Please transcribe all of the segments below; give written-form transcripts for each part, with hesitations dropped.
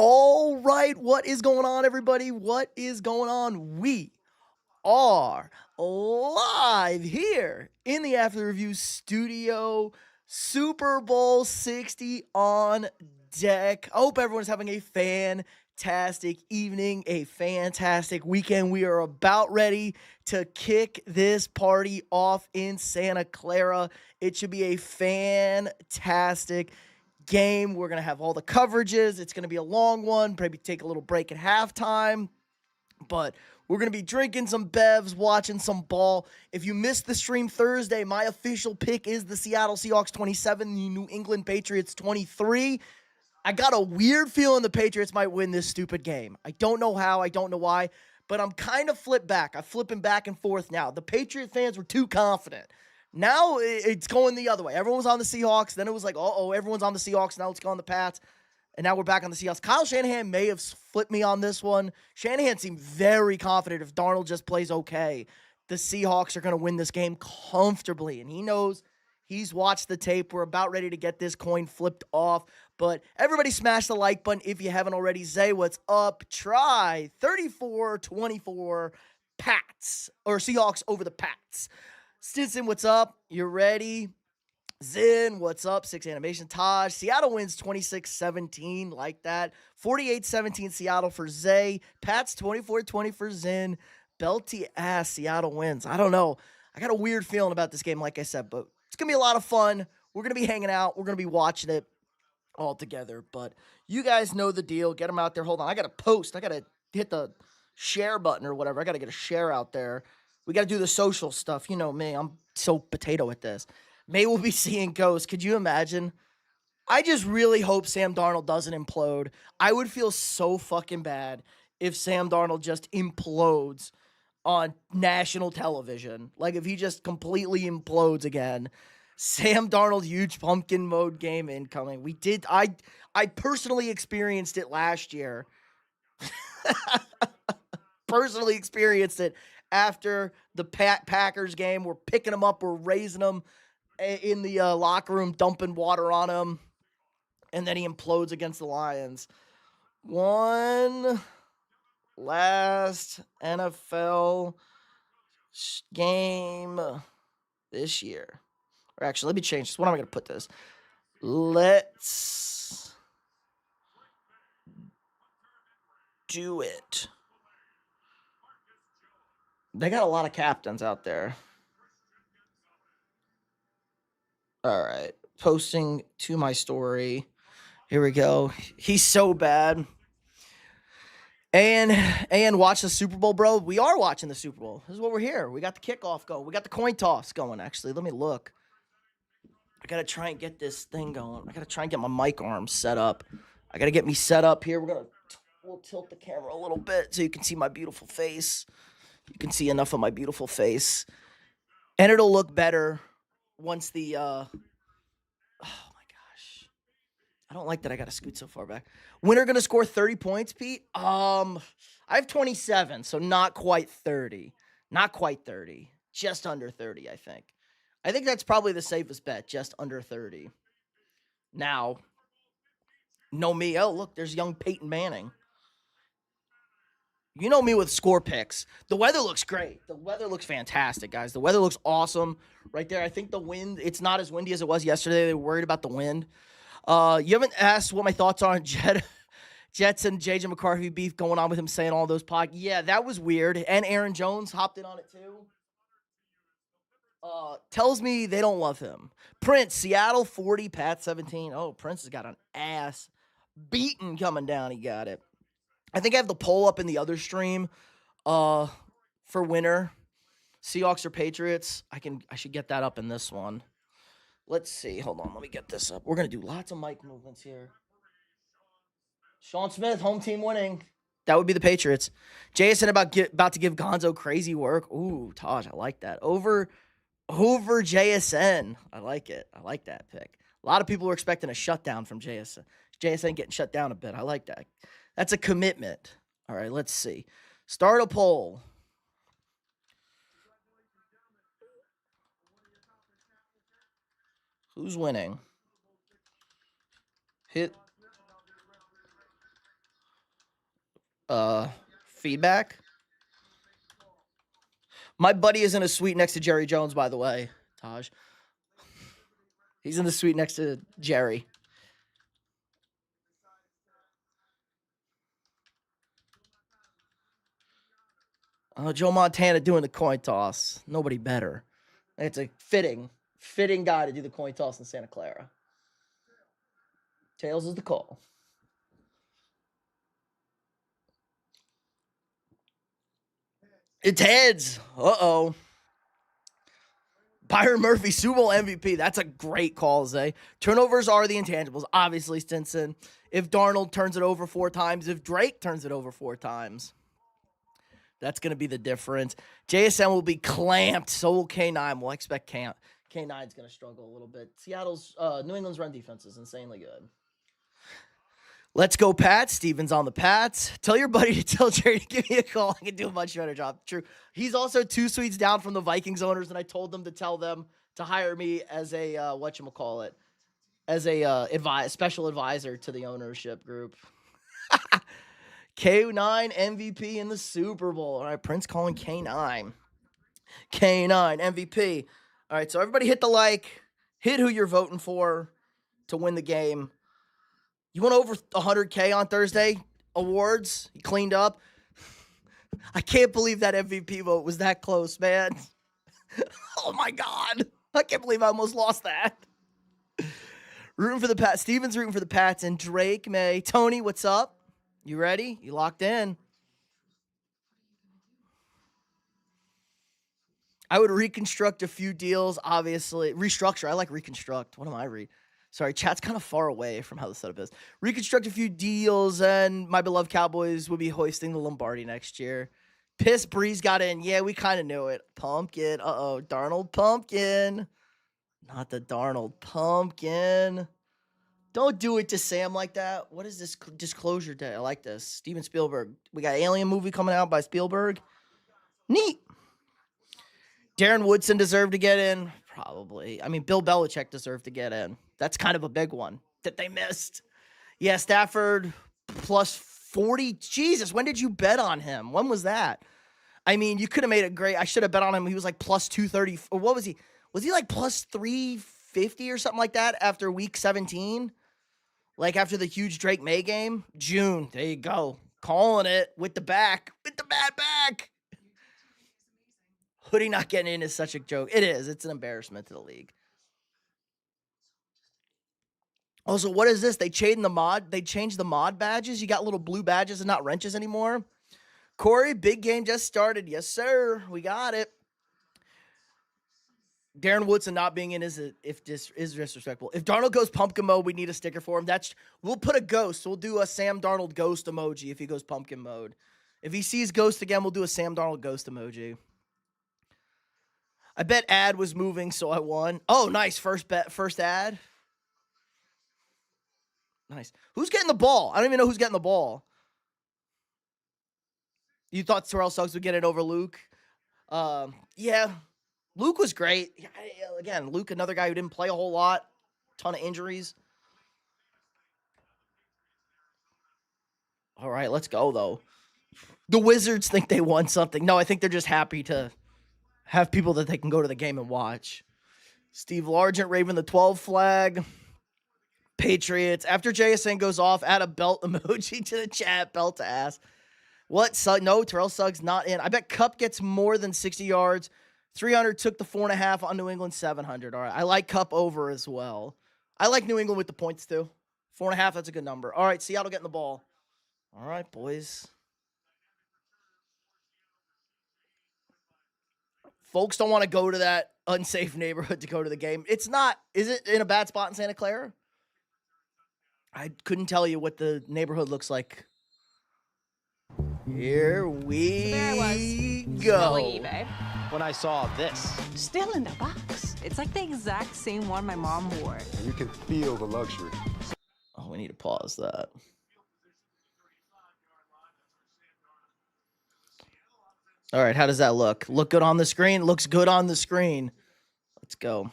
All right, what is going on, everybody? What is going on? We are live here in the After the Review studio. Super Bowl 60 on deck. I hope everyone's having a fantastic evening, a fantastic weekend. We are about ready to kick this party off in Santa Clara. It should be a fantastic game. We're going to have all the coverages. It's going to be a long one, maybe take a little break at halftime, but we're going to be drinking some bevs, watching some ball. If you missed the stream Thursday, my official pick is the Seattle Seahawks 27, the New England Patriots 23. I got a weird feeling the Patriots might win this stupid game. I don't know how, I don't know why, but I'm kind of flipped back. I'm flipping back and forth now. The Patriot fans were too confident. Now it's going the other way. Everyone was on the Seahawks. Then it was like, everyone's on the Seahawks. Now let's go on the Pats. And now we're back on the Seahawks. Kyle Shanahan may have flipped me on this one. Shanahan seemed very confident if Darnold just plays okay, the Seahawks are going to win this game comfortably. And he knows, he's watched the tape. We're about ready to get this coin flipped off. But everybody smash the like button if you haven't already. Zay, what's up? Try 34-24 Pats. Or Seahawks over the Pats. Stinson, what's up? You ready? Zin, what's up? 6 Animation. Taj. Seattle wins 26-17. Like that. 48-17 Seattle for Zay. Pats 24-20 for Zin. Belty ass. Seattle wins. I don't know. I got a weird feeling about this game, like I said, but it's going to be a lot of fun. We're going to be hanging out. We're going to be watching it all together, but you guys know the deal. Get them out there. Hold on. I got to post. I got to hit the share button or whatever. I got to get a share out there. We got to do the social stuff. You know me. I'm so potato at this. May we'll be seeing ghosts. Could you imagine? I just really hope Sam Darnold doesn't implode. I would feel so fucking bad if Sam Darnold just implodes on national television. Like if he just completely implodes again. Sam Darnold huge pumpkin mode game incoming. I personally experienced it last year. Personally experienced it after the Packers game. We're picking them up, we're raising them in the locker room, dumping water on him, and then he implodes against the Lions. One last NFL game this year. Or actually, let me change this. What am I going to put this? Let's do it. They got a lot of captains out there. All right. Posting to my story. Here we go. He's so bad. And watch the Super Bowl, bro. We are watching the Super Bowl. This is what we're here. We got the kickoff going. We got the coin toss going, actually. Let me look. I got to try and get this thing going. I got to try and get my mic arm set up. I got to get me set up here. We'll tilt the camera a little bit so you can see my beautiful face. You can see enough of my beautiful face. And it'll look better once the, oh my gosh. I don't like that I got to scoot so far back. Winner going to score 30 points, Pete? I have 27, so not quite 30. Not quite 30. Just under 30, I think. I think that's probably the safest bet, just under 30. Now, know me. Oh, look, there's young Peyton Manning. You know me with score picks. The weather looks great. The weather looks fantastic, guys. The weather looks awesome right there. I think the wind, it's not as windy as it was yesterday. They were worried about the wind. You haven't asked what my thoughts are on Jets and J.J. McCarthy beef going on with him saying all those podcasts. Yeah, that was weird. And Aaron Jones hopped in on it too. Tells me they don't love him. Prince, Seattle 40, Pat 17. Oh, Prince has got an ass beating coming down. He got it. I think I have the poll up in the other stream for winner. Seahawks or Patriots. I should get that up in this one. Let's see. Hold on. Let me get this up. We're going to do lots of mic movements here. Sean Smith, home team winning. That would be the Patriots. Jason about to give Gonzo crazy work. Ooh, Taj, I like that. Over JSN. I like it. I like that pick. A lot of people were expecting a shutdown from JSN. JSN getting shut down a bit. I like that. That's a commitment. All right, let's see. Start a poll. Who's winning? Hit feedback. My buddy is in a suite next to Jerry Jones, by the way, Taj. He's in the suite next to Jerry. Joe Montana doing the coin toss. Nobody better. It's a fitting guy to do the coin toss in Santa Clara. Tails is the call. It's heads. Uh-oh. Byron Murphy, Super Bowl MVP. That's a great call, Zay. Turnovers are the intangibles. Obviously, Stinson. If Darnold turns it over 4 times, if Drake turns it over 4 times, that's going to be the difference. JSN will be clamped. So will K9. We'll expect K9's going to struggle a little bit. New England's run defense is insanely good. Let's go, Pats. Steven's on the Pats. Tell your buddy to tell Jerry to give me a call. I can do a much better job. True. He's also 2 suites down from the Vikings owners, and I told them to tell them to hire me as a, as a special advisor to the ownership group. K9 MVP in the Super Bowl. All right, Prince calling K9. K9 MVP. All right, so everybody hit the like. Hit who you're voting for to win the game. You went over 100K on Thursday? Awards? You cleaned up? I can't believe that MVP vote was that close, man. Oh, my God. I can't believe I almost lost that. Rooting for the Pats. Steven's rooting for the Pats and Drake May. Tony, what's up? You ready? You locked in? I would reconstruct a few deals, obviously. Restructure. I like reconstruct. What am I Sorry, chat's kind of far away from how the setup is. Reconstruct a few deals, and my beloved Cowboys will be hoisting the Lombardi next year. Piss Breeze got in. Yeah, we kind of knew it. Pumpkin. Uh-oh. Darnold Pumpkin. Not the Darnold Pumpkin. Don't do it to Sam like that. What is this disclosure day? I like this. Steven Spielberg. We got Alien movie coming out by Spielberg. Neat. Darren Woodson deserved to get in. Probably. I mean, Bill Belichick deserved to get in. That's kind of a big one that they missed. Yeah, Stafford plus 40. Jesus, when did you bet on him? When was that? I mean, you could have made it great. I should have bet on him. He was like plus 230. Or what was he? Was he like plus 350 or something like that after week 17? Like after the huge Drake May game? June. There you go. Calling it with the back. With the bad back. Hoodie not getting in is such a joke. It is. It's an embarrassment to the league. Also, what is this? They changed the mod badges. You got little blue badges and not wrenches anymore. Corey, big game just started. Yes, sir. We got it. Darren Woodson not being in is disrespectful. If Darnold goes pumpkin mode, we need a sticker for him. We'll put a ghost. We'll do a Sam Darnold ghost emoji if he goes pumpkin mode. If he sees ghost again, we'll do a Sam Darnold ghost emoji. I bet ad was moving, so I won. Oh, nice. First ad. Nice. Who's getting the ball? I don't even know who's getting the ball. You thought Terrell Suggs would get it over Luke? Yeah. Luke was great. Again, Luke, another guy who didn't play a whole lot. Ton of injuries. All right, let's go, though. The Wizards think they won something. No, I think they're just happy to have people that they can go to the game and watch. Steve Largent, Raven the 12 flag. Patriots. After JSN goes off, add a belt emoji to the chat. Belt to ass. What? No, Terrell Suggs not in. I bet Kupp gets more than 60 yards. 300 took the 4.5 on New England 700. All right. I like Kupp over as well. I like New England with the points too. 4.5, that's a good number. All right. Seattle getting the ball. All right, boys. Folks don't want to go to that unsafe neighborhood to go to the game. It's not. Is it in a bad spot in Santa Clara? I couldn't tell you what the neighborhood looks like. Here we go. eBay. When I saw this. Still in the box. It's like the exact same one my mom wore. And you can feel the luxury. Oh, we need to pause that. All right, how does that look? Look good on the screen? Looks good on the screen. Let's go.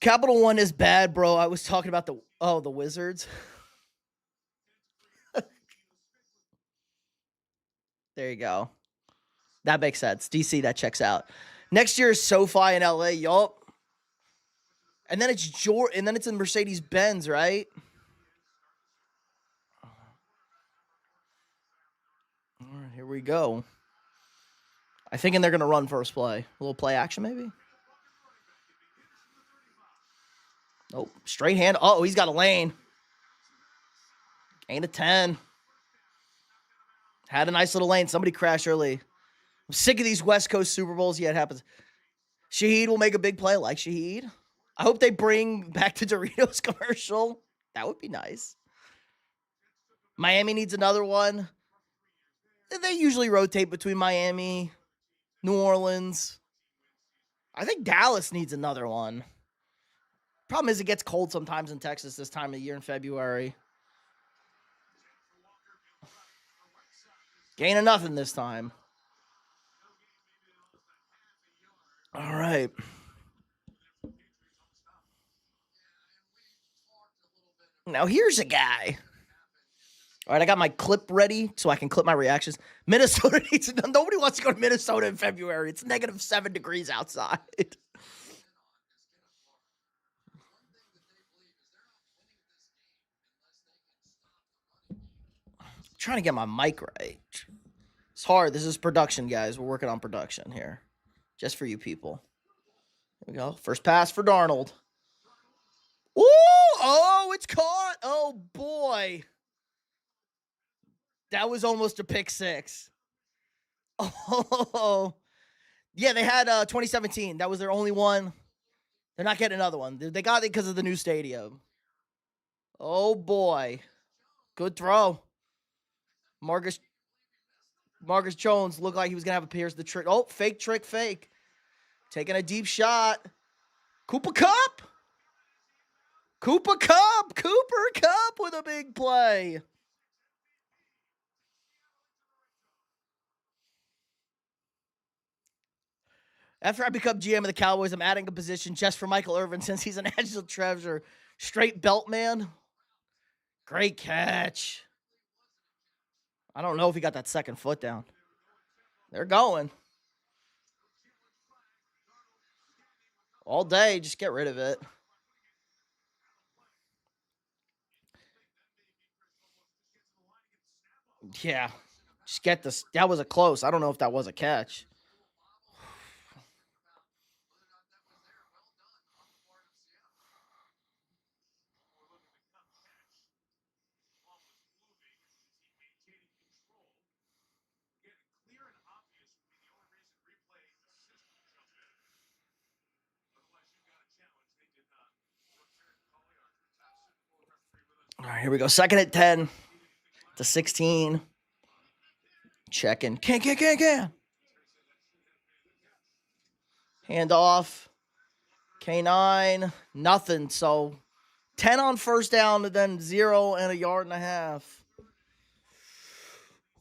Capital One is bad, bro. I was talking about the Wizards. There you go. That makes sense. DC, that checks out. Next year is SoFi in LA. Yup. And then it's in Mercedes-Benz, right? All right, here we go. I think they're going to run first play. A little play action, maybe? Nope. Straight hand. Oh, he's got a lane. Gain of 10. Had a nice little lane. Somebody crashed early. I'm sick of these West Coast Super Bowls. Yeah, it happens. Shaheed will make a big play. Like Shaheed. I hope they bring back the Doritos commercial. That would be nice. Miami needs another one. They usually rotate between Miami, New Orleans. I think Dallas needs another one. Problem is it gets cold sometimes in Texas this time of year in February. Gain of nothing this time. All right. Now here's a guy. All right, I got my clip ready so I can clip my reactions. Minnesota needs – nobody wants to go to Minnesota in February. It's -7 degrees outside. Trying to get my mic right. It's hard. This is production, guys. We're working on production here. Just for you people. Here we go. First pass for Darnold. Ooh! Oh, it's caught. Oh, boy. That was almost a pick six. Oh. Yeah, they had 2017. That was their only one. They're not getting another one. They got it because of the new stadium. Oh, boy. Good throw. Marcus Jones looked like he was going to have a Pierce the trick. Oh, fake trick, fake. Taking a deep shot. Cooper Kupp with a big play. After I become GM of the Cowboys, I'm adding a position just for Michael Irvin since he's a national treasure. Straight belt man. Great catch. I don't know if he got that second foot down. They're going. All day, just get rid of it. Yeah. Just get this. That was a close. I don't know if that was a catch. All right, here we go. Second at 10 to 16. Checking. Can. Hand off. K9. Nothing. So 10 on first down and then 0 and a yard and a half.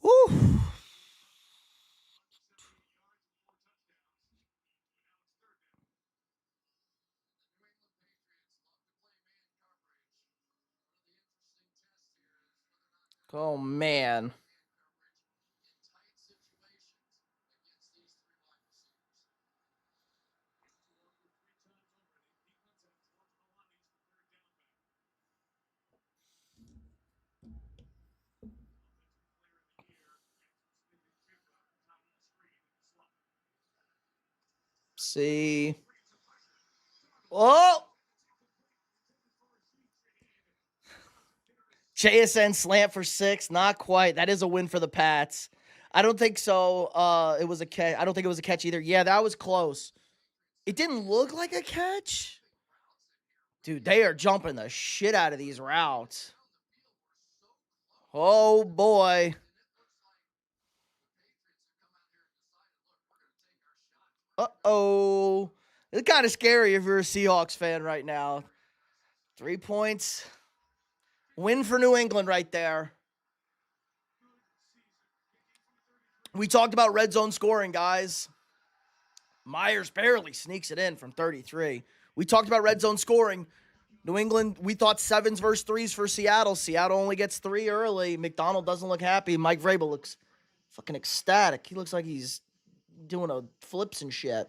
Woo. Oh, man. See. Oh! JSN slant for 6. Not quite. That is a win for the Pats. I don't think so. It was a catch. I don't think it was a catch either. Yeah, that was close. It didn't look like a catch. Dude, they are jumping the shit out of these routes. Oh, boy. Uh-oh. It's kind of scary if you're a Seahawks fan right now. 3 points. Win for New England right there. We talked about red zone scoring, guys. Myers barely sneaks it in from 33. We talked about red zone scoring. New England, we thought 7s versus 3s for Seattle. Seattle only gets 3 early. McDonald doesn't look happy. Mike Vrabel looks Fucking ecstatic. He looks like he's doing a flips and shit.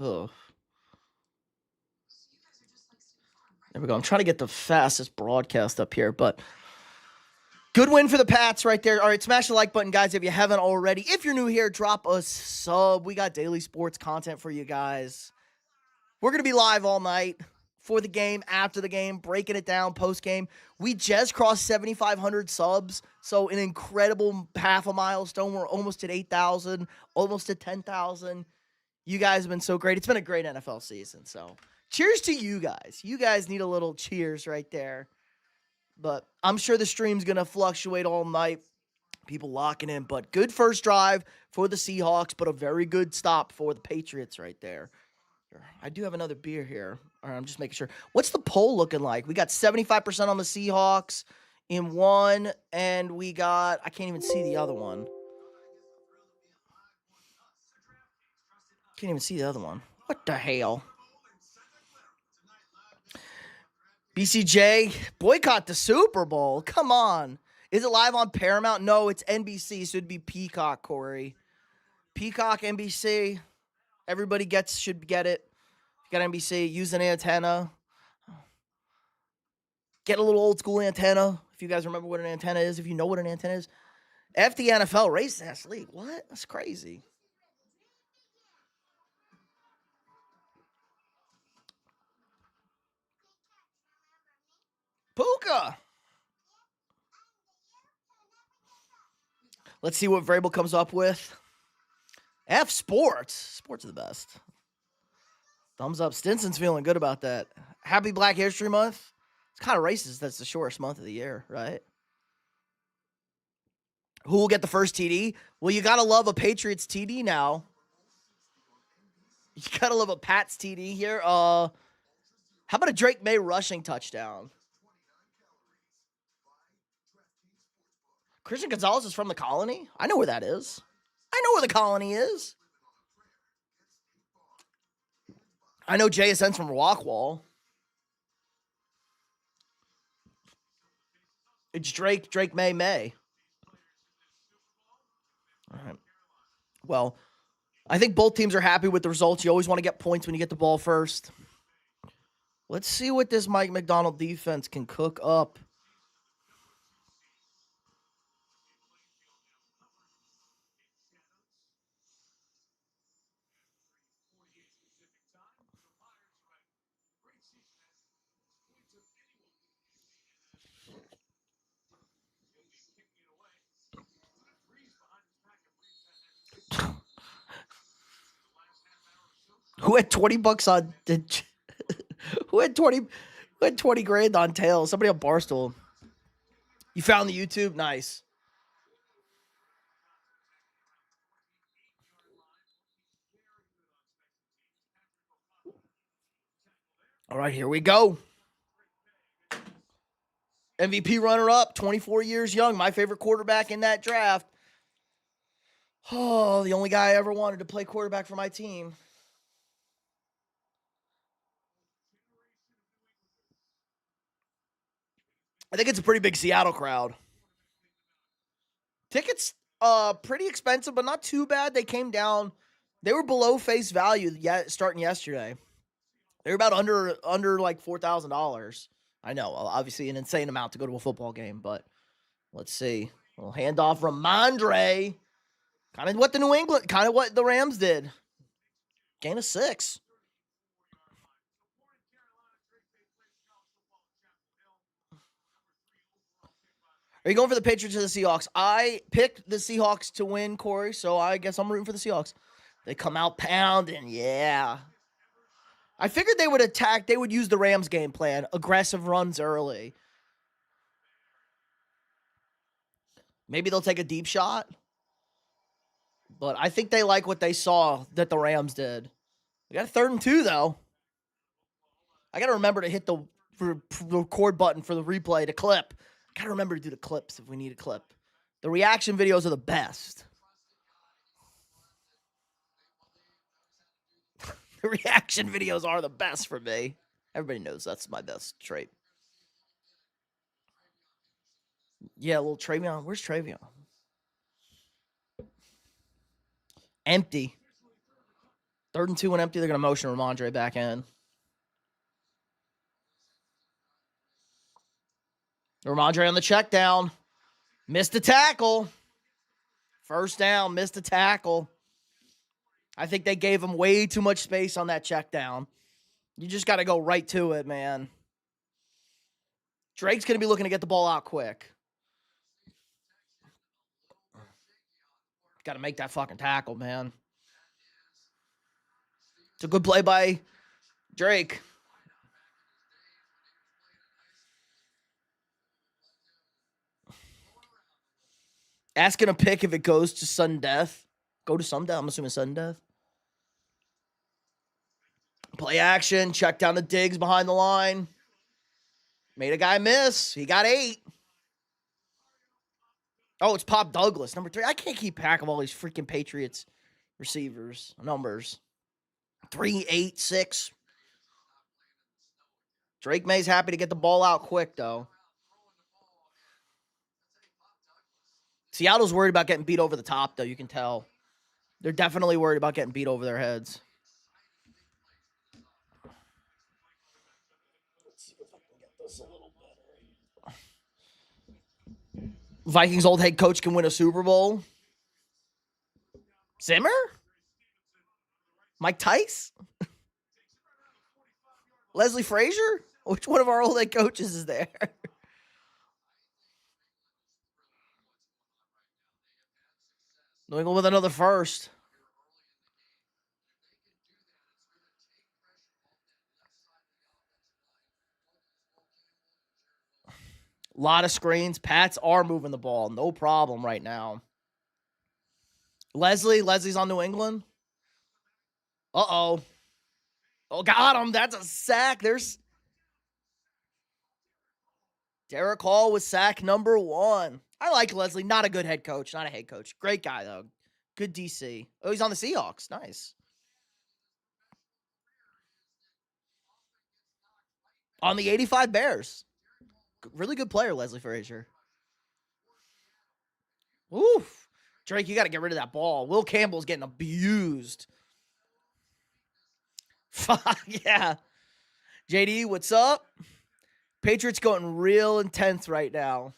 Ugh. There we go. I'm trying to get the fastest broadcast up here, but good win for the Pats right there. All right, smash the like button, guys, if you haven't already. If you're new here, drop a sub. We got daily sports content for you guys. We're going to be live all night for the game, after the game, breaking it down post-game. We just crossed 7,500 subs, so an incredible half a milestone. We're almost at 8,000, almost at 10,000. You guys have been so great. It's been a great NFL season, so cheers to you guys. You guys need a little cheers right there. But I'm sure the stream's going to fluctuate all night. People locking in, but good first drive for the Seahawks, but a very good stop for the Patriots right there. I do have another beer here. All right, I'm just making sure. What's the poll looking like? We got 75% on the Seahawks in one, and we got, I can't even see the other one. Can't even see the other one. What the hell? BCJ, boycott the Super Bowl. Come on. Is it live on Paramount? No, it's NBC, so it'd be Peacock, Corey. Peacock, NBC. Everybody should get it. If you got NBC, use an antenna. Get a little old school antenna. If you guys remember what an antenna is, if you know what an antenna is. F the NFL, race ass league. What? That's crazy. Puka. Let's see what Vrabel comes up with. F sports. Sports are the best. Thumbs up. Stinson's feeling good about that. Happy Black History Month. It's kind of racist. That's the shortest month of the year, right? Who will get the first TD? Well, you got to love a Patriots TD now. You got to love a Pats TD here. How about a Drake May rushing touchdown? Christian Gonzalez is from the Colony? I know where that is. I know where the Colony is. I know JSN's from Rockwall. It's Drake May. All right. Well, I think both teams are happy with the results. You always want to get points when you get the ball first. Let's see what this Mike McDonald defense can cook up. Who had $20 on? Who had 20 grand on tails? Somebody on Barstool. You found the YouTube? Nice. All right, here we go. MVP runner-up, 24 years young. My favorite quarterback in that draft. Oh, the only guy I ever wanted to play quarterback for my team. I think it's a pretty big Seattle crowd. Tickets, pretty expensive, but not too bad. They came down. They were below face value starting yesterday. They were about under like $4,000. I know, obviously an insane amount to go to a football game, but let's see. A little handoff from Mondre. Kind of what the Rams did. Gain of 6. Are you going for the Patriots or the Seahawks? I picked the Seahawks to win, Corey, so I guess I'm rooting for the Seahawks. They come out pounding, yeah. I figured they would attack. They would use the Rams game plan. Aggressive runs early. Maybe they'll take a deep shot. But I think they like what they saw that the Rams did. We got a 3rd and 2, though. I got to remember to hit the record button for the replay to clip. I got to remember to do the clips if we need a clip. The reaction videos are the best. The reaction videos are the best for me. Everybody knows that's my best trait. Yeah, a little Travion. Where's Travion? Empty. 3rd and 2 and empty. They're going to motion Ramondre back in. Ramondre on the check down. Missed a tackle. 1st down, missed a tackle. I think they gave him way too much space on that check down. You just got to go right to it, man. Drake's going to be looking to get the ball out quick. Got to make that fucking tackle, man. It's a good play by Drake. Asking a pick if it goes to sudden death. Go to sudden death. I'm assuming sudden death. Play action. Check down the Diggs behind the line. Made a guy miss. He got 8. Oh, it's Pop Douglas, number 3. I can't keep track of all these freaking Patriots receivers numbers. 3, 8, 6. Drake May's happy to get the ball out quick, though. Seattle's worried about getting beat over the top, though. You can tell. They're definitely worried about getting beat over their heads. Let's see if I can get this a little better. Vikings' old head coach can win a Super Bowl. Zimmer? Mike Tice? Leslie Frazier? Which one of our old head coaches is there? New England with another first. A lot of screens. Pats are moving the ball. No problem right now. Leslie's on New England. Uh-oh. Oh, got him. That's a sack. There's Derek Hall with sack number 1. I like Leslie. Not a good head coach. Not a head coach. Great guy, though. Good DC. Oh, he's on the Seahawks. Nice. On the 85 Bears. Really good player, Leslie Frazier. Oof. Drake, you got to get rid of that ball. Will Campbell's getting abused. Fuck, yeah. JD, what's up? Patriots going real intense right now.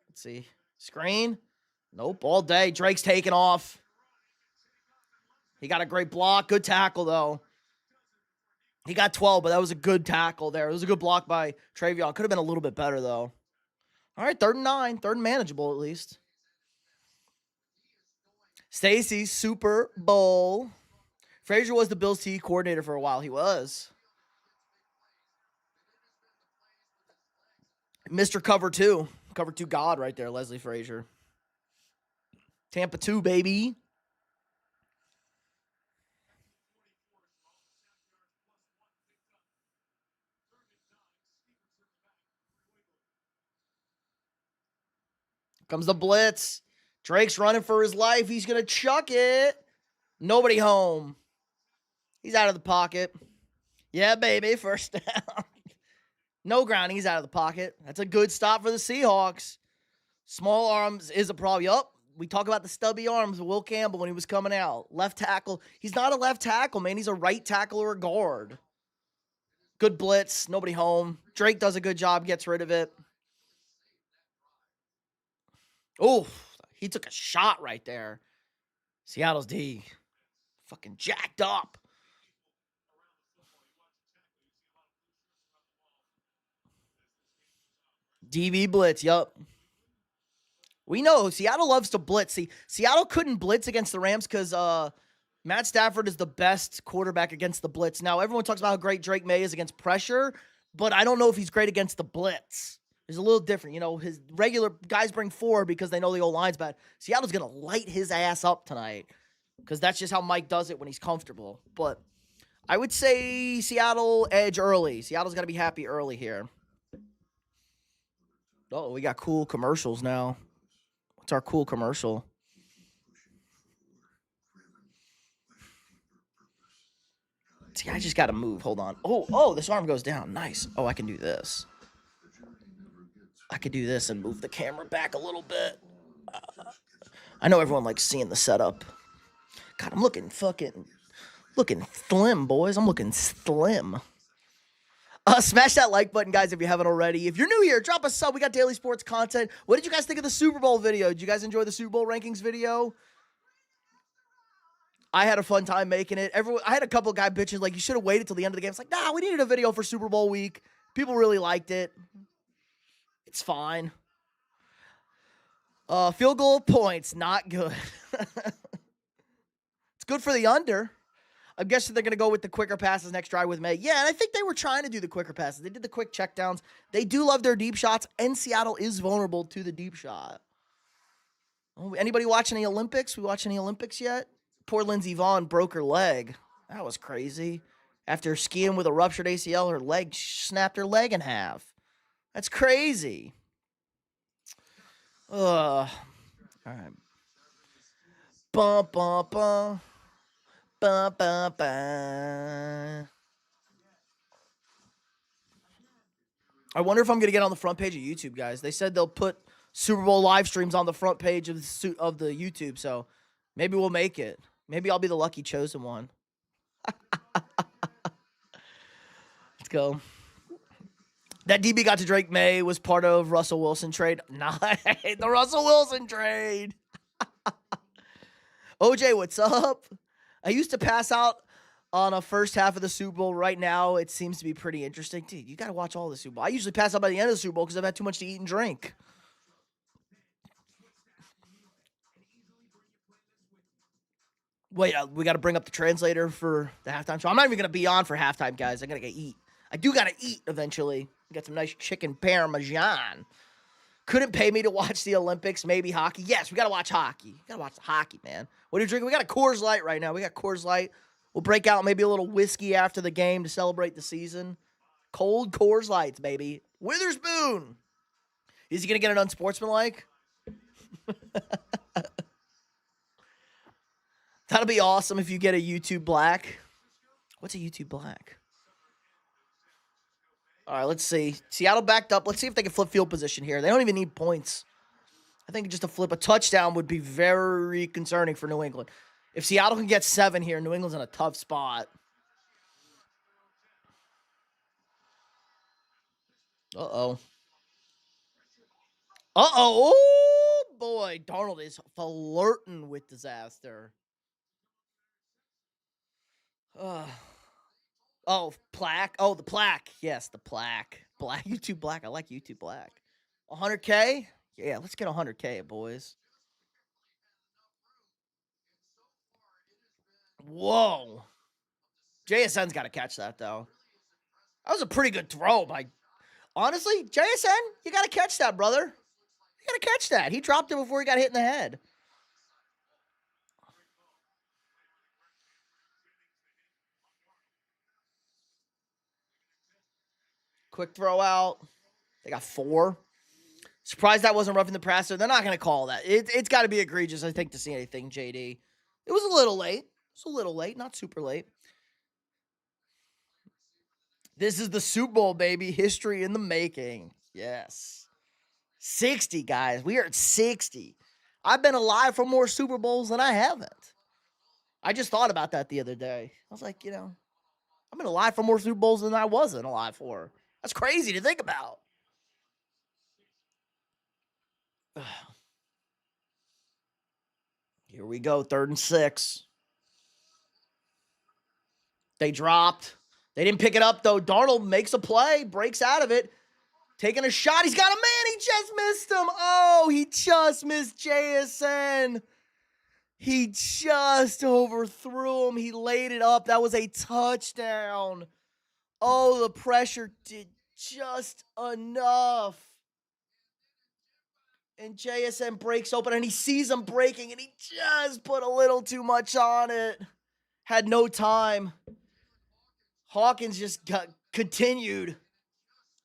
Let's see. Screen. Nope, all day. Drake's taking off. He got a great block. Good tackle, though. He got 12, but that was a good tackle there. It was a good block by Travion. Could have been a little bit better, though. All right, 3rd and 9. 3rd and manageable, at least. Stacy, Super Bowl. Frazier was the Bills T coordinator for a while. He was. Mr. Cover 2. Cover 2 God right there, Leslie Frazier. Tampa 2, baby. Comes the blitz. Drake's running for his life. He's going to chuck it. Nobody home. He's out of the pocket. Yeah, baby. 1st down. No grounding. He's out of the pocket. That's a good stop for the Seahawks. Small arms is a problem. Yup. We talk about the stubby arms of Will Campbell when he was coming out. Left tackle. He's not a left tackle, man. He's a right tackle or a guard. Good blitz. Nobody home. Drake does a good job. Gets rid of it. Oh, he took a shot right there. Seattle's D. Fucking jacked up. DB blitz, yup. We know Seattle loves to blitz. See, Seattle couldn't blitz against the Rams because Matt Stafford is the best quarterback against the blitz. Now, everyone talks about how great Drake May is against pressure, but I don't know if he's great against the blitz. It's a little different. You know, his regular guys bring 4 because they know the O-line's bad. Seattle's going to light his ass up tonight because that's just how Mike does it when he's comfortable. But I would say Seattle edge early. Seattle's got to be happy early here. Oh, we got cool commercials now. What's our cool commercial? See, I just got to move. Hold on. Oh, this arm goes down. Nice. Oh, I can do this. I could do this and move the camera back a little bit. I know everyone likes seeing the setup. God, I'm looking slim, boys. I'm looking slim. Smash that like button, guys, if you haven't already. If you're new here, drop a sub. We got daily sports content. What did you guys think of the Super Bowl video? Did you guys enjoy the Super Bowl rankings video? I had a fun time making it. I had a couple of guy bitches like, you should have waited till the end of the game. It's like, nah, we needed a video for Super Bowl week. People really liked it. It's fine. Field goal points, not good. It's good for the under. I'm guessing they're going to go with the quicker passes next drive with May. Yeah, and I think they were trying to do the quicker passes. They did the quick checkdowns. They do love their deep shots, and Seattle is vulnerable to the deep shot. Oh, anybody watching the Olympics? We watching the Olympics yet? Poor Lindsey Vonn broke her leg. That was crazy. After skiing with a ruptured ACL, her leg snapped her leg in half. That's crazy. All right. Bum, bum, bum. Bum, bum, bum. I wonder if I'm going to get on the front page of YouTube, guys. They said they'll put Super Bowl live streams on the front page of the YouTube, so maybe we'll make it. Maybe I'll be the lucky chosen one. Let's go. That DB got to Drake May was part of Russell Wilson trade. Nah, the Russell Wilson trade. OJ, what's up? I used to pass out on a first half of the Super Bowl. Right now, it seems to be pretty interesting. Dude, you got to watch all the Super Bowl. I usually pass out by the end of the Super Bowl because I've had too much to eat and drink. Wait, we got to bring up the translator for the halftime show. I'm not even going to be on for halftime, guys. I got to eat. I do got to eat eventually. Got some nice chicken parmesan. Couldn't pay me to watch the Olympics, maybe hockey. Yes, we got to watch hockey. Got to watch the hockey, man. What are you drinking? We got a Coors Light right now. We got Coors Light. We'll break out maybe a little whiskey after the game to celebrate the season. Cold Coors Lights, baby. Witherspoon. Is he going to get it unsportsmanlike? That'll be awesome if you get a YouTube Black. What's a YouTube Black? All right, let's see. Seattle backed up. Let's see if they can flip field position here. They don't even need points. I think just to flip a touchdown would be very concerning for New England. If Seattle can get 7 here, New England's in a tough spot. Uh-oh. Uh-oh. Oh, boy. Darnold is flirting with disaster. Oh, plaque. Oh, the plaque. Yes, the plaque. Black YouTube Black. I like YouTube Black. 100K? Yeah, let's get 100K, boys. Whoa. JSN's got to catch that, though. That was a pretty good throw. Honestly, JSN, you got to catch that, brother. You got to catch that. He dropped it before he got hit in the head. Quick throw out. They got 4. Surprised that wasn't roughing the passer. They're not going to call that. It's got to be egregious, I think, to see anything, JD. It was a little late. It's a little late, not super late. This is the Super Bowl, baby. History in the making. Yes. 60, guys. We are at 60. I've been alive for more Super Bowls than I haven't. I just thought about that the other day. I was like, I've been alive for more Super Bowls than I wasn't alive for. That's crazy to think about. Here we go, 3rd and 6. They dropped. They didn't pick it up, though. Darnold makes a play, breaks out of it, taking a shot. He's got a man. He just missed him. Oh, he just missed JSN. He just overthrew him. He laid it up. That was a touchdown. Oh, the pressure did just enough. And JSN breaks open, and he sees him breaking, and he just put a little too much on it. Had no time. Hawkins just continued.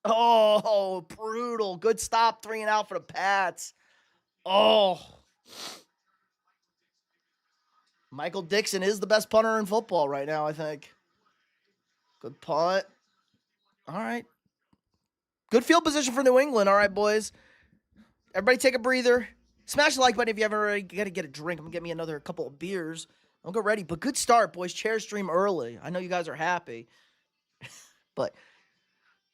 Oh, brutal. Good stop, 3 and out for the Pats. Oh. Michael Dixon is the best punter in football right now, I think. Good punt. All right. Good field position for New England. All right, boys. Everybody take a breather. Smash the like button if you haven't already. Got to get a drink. I'm going to get me another couple of beers. I'll go ready. But good start, boys. Chair stream early. I know you guys are happy. But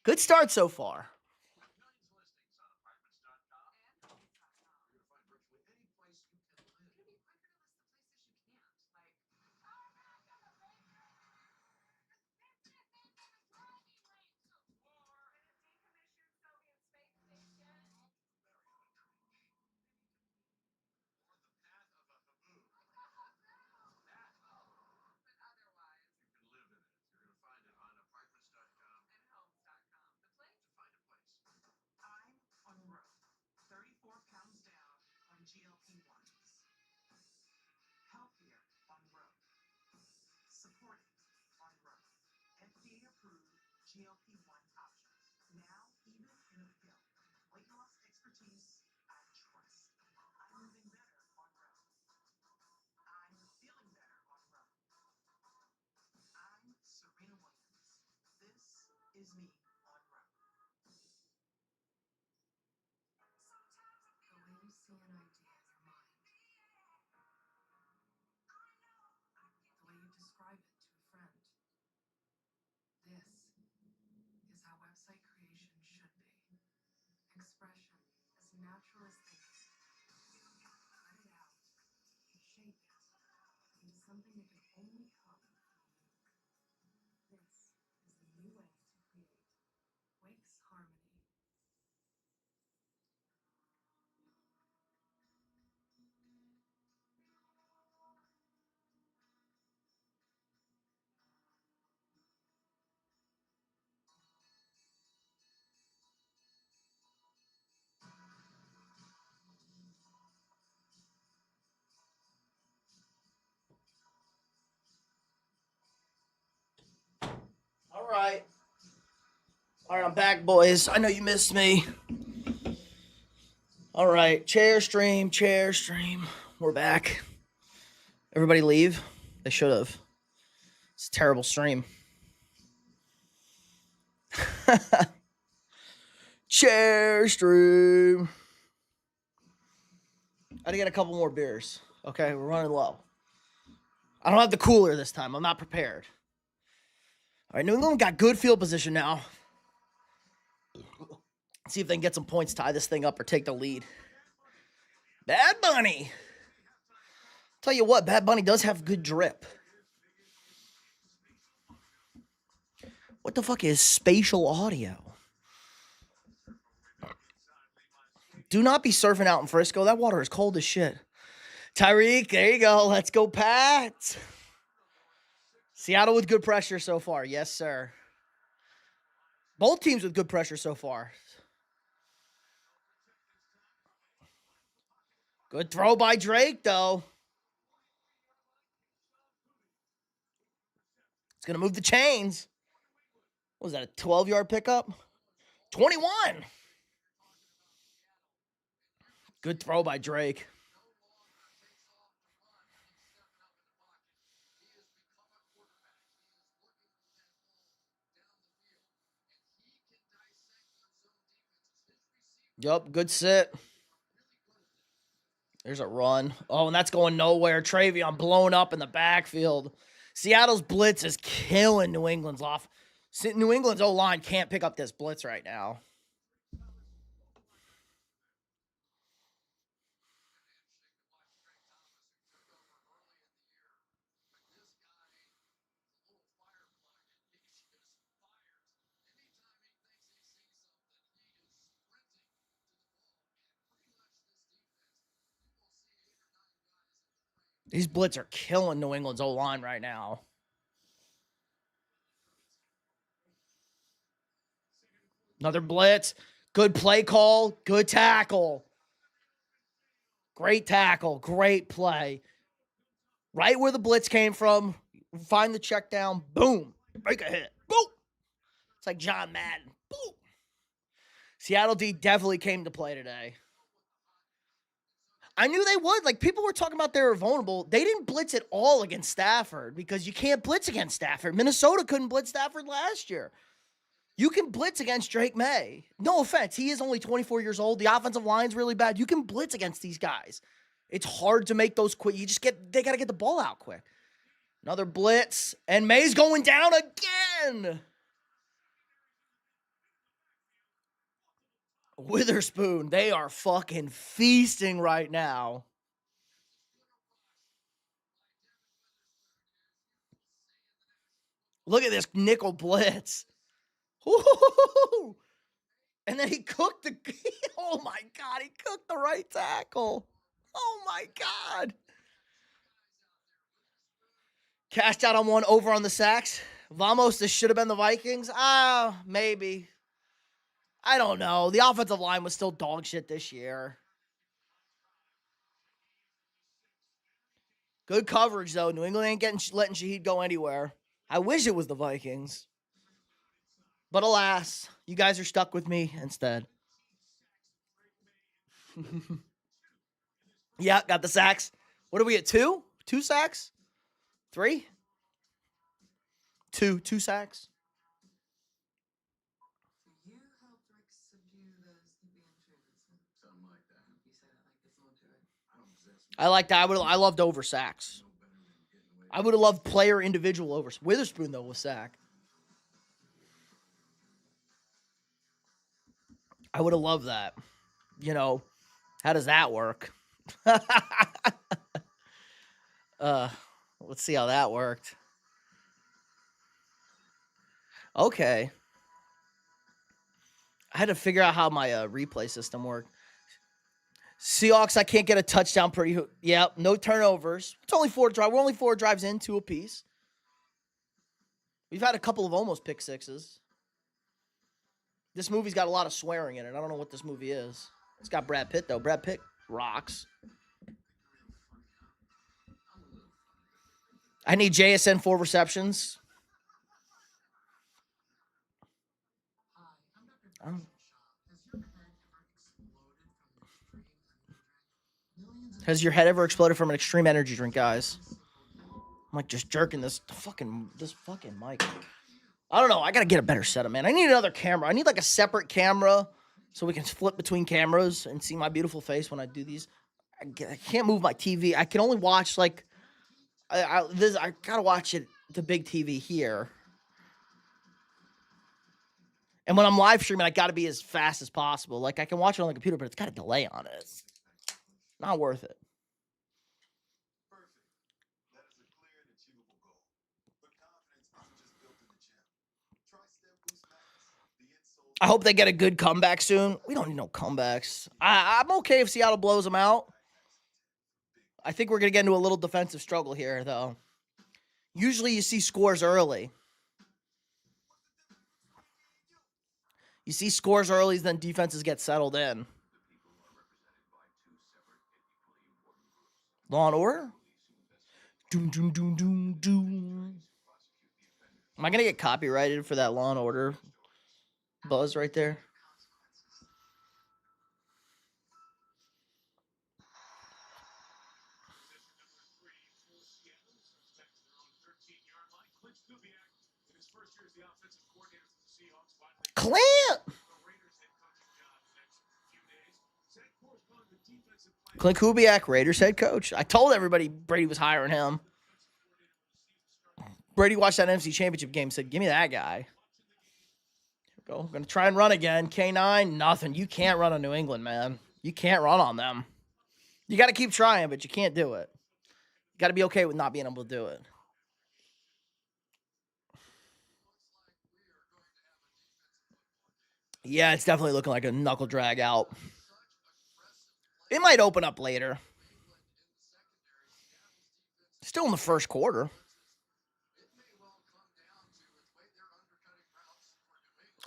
good start so far. All right. All right, I'm back, boys. I know you missed me. All right. Chair stream. We're back. Everybody leave. They should have. It's a terrible stream. Chair stream. I gotta get a couple more beers. Okay, we're running low. I don't have the cooler this time. I'm not prepared. All right, New England got good field position now. See if they can get some points, tie this thing up, or take the lead. Bad Bunny. Tell you what, Bad Bunny does have good drip. What the fuck is spatial audio? Do not be surfing out in Frisco. That water is cold as shit. Tyreek, there you go. Let's go, Pats. Seattle with good pressure so far. Yes, sir. Both teams with good pressure so far. Good throw by Drake, though. It's going to move the chains. What was that, a 12-yard pickup? 21. Good throw by Drake. Yup, good sit. There's a run. Oh, and that's going nowhere. Travion blown up in the backfield. Seattle's blitz is killing New England's off. New England's O-line can't pick up this blitz right now. These blitz are killing New England's O-line right now. Another blitz. Good play call. Good tackle. Great tackle. Great play. Right where the blitz came from. Find the check down. Boom. Break a hit. Boom. It's like John Madden. Boom. Seattle D definitely came to play today. I knew they would. Like, people were talking about they were vulnerable. They didn't blitz at all against Stafford because you can't blitz against Stafford. Minnesota couldn't blitz Stafford last year. You can blitz against Drake May. No offense. He is only 24 years old. The offensive line's really bad. You can blitz against these guys. It's hard to make those quick. They got to get the ball out quick. Another blitz. And May's going down again. Witherspoon, they are fucking feasting right now. Look at this nickel blitz. Woo-hoo-hoo-hoo. And then he cooked the, oh my God, he cooked the right tackle. Oh my God. Cashed out on one over on the sacks. Vamos, this should have been the Vikings. Maybe. I don't know. The offensive line was still dog shit this year. Good coverage, though. New England ain't letting Shaheed go anywhere. I wish it was the Vikings. But alas, you guys are stuck with me instead. Yeah, got the sacks. What are we at, 2? 2 sacks? 3? 2 sacks. I like that. I loved over sacks. I would have loved player individual over. Witherspoon, though, was sack. I would have loved that. You know, how does that work? Let's see how that worked. Okay. I had to figure out how my replay system worked. Seahawks, I can't get a touchdown pretty. Yep, no turnovers. It's only 4 drives. We're only 4 drives in, 2 apiece. We've had a couple of almost pick sixes. This movie's got a lot of swearing in it. I don't know what this movie is. It's got Brad Pitt, though. Brad Pitt rocks. I need JSN 4 receptions. Has your head ever exploded from an extreme energy drink, guys? I'm like just jerking this fucking mic. I don't know. I gotta get a better setup, man. I need another camera. I need like a separate camera so we can flip between cameras and see my beautiful face when I do these. I can't move my TV. I can only watch like I gotta watch it the big TV here. And when I'm live streaming, I gotta be as fast as possible. Like I can watch it on the computer, but it's got a delay on it. It's not worth it. I hope they get a good comeback soon. We don't need no comebacks. I'm okay if Seattle blows them out. I think we're going to get into a little defensive struggle here, though. Usually you see scores early. You see scores early, then defenses get settled in. Law and Order? Doom, doom, doom, doom, doom. Am I going to get copyrighted for that Law and Order buzz right there? Clint! Clint Kubiak, Raiders head coach. I told everybody Brady was hiring him. Brady watched that NFC Championship game and said, give me that guy. Here we go. I'm going to try and run again. K9, nothing. You can't run on New England, man. You can't run on them. You got to keep trying, but you can't do it. You got to be okay with not being able to do it. Yeah, it's definitely looking like a knuckle drag out. It might open up later. Still in the first quarter.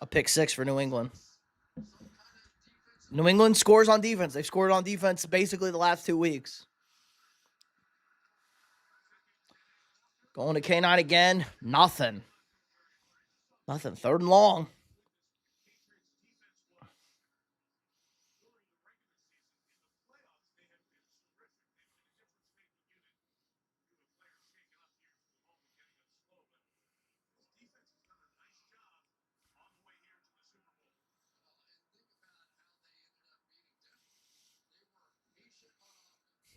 A pick 6 for New England. New England scores on defense. They've scored on defense basically the last 2 weeks. Going to K9 again. Nothing. 3rd and long.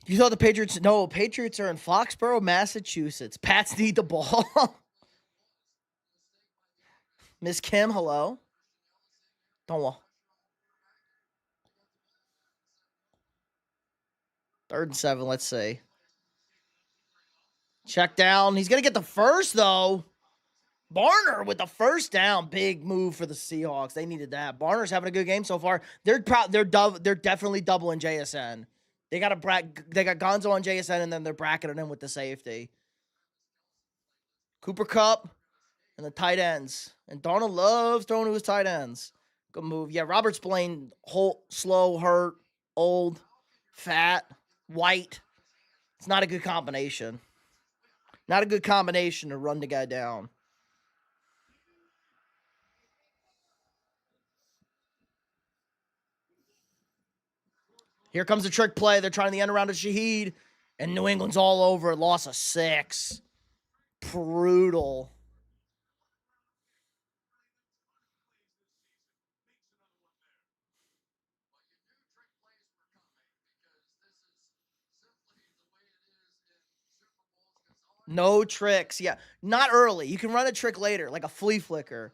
You thought the Patriots? No, Patriots are in Foxborough, Massachusetts. Pats need the ball. Miss Kim, hello. Don't want. 3rd and 7, let's see. Check down. He's going to get the first, though. Barner with the first down. Big move for the Seahawks. They needed that. Barner's having a good game so far. They're definitely doubling JSN. They got Gonzo on JSN, and then they're bracketing him with the safety. Cooper Kupp and the tight ends. And Darnold loves throwing to his tight ends. Good move. Yeah, Robert Spillane, slow, hurt, old, fat, white. It's not a good combination. Not a good combination to run the guy down. Here comes the trick play. They're trying the end around to Shaheed. And New England's all over. Loss of 6. Brutal. No tricks. Yeah, not early. You can run a trick later, like a flea flicker.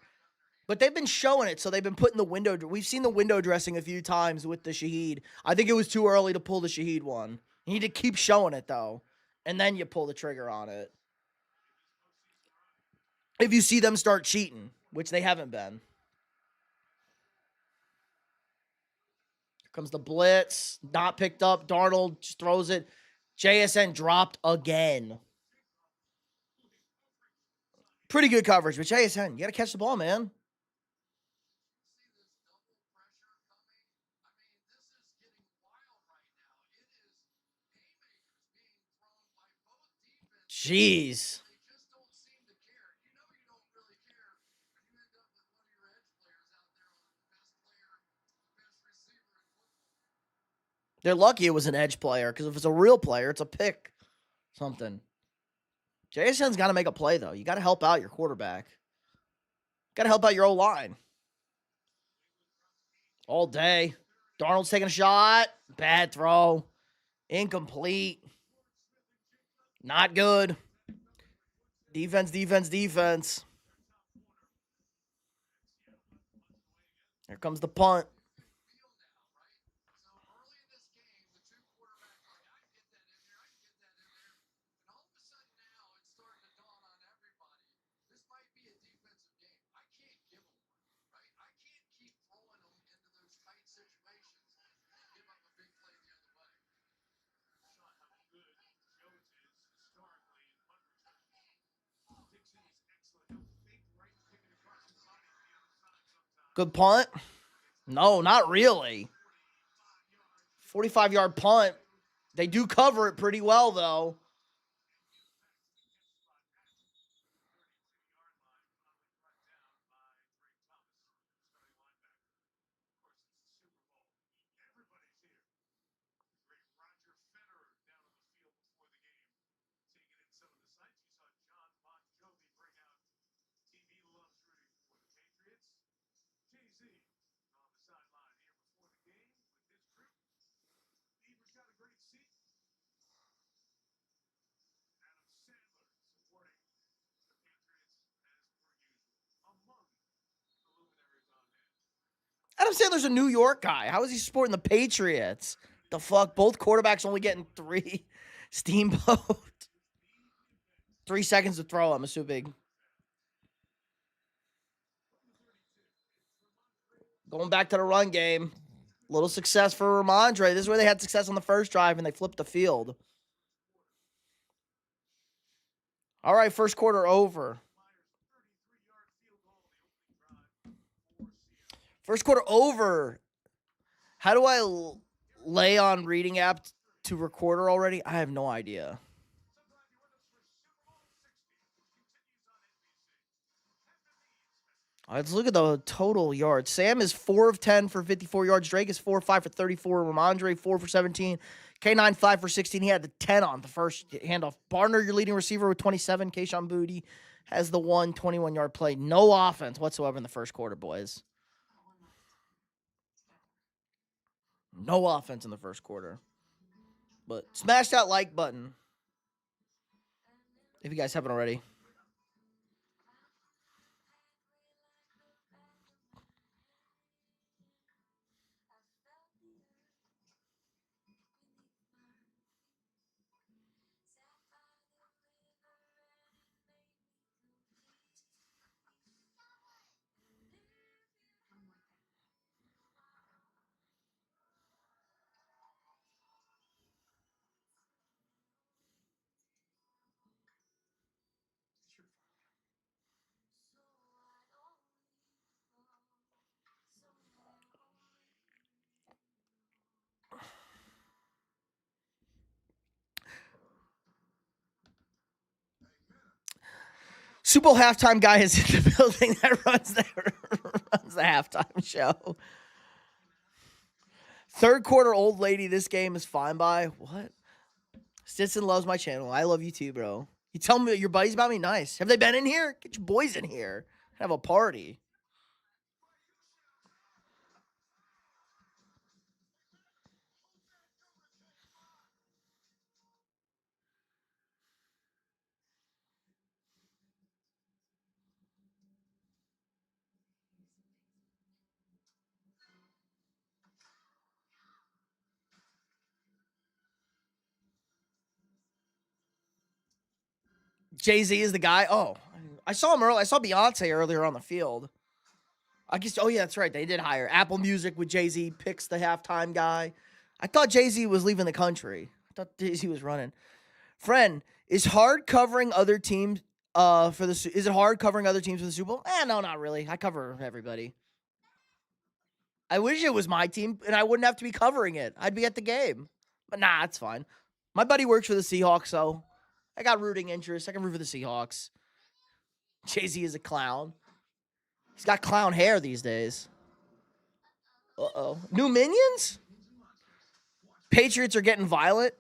But they've been showing it, so they've been putting the window. We've seen the window dressing a few times with the Shaheed. I think it was too early to pull the Shaheed one. You need to keep showing it, though, and then you pull the trigger on it. If you see them start cheating, which they haven't been. Here comes the blitz. Not picked up. Darnold just throws it. JSN dropped again. Pretty good coverage, but JSN, you got to catch the ball, man. Jeez. They're lucky it was an edge player, because if it's a real player, it's a pick. Something. JSN's got to make a play, though. You got to help out your quarterback. Got to help out your O-line. All day. Darnold's taking a shot. Bad throw. Incomplete. Not good. Defense. Here comes the punt. Good punt. No, not really. 45-yard punt. They do cover it pretty well, though. Adam Sandler's a New York guy. How is he supporting the Patriots? The fuck? Both quarterbacks only getting 3. Steamboat. 3 seconds to throw, I'm assuming. Going back to the run game. Little success for Ramondre. This is where they had success on the first drive, and they flipped the field. All right, first quarter over. First quarter over. How do I lay on reading app to recorder already? I have no idea. Let's look at the total yards. Sam is 4 of 10 for 54 yards. Drake is 4 of 5 for 34. Ramondre, 4 for 17. K9, 5 for 16. He had the 10 on the first handoff. Barner, your leading receiver, with 27. Kayshon Boutte has the 21-yard play. No offense whatsoever in the first quarter, boys. No offense in the first quarter. But smash that like button if you guys haven't already. Super Bowl halftime guy is in the building that runs the halftime show. Third quarter old lady, this game is fine by. What? Stinson loves my channel. I love you too, bro. You tell me your buddies about me? Nice. Have they been in here? Get your boys in here. Have a party. Jay-Z is the guy. Oh, I saw him earlier. I saw Beyonce earlier on the field. I guess, oh yeah, that's right. They did hire Apple Music with Jay-Z picks the halftime guy. I thought Jay-Z was leaving the country. I thought Jay-Z was running. Friend, is hard covering other teams is it hard covering other teams for the Super Bowl? No, not really. I cover everybody. I wish it was my team and I wouldn't have to be covering it. I'd be at the game. But nah, it's fine. My buddy works for the Seahawks, so I got rooting interest. I can root for the Seahawks. Jay-Z is a clown. He's got clown hair these days. Uh-oh. New minions? Patriots are getting violent.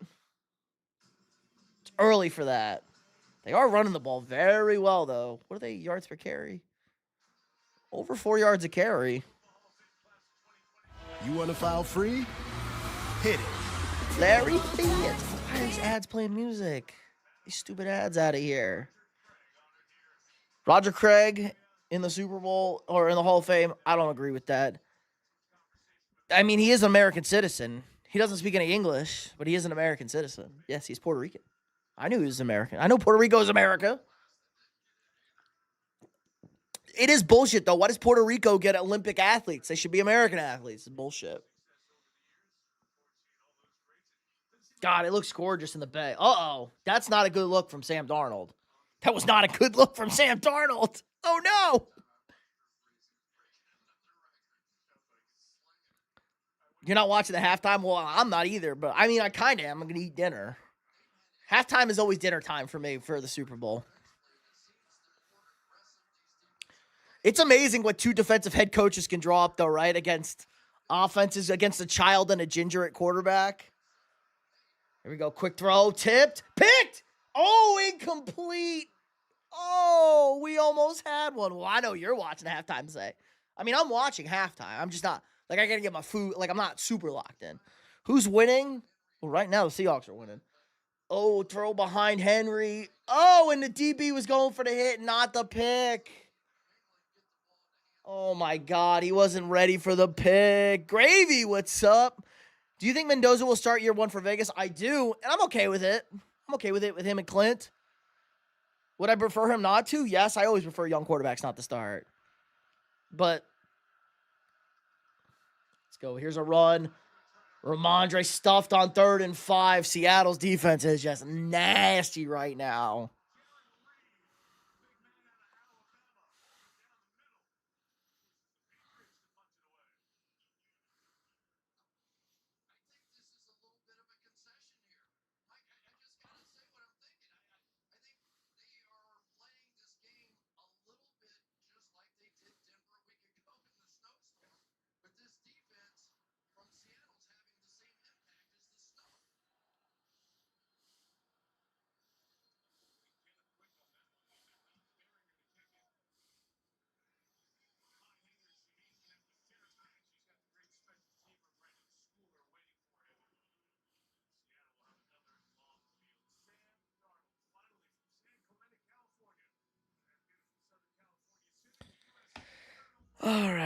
It's early for that. They are running the ball very well, though. What are they, yards per carry? Over 4 yards a carry. You want to file free? Hit it. Larry Fitz. Why are these ads playing music? These stupid ads out of here. Roger Craig in the Super Bowl or in the Hall of Fame. I don't agree with that. I mean, he is an American citizen. He doesn't speak any English, but he is an American citizen. Yes, he's Puerto Rican. I knew he was American. I know Puerto Rico is America. It is bullshit, though. Why does Puerto Rico get Olympic athletes? They should be American athletes. It's bullshit. God, it looks gorgeous in the bay. Uh-oh. That's not a good look from Sam Darnold. That was not a good look from Sam Darnold. Oh, no. You're not watching the halftime? Well, I'm not either, but I mean, I kind of am. I'm going to eat dinner. Halftime is always dinner time for me for the Super Bowl. It's amazing what two defensive head coaches can draw up, though, right? Against offenses, against a child and a ginger at quarterback. Here we go. Quick throw. Tipped. Picked. Oh, incomplete. Oh, we almost had one. Well, I know you're watching halftime today. I mean, I'm watching halftime. I'm just not, like, I got to get my food. Like, I'm not super locked in. Who's winning? Well, right now, the Seahawks are winning. Oh, throw behind Henry. Oh, and the DB was going for the hit, not the pick. Oh, my God. He wasn't ready for the pick. Gravy, what's up? Do you think Mendoza will start year one for Vegas? I do, and I'm okay with it. I'm okay with it with him and Clint. Would I prefer him not to? Yes, I always prefer young quarterbacks not to start. But let's go. Here's a run. Ramondre stuffed on 3rd and 5. Seattle's defense is just nasty right now.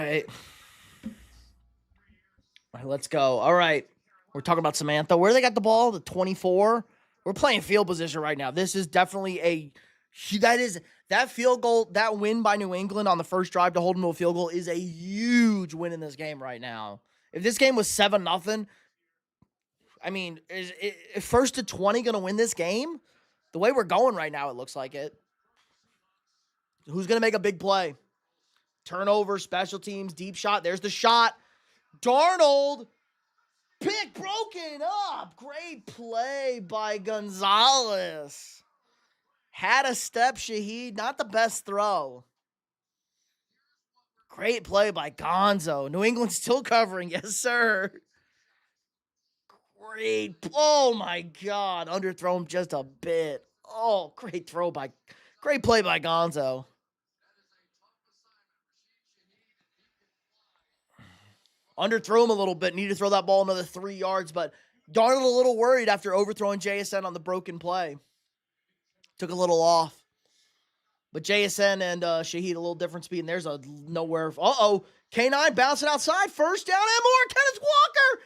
right. All right, let's go. All right. We're talking about Samantha. Where they got the ball? The 24. We're playing field position right now. This is definitely that field goal, that win by New England on the first drive to hold them to a field goal is a huge win in this game right now. If this game was 7-0, I mean, is 1st to 20 going to win this game? The way we're going right now, it looks like it. Who's going to make a big play? Turnover, special teams, deep shot. There's the shot. Darnold. Pick broken up. Great play by Gonzalez. Had a step, Shaheed. Not the best throw. Great play by Gonzo. New England still covering. Yes, sir. Great. Oh, my God. Underthrown just a bit. Oh, great play by Gonzo. Underthrew him a little bit. Need to throw that ball another 3 yards, but Darnold a little worried after overthrowing JSN on the broken play. Took a little off. But JSN and Shaheed a little different speed, and there's a nowhere. Uh-oh. K9 bouncing outside. First down and more. Kenneth Walker.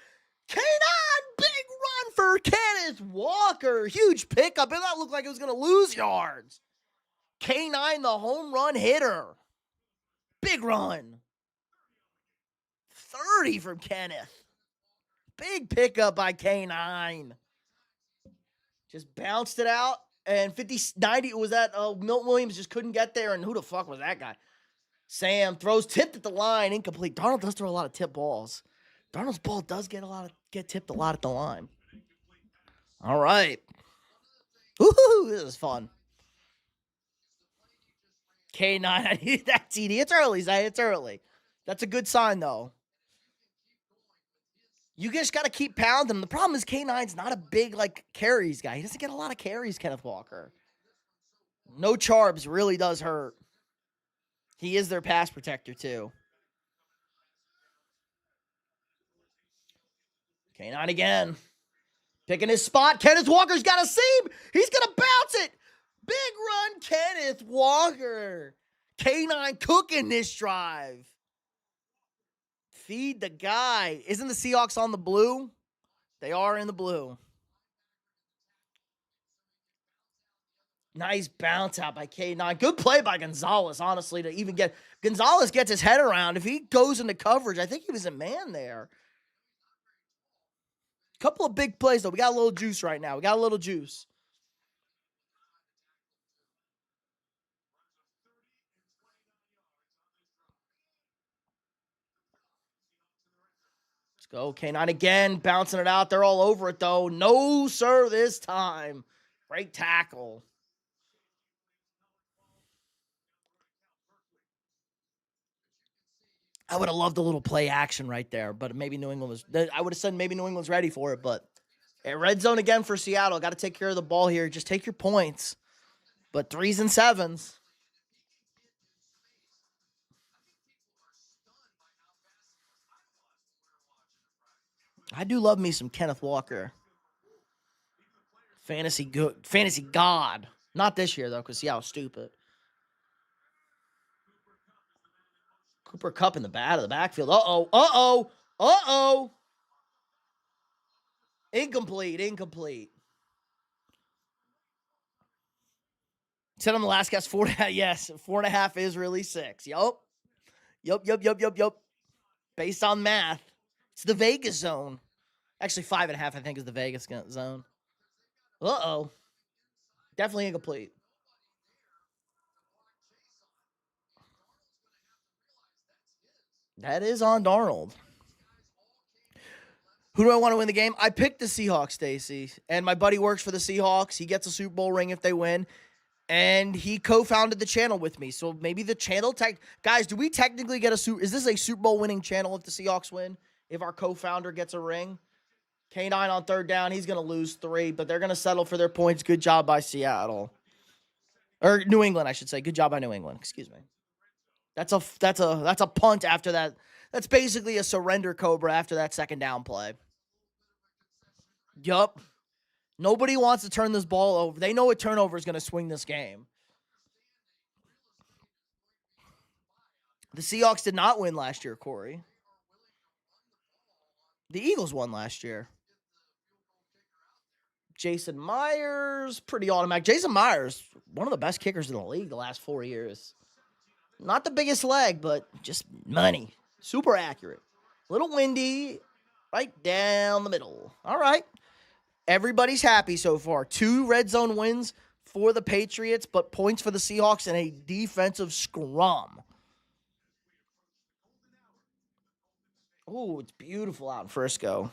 K9, big run for Kenneth Walker. Huge pickup, and that looked like it was going to lose yards. K9, the home run hitter. Big run. 30 from Kenneth. Big pickup by K9. Just bounced it out. And 90 was that Milton Williams just couldn't get there. And who the fuck was that guy? Sam throws tipped at the line, incomplete. Darnold does throw a lot of tip balls. Darnold's ball does get tipped a lot at the line. All right. Woohoo! This is fun. K9, I needed that TD. It's early, Zay. It's early. That's a good sign, though. You just got to keep pounding. The problem is K9's not a big, carries guy. He doesn't get a lot of carries, Kenneth Walker. No Charbs really does hurt. He is their pass protector, too. K9 again. Picking his spot. Kenneth Walker's got a seam. He's going to bounce it. Big run, Kenneth Walker. K9 cooking this drive. Feed the guy. Isn't the Seahawks on the blue? They are in the blue. Nice bounce out by K9. Good play by Gonzalez, honestly, to even get... Gonzalez gets his head around. If he goes into coverage, I think he was a man there. Couple of big plays, though. We got a little juice right now. We got a little juice. Let's go. K9 again, bouncing it out. They're all over it, though. No, sir, this time. Great tackle. I would have loved a little play action right there, but maybe New England was... I would have said maybe New England's ready for it, but... Red zone again for Seattle. Got to take care of the ball here. Just take your points. But 3s and 7s. I do love me some Kenneth Walker. Fantasy god. Not this year, though, because Seattle's stupid. Cooper Kupp in the backfield. Uh-oh. Incomplete. Said on the last cast, 4.5. Yes, 4.5 is really 6. Yup. Based on math. It's the Vegas zone. Actually, 5.5, I think, is the Vegas zone. Uh-oh. Definitely incomplete. That is on Darnold. Who do I want to win the game? I picked the Seahawks, Stacy. And my buddy works for the Seahawks. He gets a Super Bowl ring if they win. And he co-founded the channel with me. So maybe the channel... Guys, do we technically get a... Is this a Super Bowl winning channel if the Seahawks win? If our co-founder gets a ring? K9 on 3rd down. He's going to lose 3. But they're going to settle for their points. Good job by Seattle. Or New England, I should say. Good job by New England. Excuse me. That's a punt after that. That's basically a surrender cobra after that 2nd down play. Yup. Nobody wants to turn this ball over. They know a turnover is going to swing this game. The Seahawks did not win last year, Corey. The Eagles won last year. Jason Myers, pretty automatic. Jason Myers, one of the best kickers in the league the last 4 years. Not the biggest leg, but just money. Super accurate. A little windy, right down the middle. All right. Everybody's happy so far. 2 red zone wins for the Patriots, but points for the Seahawks in a defensive scrum. Oh, it's beautiful out in Frisco.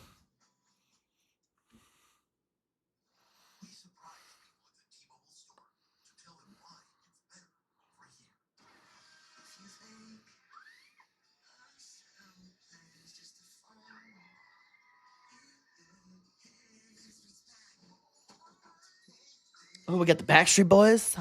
Oh, we got the Backstreet Boys.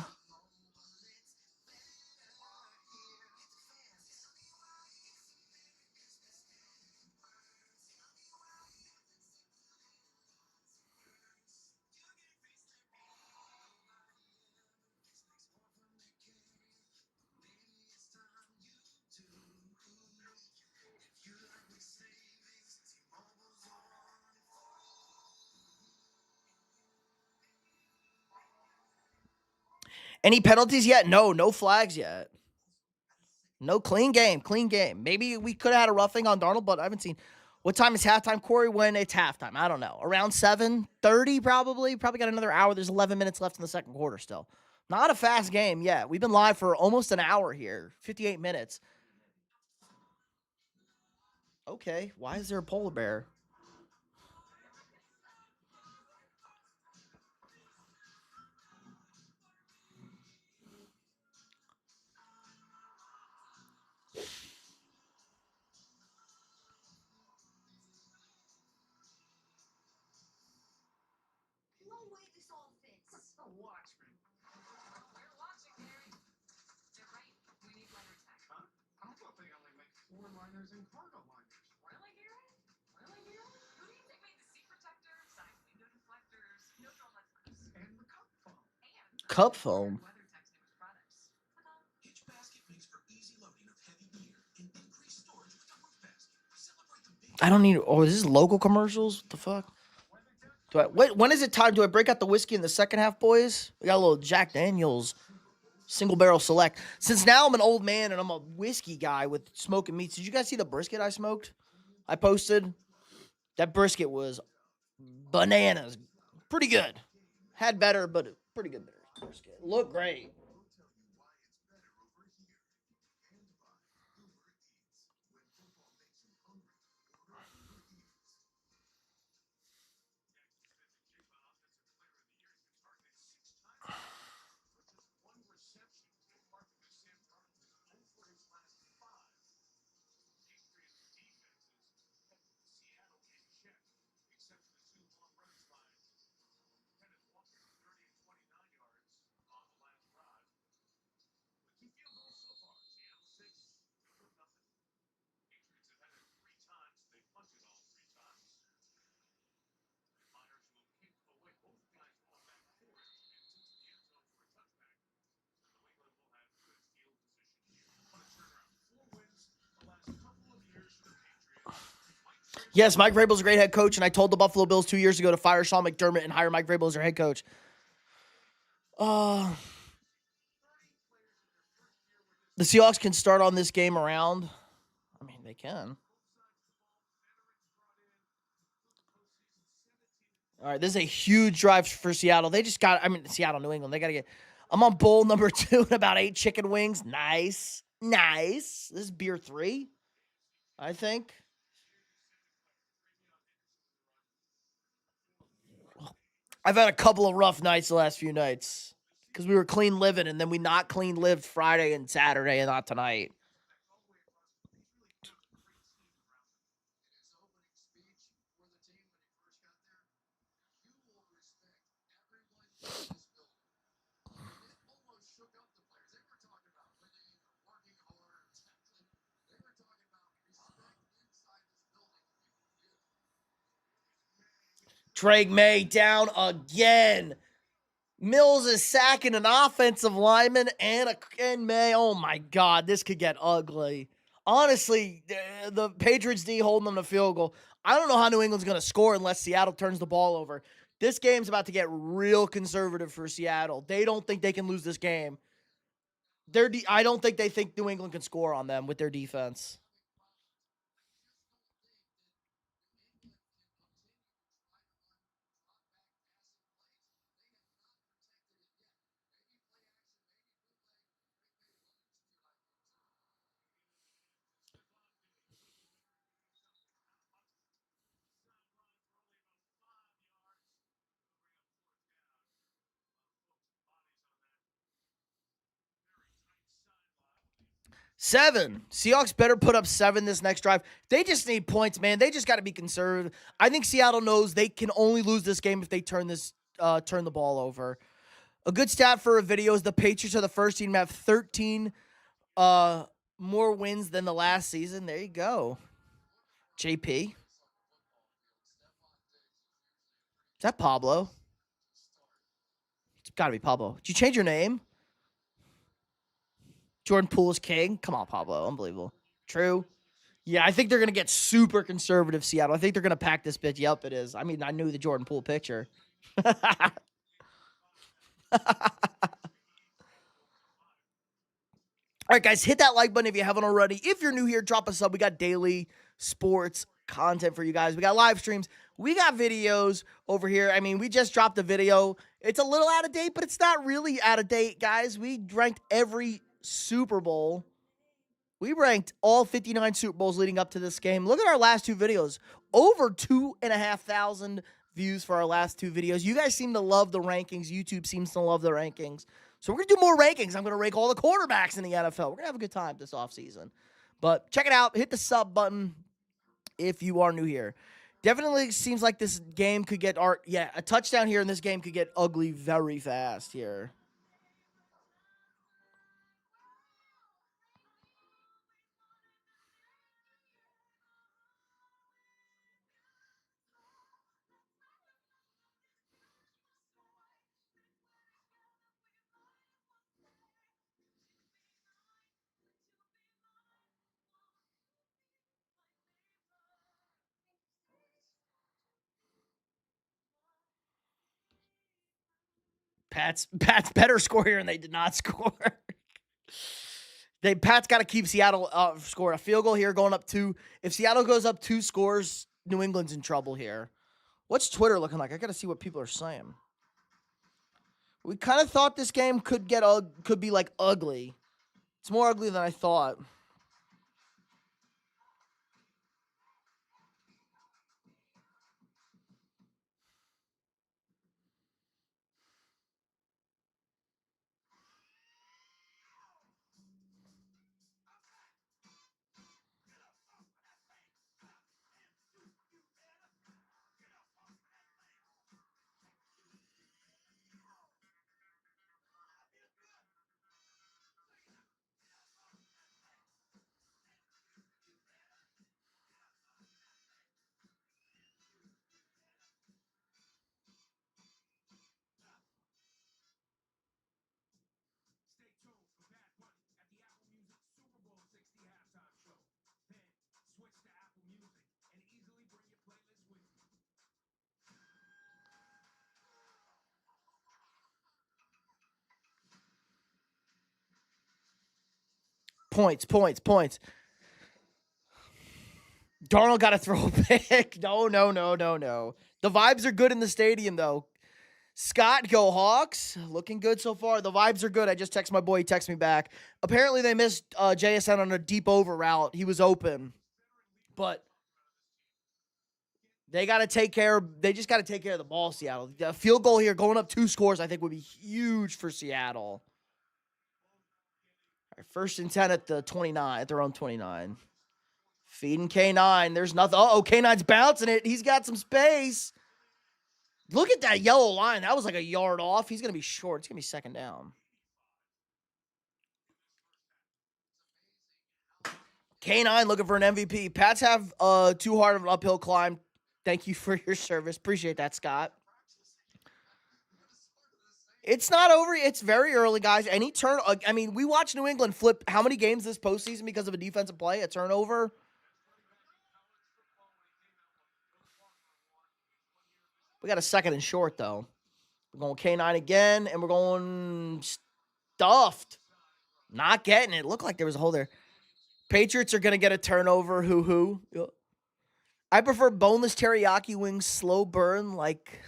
Any penalties yet? No flags yet. No, clean game. Maybe we could have had a roughing on Darnold, but I haven't seen. What time is halftime, Corey? When it's halftime? I don't know. Around 7:30 probably. Probably got another hour. There's 11 minutes left in the second quarter still. Not a fast game yet. We've been live for almost an hour here. 58 minutes. Okay, why is there a polar bear? Cup foam. I don't need. Oh, is this local commercials? What the fuck? Wait, when is it time? Do I break out the whiskey in the second half, boys? We got a little Jack Daniels single barrel select. Since now I'm an old man and I'm a whiskey guy with smoking meats. Did you guys see the brisket I smoked? I posted. That brisket was bananas. Pretty good. Had better, but pretty good brisket. Looked great. Yes, Mike Vrabel's a great head coach, and I told the Buffalo Bills 2 years ago to fire Sean McDermott and hire Mike Vrabel as their head coach. The Seahawks can start on this game around. I mean, they can. All right, this is a huge drive for Seattle. They just got, Seattle, New England. They got to get, I'm on bowl number 2 and about 8 chicken wings. Nice. This is beer 3, I think. I've had a couple of rough nights the last few nights because we were clean living and then we not clean lived Friday and Saturday and not tonight. Drake May down again. Mills is sacking an offensive lineman and May. Oh my God, this could get ugly. Honestly, the Patriots D holding them to field goal. I don't know how New England's going to score unless Seattle turns the ball over. This game's about to get real conservative for Seattle. They don't think they can lose this game. I don't think they think New England can score on them with their defense. Seven. Seahawks better put up 7 this next drive. They just need points, man. They just got to be conservative. I think Seattle knows they can only lose this game if they turn the ball over. A good stat for a video is the Patriots are the first team to have 13 more wins than the last season. There you go. JP. Is that Pablo? It's got to be Pablo. Did you change your name? Jordan Poole is king? Come on, Pablo. Unbelievable. True. Yeah, I think they're going to get super conservative, Seattle. I think they're going to pack this bitch. Yep, it is. I mean, I knew the Jordan Poole picture. All right, guys, hit that like button if you haven't already. If you're new here, drop a sub. We got daily sports content for you guys. We got live streams. We got videos over here. I mean, we just dropped a video. It's a little out of date, but it's not really out of date, guys. We ranked every Super Bowl. We ranked all 59 Super Bowls leading up to this game. Look at our last 2 videos. Over 2,500 views for our last 2 videos. You guys seem to love the rankings. YouTube seems to love the rankings. So we're going to do more rankings. I'm going to rank all the quarterbacks in the NFL. We're going to have a good time this offseason. But check it out. Hit the sub button if you are new here. Definitely seems like this game could get a touchdown here, and this game could get ugly very fast here. Pat's better score here, and they did not score. Pat's got to keep Seattle score a field goal here, going up 2. If Seattle goes up 2 scores, New England's in trouble here. What's Twitter looking like? I got to see what people are saying. We kind of thought this game could be like ugly. It's more ugly than I thought. Points. Darnold got to throw a pick. No. The vibes are good in the stadium, though. Scott, go Hawks. Looking good so far. The vibes are good. I just texted my boy. He texted me back. Apparently, they missed JSN on a deep over route. He was open. But they got to take care. They just got to take care of the ball, Seattle. The field goal here, going up 2 scores, I think would be huge for Seattle. All right, 1st and 10 at the 29, at their own 29. Feeding K9. There's nothing. Uh-oh, K9's bouncing it. He's got some space. Look at that yellow line. That was like a yard off. He's going to be short. It's going to be 2nd down. K9 looking for an MVP. Pats have too hard of an uphill climb. Thank you for your service. Appreciate that, Scott. It's not over. It's very early, guys. Any turn. I mean, we watched New England flip how many games this postseason because of a defensive play, a turnover? We got a second and short, though. We're going K9 again, and we're going stuffed. Not getting it. Looked like there was a hole there. Patriots are going to get a turnover. Hoo-hoo. I prefer boneless teriyaki wings, slow burn, like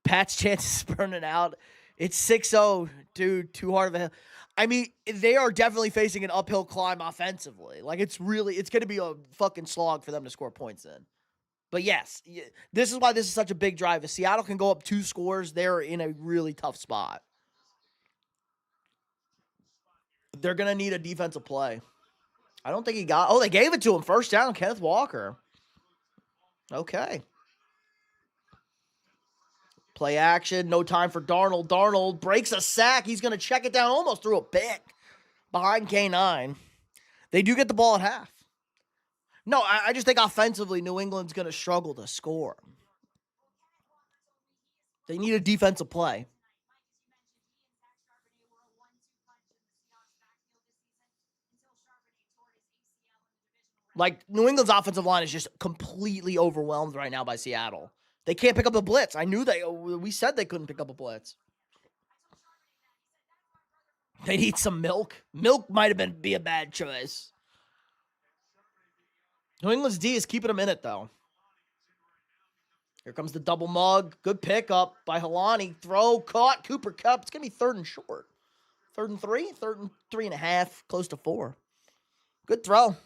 Pat's chances burning out. It's 6-0, dude. Too hard of a hill. I mean, they are definitely facing an uphill climb offensively. Like, it's going to be a fucking slog for them to score points in. But yes, this is why this is such a big drive. If Seattle can go up 2 scores, they're in a really tough spot. They're going to need a defensive play. I don't think he got... Oh, they gave it to him. First down, Kenneth Walker. Okay. Play action. No time for Darnold. Darnold breaks a sack. He's going to check it down. Almost threw a pick behind K9. They do get the ball at half. No, I just think offensively, New England's going to struggle to score. They need a defensive play. Like, New England's offensive line is just completely overwhelmed right now by Seattle. They can't pick up the blitz. We said they couldn't pick up a blitz. They need some milk. Milk might have be a bad choice. New England's D is keeping them in it, though. Here comes the double mug. Good pickup by Helani. Throw, caught, Cooper Kupp. It's going to be 3rd and short. 3rd and 3? 3rd and 3.5, close to 4. Good throw.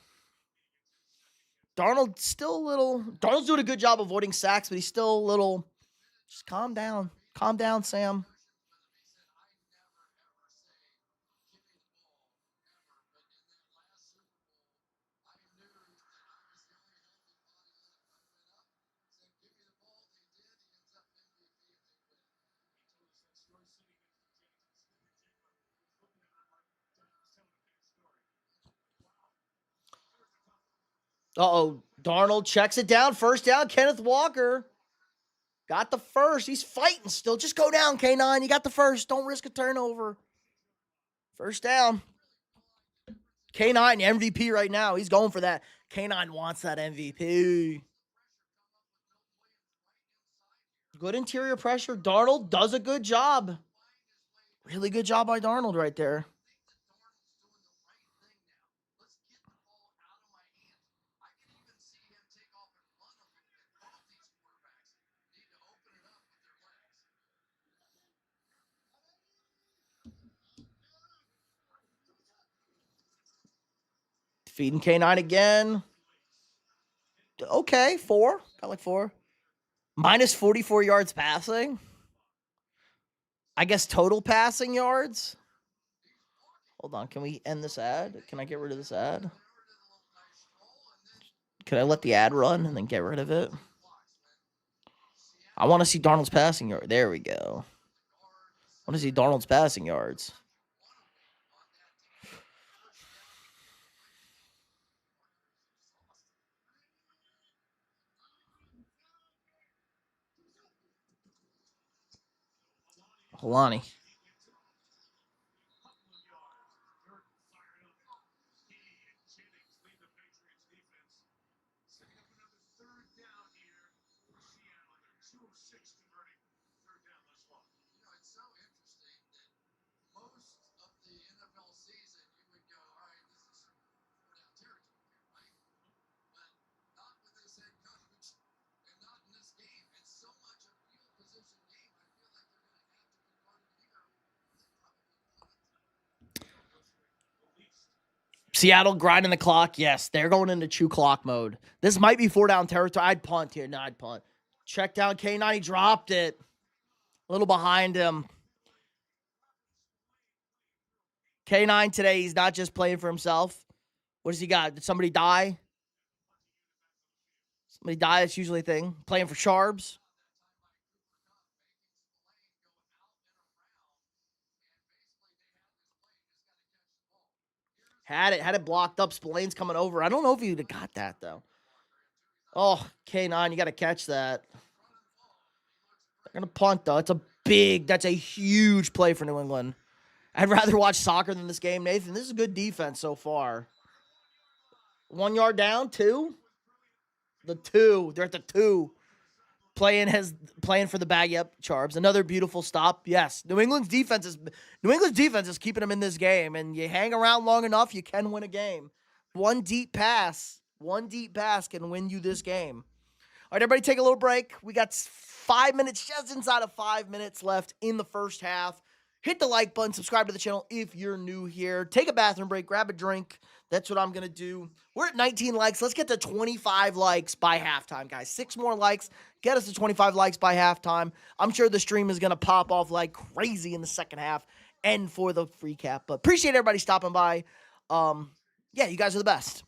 Darnold's still a little... Darnold's doing a good job avoiding sacks, but he's still a little... Just calm down. Calm down, Sam. Uh-oh. Darnold checks it down. First down, Kenneth Walker. Got the first. He's fighting still. Just go down, K9. You got the first. Don't risk a turnover. First down. K9, MVP right now. He's going for that. K9 wants that MVP. Good interior pressure. Darnold does a good job. Really good job by Darnold right there. Feeding K9 again. Okay, 4. Got like 4. Minus 44 yards passing. I guess total passing yards. Hold on. Can we end this ad? Can I get rid of this ad? Could I let the ad run and then get rid of it? I want to see Darnold's passing yard. There we go. I want to see Darnold's passing yards. Helani. Seattle grinding the clock. Yes, they're going into chew clock mode. This might be 4-down territory. I'd punt here. No, I'd punt. Check down K9. He dropped it. A little behind him. K9 today, he's not just playing for himself. What does he got? Did somebody die? Somebody die, that's usually a thing. Playing for Sharps. Had it blocked up. Spillane's coming over. I don't know if he would have got that, though. Oh, K9, you got to catch that. They're going to punt, though. It's a That's a huge play for New England. I'd rather watch soccer than this game, Nathan. This is good defense so far. 1 yard down, 2. The 2. They're at the 2. Playing for the bag. Yep, Charbs. Another beautiful stop. Yes. New England's defense is keeping them in this game. And you hang around long enough, you can win a game. One deep pass can win you this game. All right, everybody take a little break. We got 5 minutes, just inside of 5 minutes left in the first half. Hit the like button, subscribe to the channel if you're new here. Take a bathroom break, grab a drink. That's what I'm going to do. We're at 19 likes. Let's get to 25 likes by halftime, guys. 6 more likes. Get us to 25 likes by halftime. I'm sure the stream is going to pop off like crazy in the second half and for the recap. But appreciate everybody stopping by. Yeah, you guys are the best.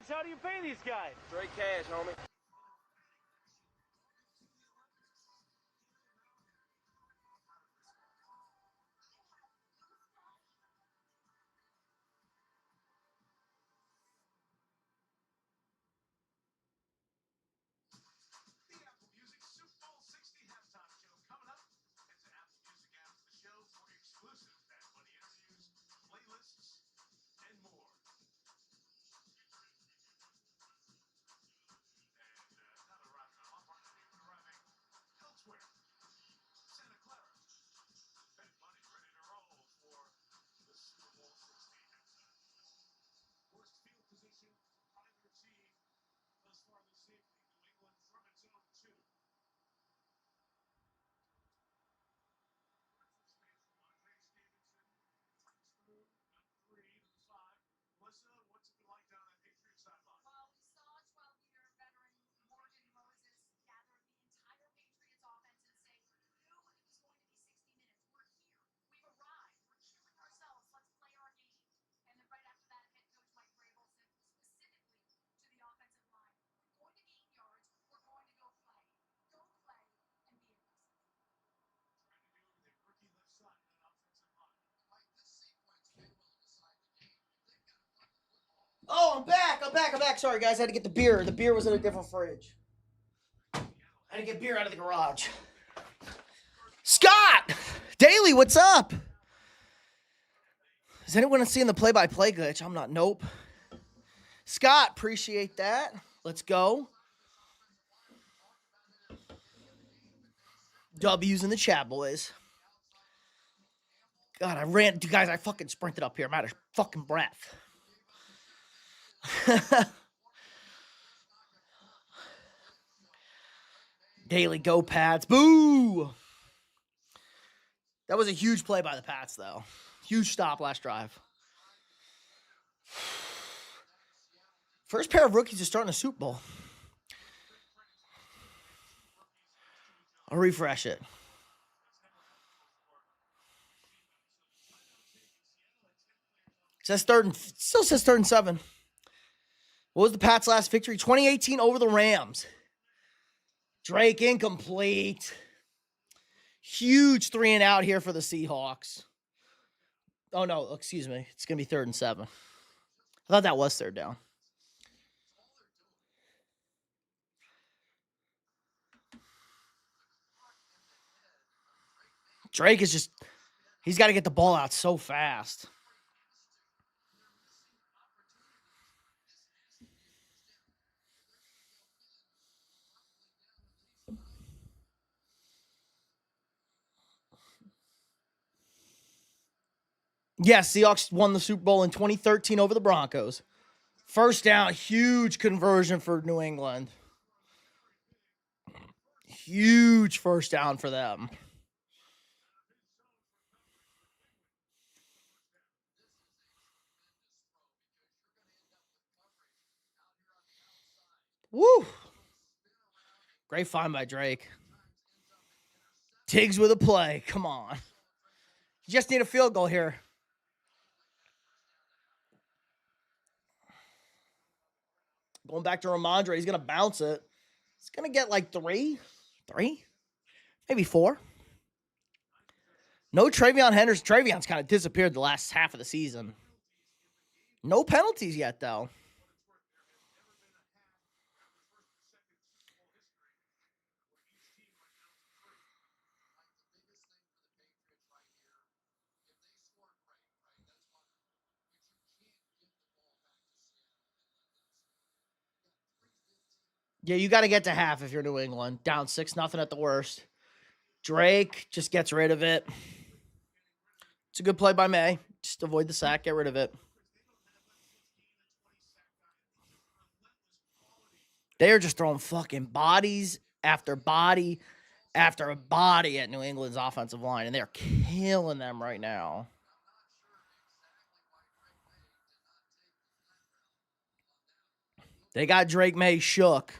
How do you pay these guys? Straight cash, homie. Oh, I'm back. Sorry, guys. I had to get the beer. The beer was in a different fridge. I had to get beer out of the garage. Scott! Daly, what's up? Is anyone seeing the play-by-play glitch? I'm not. Nope. Scott, appreciate that. Let's go. W's in the chat, boys. God, I fucking sprinted up here. I'm out of fucking breath. Daily go Pats. Boo! That was a huge play by the Pats, though. Huge stop last drive. First pair of rookies to start in a Super Bowl. I'll refresh it. Still says 3rd and 7. What was the Pats' last victory? 2018 over the Rams. Drake incomplete. Huge 3 and out here for the Seahawks. Oh, no, excuse me. It's going to be 3rd and 7. I thought that was 3rd down. Drake is just, he's got to get the ball out so fast. Yes, Seahawks won the Super Bowl in 2013 over the Broncos. First down, huge conversion for New England. Huge first down for them. Woo! Great find by Drake. Tiggs with a play. Come on. You just need a field goal here. Going back to Ramondre. He's going to bounce it. He's going to get like 3, maybe 4. No Travion Henderson. Travion's kind of disappeared the last half of the season. No penalties yet, though. Yeah, you got to get to half if you're New England. Down 6-0 at the worst. Drake just gets rid of it. It's a good play by May. Just avoid the sack, get rid of it. They are just throwing fucking bodies after body after body at New England's offensive line, and they're killing them right now. They got Drake May shook.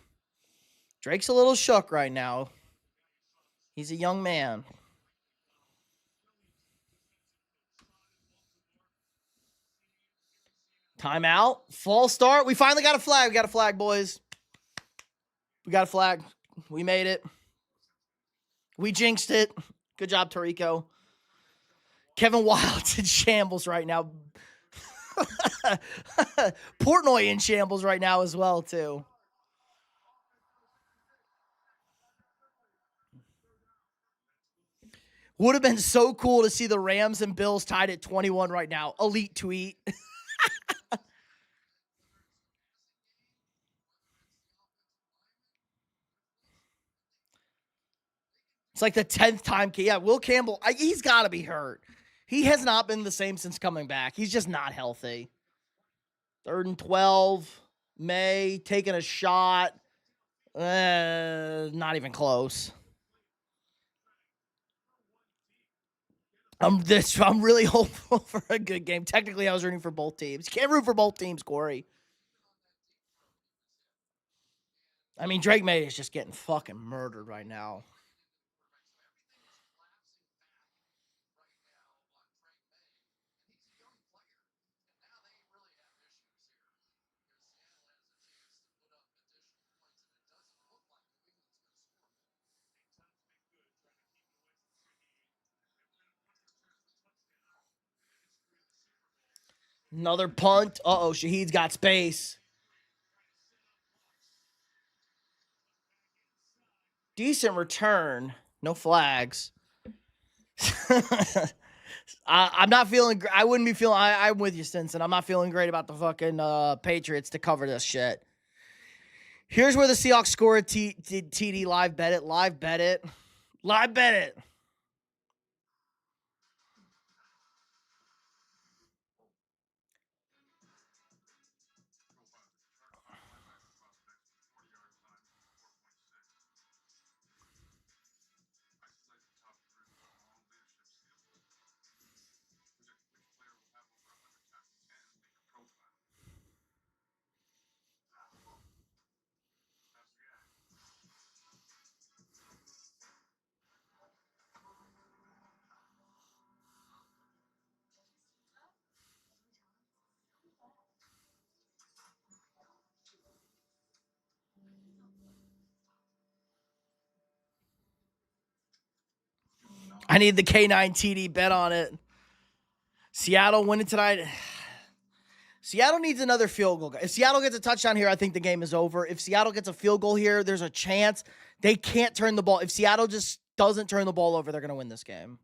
Drake's a little shook right now. He's a young man. Timeout. False start. We finally got a flag. We got a flag, boys. We got a flag. We made it. We jinxed it. Good job, Tarico. Kevin Wild's in shambles right now. Portnoy in shambles right now as well, too. Would have been so cool to see the Rams and Bills tied at 21 right now. Elite tweet. It's like the 10th time. Yeah, Will Campbell, he's got to be hurt. He has not been the same since coming back. He's just not healthy. 3rd and 12. May taking a shot. Not even close. I'm really hopeful for a good game. Technically, I was rooting for both teams. You can't root for both teams, Corey. I mean, Drake May is just getting fucking murdered right now. Another punt. Uh-oh, Shaheed's got space. Decent return. No flags. I'm not feeling. I wouldn't be feeling. I'm with you, Stinson. I'm not feeling great about the fucking Patriots to cover this shit. Here's where the Seahawks score a TD. Live bet it. Live bet it. Live bet it. I need the K9 TD bet on it. Seattle winning tonight. Seattle needs another field goal. If Seattle gets a touchdown here, I think the game is over. If Seattle gets a field goal here, there's a chance they can't turn the ball. If Seattle just doesn't turn the ball over, they're going to win this game.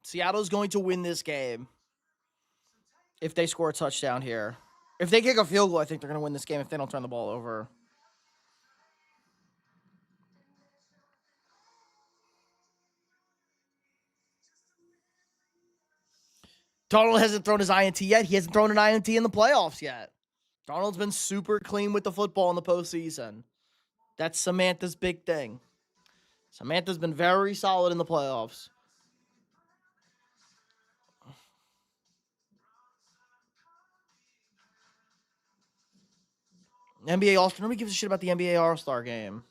Seattle's going to win this game if they score a touchdown here. If they kick a field goal, I think they're going to win this game if they don't turn the ball over. Darnold hasn't thrown his INT yet. He hasn't thrown an INT in the playoffs yet. Darnold's been super clean with the football in the postseason. That's Samantha's big thing. Samantha's been very solid in the playoffs. NBA All-Star. Nobody gives a shit about the NBA All-Star game.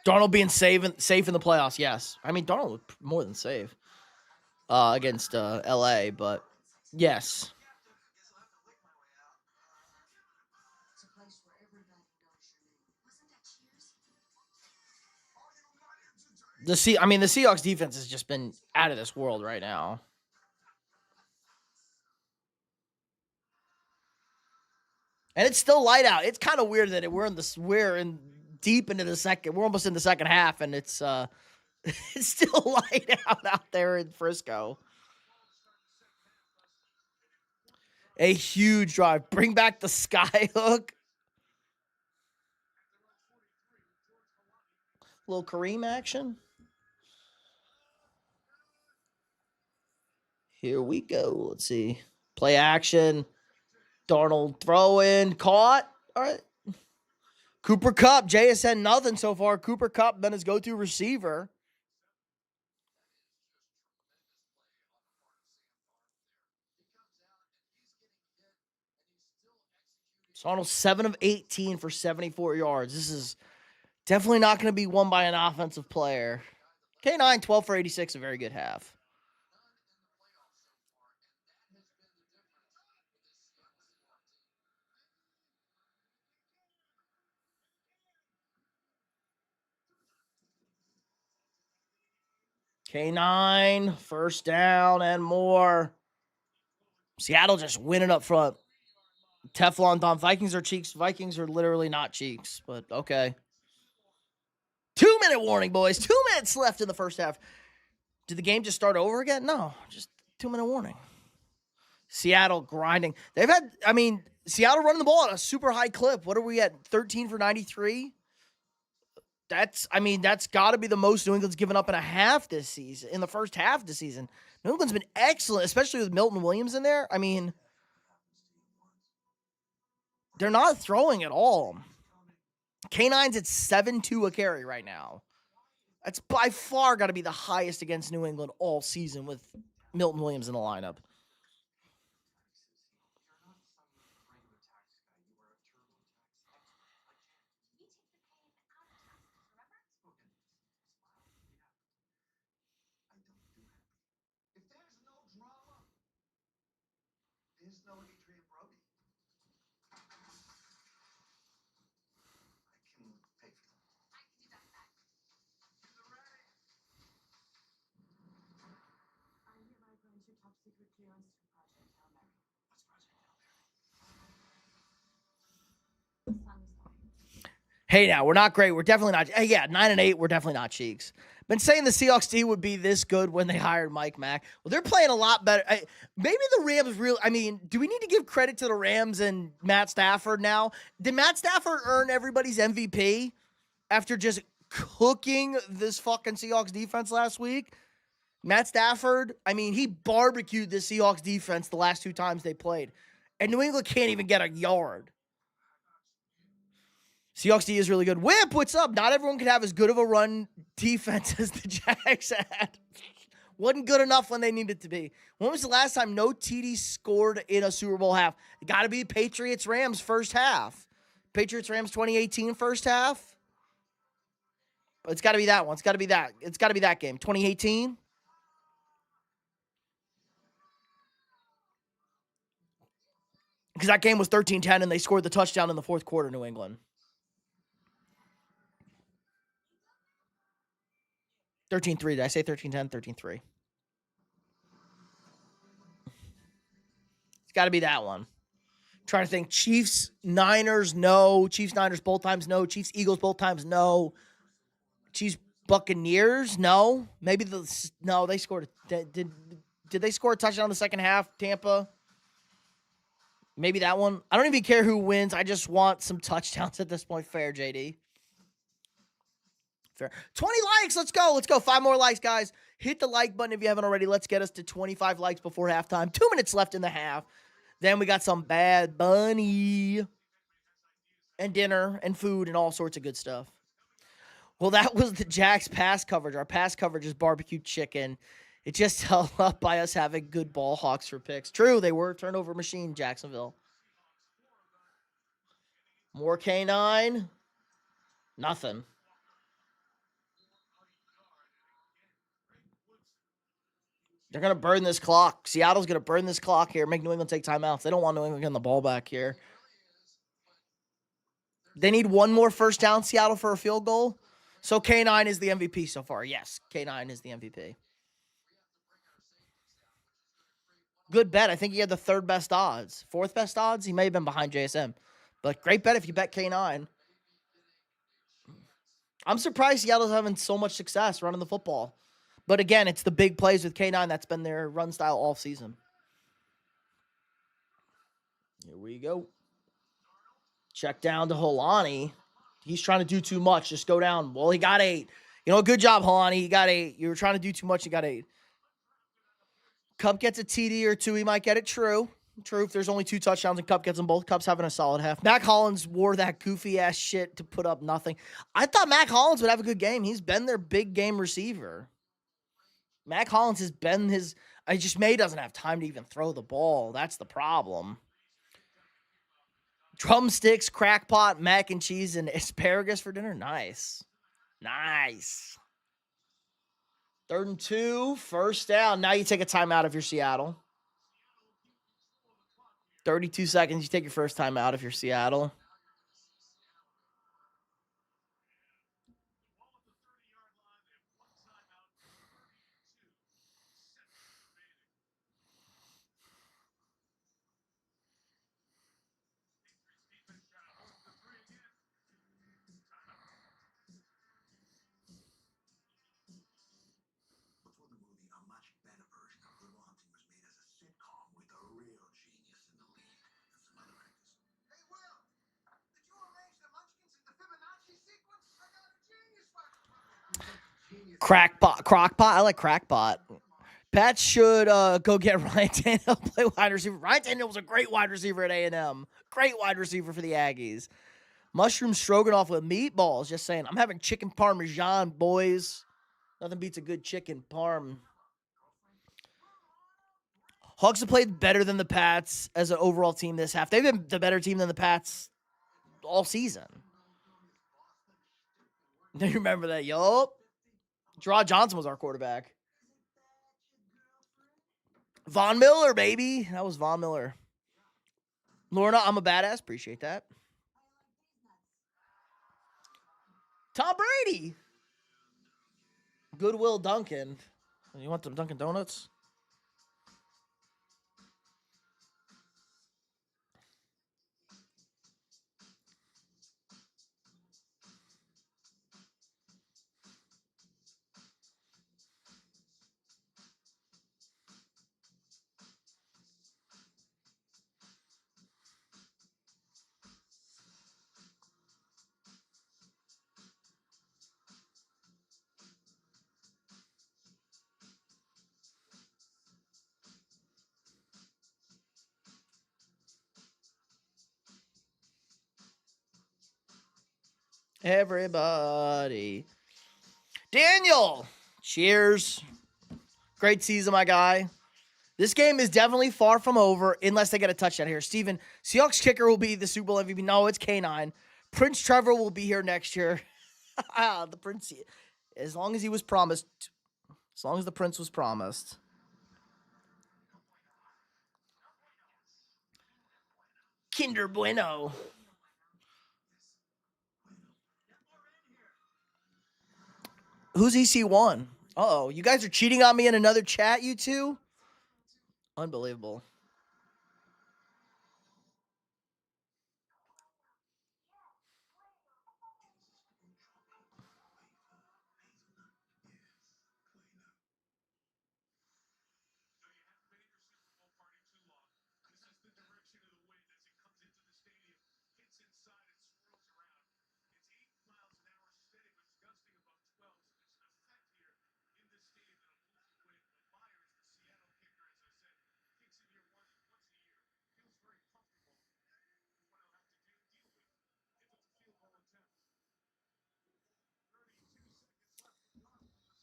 Darnold being safe in the playoffs, yes. I mean, Darnold was more than safe against LA, but yes. The Seahawks defense has just been out of this world right now. And it's still light out. It's kind of weird that we're deep into the second. We're almost in the second half, and it's it's still light out there in Frisco. A huge drive. Bring back the skyhook. Little Kareem action. Here we go. Let's see. Play action. Darnold throwing. Caught. All right. Cooper Kupp. JSN nothing so far. Cooper Kupp been his go-to receiver. Darnold 7 of 18 for 74 yards. This is definitely not going to be won by an offensive player. K9, 12 for 86, a very good half. K9, first down and more. Seattle just winning up front. Teflon Don. Vikings are cheeks. Vikings are literally not cheeks, but okay. 2-minute warning, boys. 2 minutes left in the first half. Did the game just start over again? No, just 2-minute warning. Seattle grinding. Seattle running the ball at a super high clip. What are we at? 13 for 93? That's got to be the most New England's given up in a half this season, in the first half of the season. New England's been excellent, especially with Milton Williams in there. I mean, they're not throwing at all. K9's at 7.2 a carry right now. That's by far got to be the highest against New England all season with Milton Williams in the lineup. Hey, now, we're not great. We're definitely not. 9-8. We're definitely not cheeks. Been saying the Seahawks D would be this good when they hired Mike Mack. Well, they're playing a lot better. Maybe the Rams really. I mean, do we need to give credit to the Rams and Matt Stafford now? Did Matt Stafford earn everybody's MVP after just cooking this fucking Seahawks defense last week? Matt Stafford, he barbecued the Seahawks defense the last 2 times they played. And New England can't even get a yard. Seahawks D is really good. Whip, what's up? Not everyone can have as good of a run defense as the Jags had. Wasn't good enough when they needed to be. When was the last time no TD scored in a Super Bowl half? It got to be Patriots-Rams first half. Patriots-Rams 2018 first half. It's got to be that one. It's got to be that. It's got to be that game. 2018. Because that game was 13-10 and they scored the touchdown in the fourth quarter, New England. 13-3. Did I say 13-10? 13-3. It's got to be that one. Trying to think. Chiefs, Niners, no. Chiefs, Niners both times, no. Chiefs, Eagles both times, no. Chiefs, Buccaneers, no. Maybe no. They scored. Did they score a touchdown in the second half? Tampa. Maybe that one. I don't even care who wins. I just want some touchdowns at this point. Fair, JD. Fair. 20 likes. Let's go. Let's go. 5 more likes, guys. Hit the like button if you haven't already. Let's get us to 25 likes before halftime. 2 minutes left in the half. Then we got some Bad Bunny and dinner and food and all sorts of good stuff. Well, that was the Jags pass coverage. Our pass coverage is barbecue chicken. It just held up by us having good ball hawks for picks. True, they were a turnover machine, Jacksonville. More K9. Nothing. They're going to burn this clock. Seattle's going to burn this clock here, make New England take timeouts. They don't want New England getting the ball back here. They need one more first down, Seattle, for a field goal. So K9 is the MVP so far. Yes, K9 is the MVP. Good bet. I think he had the 3rd best odds. 4th best odds? He may have been behind JSM. But great bet if you bet K9. I'm surprised Seattle's having so much success running the football. But again, it's the big plays with K9. That's been their run style all season. Here we go. Check down to Holani. He's trying to do too much. Just go down. Well, he got 8. You know, good job, Holani. He got 8. You were trying to do too much. You got 8. Cup gets a TD or 2. He might get it. True. If there's only 2 touchdowns and Cup gets them both, Cup's having a solid half. Mac Hollins wore that goofy-ass shit to put up nothing. I thought Mac Hollins would have a good game. He's been their big game receiver. Mac Hollins has been his... May doesn't have time to even throw the ball. That's the problem. Drumsticks, crackpot, mac and cheese, and asparagus for dinner. Nice. 3rd and 2, first down. Now you take a timeout if you're Seattle. 32 seconds. You take your first timeout if you're Seattle. Crockpot. I like crackpot. Pats should go get Ryan Tannehill, play wide receiver. Ryan Tannehill was a great wide receiver at A&M. Great wide receiver for the Aggies. Mushroom stroganoff with meatballs. Just saying. I'm having chicken parmesan, boys. Nothing beats a good chicken parm. Hawks have played better than the Pats as an overall team this half. They've been the better team than the Pats all season. Do you remember that? Yup. Gerard Johnson was our quarterback. Von Miller, baby. That was Von Miller. Lorna, I'm a badass. Appreciate that. Tom Brady. Goodwill Duncan. You want some Dunkin' Donuts? Everybody. Daniel. Cheers. Great season, my guy. This game is definitely far from over unless they get a touchdown here. Steven, Seahawks kicker will be the Super Bowl MVP. No, it's K9. Prince Trevor will be here next year. The prince, as long as he was promised, as long as the prince was promised. Kinder Bueno. Who's EC1? Uh-oh, you guys are cheating on me in another chat, you two? Unbelievable.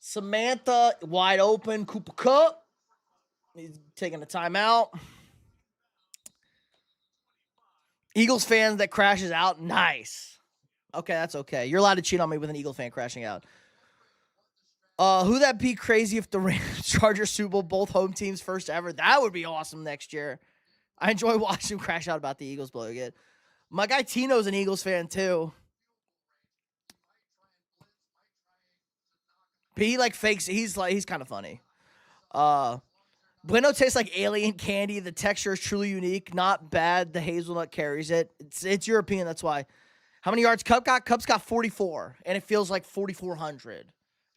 Samantha, wide open. Cooper Kupp. He's taking a timeout. Eagles fans that crashes out. Nice. Okay, that's okay. You're allowed to cheat on me with an Eagle fan crashing out. Who that be crazy if the Rams Chargers Super Bowl, both home teams first ever? That would be awesome next year. I enjoy watching him crash out about the Eagles blowing it. My guy Tino's an Eagles fan too. But he like fakes. He's kind of funny. Bueno tastes like alien candy. The texture is truly unique. Not bad. The hazelnut carries it. It's European. That's why. How many yards Cup got? Cup's got 44, and it feels like 4,400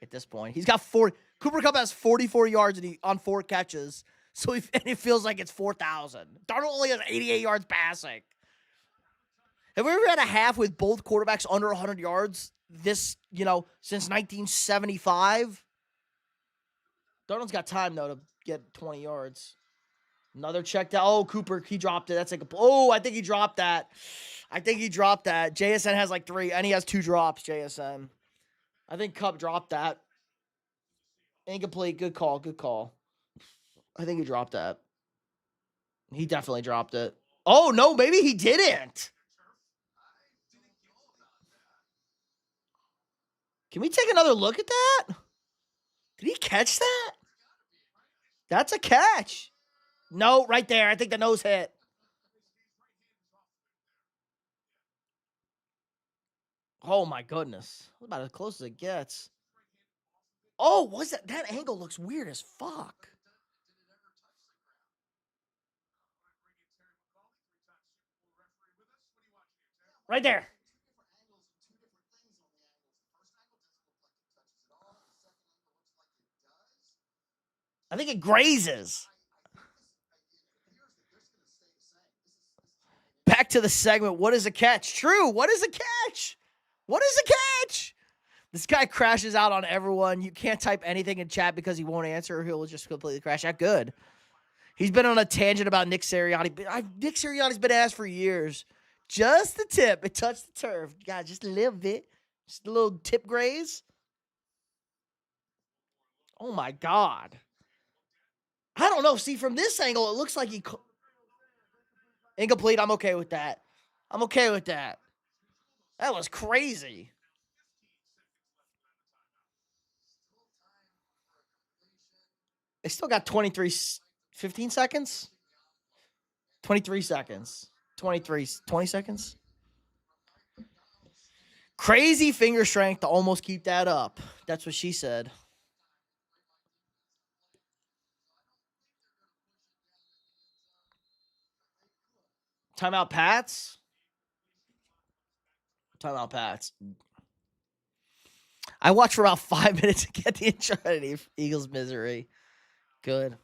at this point. He's got 40. Cooper Kupp has 44 yards on 4 catches, so and it feels like it's 4,000. Darnold only has 88 yards passing. Have we ever had a half with both quarterbacks under 100 yards since 1975? Darnold's got time, though, to get 20 yards. Another check down. Oh, Cooper, he dropped it. That's like I think he dropped that. JSN has like 3, and he has 2 drops, JSN. I think Kupp dropped that. Incomplete. Good call. I think he dropped that. He definitely dropped it. Oh, no, maybe he didn't. Can we take another look at that? Did he catch that? That's a catch. No, right there. I think the nose hit. Oh, my goodness. About as close as it gets. Oh, was that? That angle looks weird as fuck. Right there. I think it grazes. Back to the segment. What is a catch? True. What is a catch? This guy crashes out on everyone. You can't type anything in chat because he won't answer or he'll just completely crash out. Good. He's been on a tangent about Nick Sirianni. Nick Sirianni's been asked for years. Just the tip. It touched the turf. God, just a little bit. Just a little tip graze. Oh, my God. I don't know. See, from this angle, it looks like he... Incomplete. I'm okay with that. That was crazy. They still got 15 seconds? 23 seconds. 20 seconds? Crazy finger strength to almost keep that up. That's what she said. Timeout Pats. I watched for about 5 minutes to get the intro of Eagles misery. Good.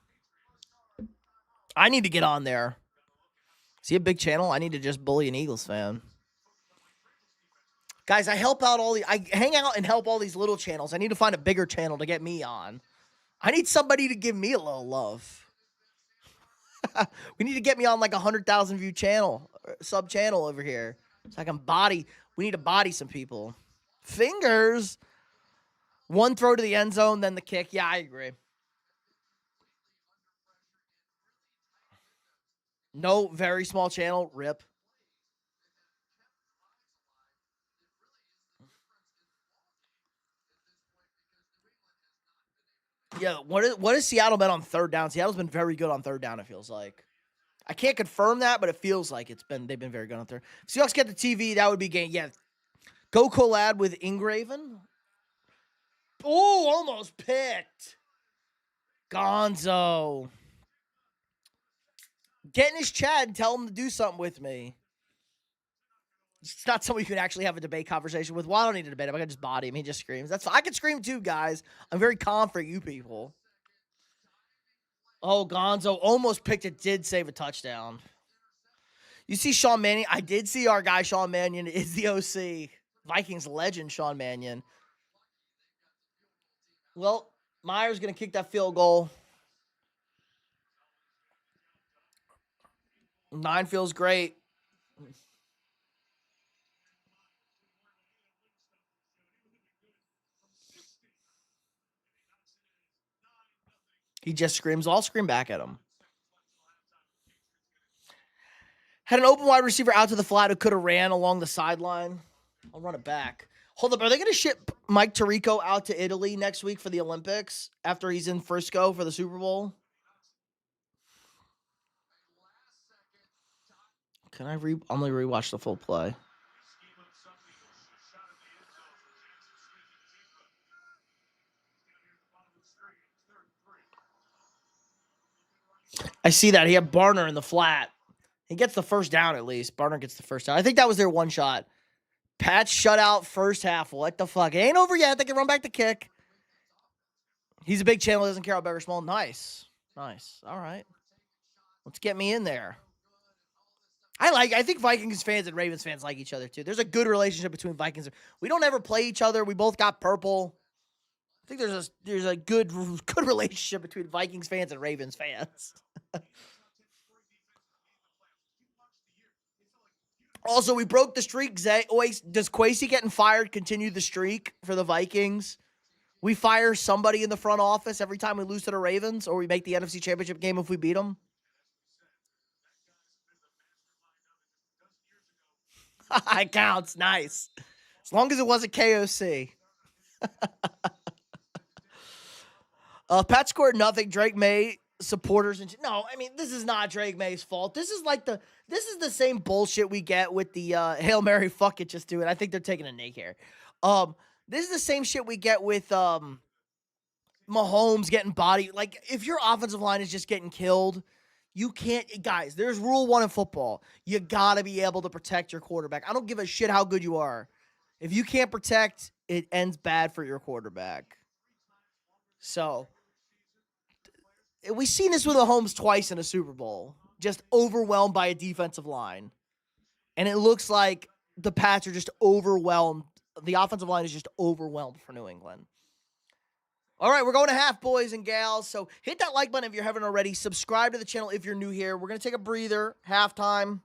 I need to get on there. See a big channel? I need to just bully an Eagles fan. Guys, I hang out and help all these little channels. I need to find a bigger channel to get me on. I need somebody to give me a little love. We need to get me on like 100,000 view channel, sub channel over here. So I can we need to body some people. Fingers. One throw to the end zone, then the kick. Yeah, I agree. No, very small channel. Rip. Yeah, what has Seattle been on third down? Seattle's been very good on third down, it feels like. I can't confirm that, but it feels like they've been very good on third. If Seahawks get the TV, that would be game. Yeah. Go collab with Ingraven. Oh, almost picked. Gonzo. Get in his chat and tell him to do something with me. It's not someone you can actually have a debate conversation with. Well, I don't need to debate him. I can just body him. He just screams. That's fine. I can scream too, guys. I'm very confident, you people. Oh, Gonzo almost picked it. Did save a touchdown. You see Sean Mannion? I did see our guy Sean Mannion is the OC. Vikings legend Sean Mannion. Well, Myers going to kick that field goal. 9 feels great. He just screams. I'll scream back at him. Had an open wide receiver out to the flat who could have ran along the sideline. I'll run it back. Hold up. Are they going to ship Mike Tirico out to Italy next week for the Olympics after he's in Frisco for the Super Bowl? Can I I'm going to rewatch the full play. I see that. He had Barner in the flat. He gets the first down at least. Barner gets the first down. I think that was their one shot. Pats shut out first half. What the fuck? It ain't over yet. They can run back the kick. He's a big channel. Doesn't care about Better Small. Nice. Nice. All right. Let's get me in there. I think Vikings fans and Ravens fans like each other too. There's a good relationship between Vikings. We don't ever play each other. We both got purple. I think there's a good relationship between Vikings fans and Ravens fans. Also, we broke the streak. Does Kwesi getting fired continue the streak for the Vikings? We fire somebody in the front office every time we lose to the Ravens, or we make the NFC Championship game if we beat them? It counts. Nice. As long as it wasn't KOC. Pat scored nothing. Drake May supporters and no, I mean, this is not Drake May's fault. This is the same bullshit we get with the Hail Mary fuck it, just do it. I think they're taking a Nick here. This is the same shit we get with Mahomes getting body. Like, if your offensive line is just getting killed, you can't, guys, there's rule 1 in football. You gotta be able to protect your quarterback. I don't give a shit how good you are. If you can't protect, it ends bad for your quarterback. So, we've seen this with Mahomes twice in a Super Bowl. Just overwhelmed by a defensive line. And it looks like the Pats are just overwhelmed. The offensive line is just overwhelmed for New England. All right, we're going to half, boys and gals. So hit that like button if you haven't already. Subscribe to the channel if you're new here. We're going to take a breather. Halftime.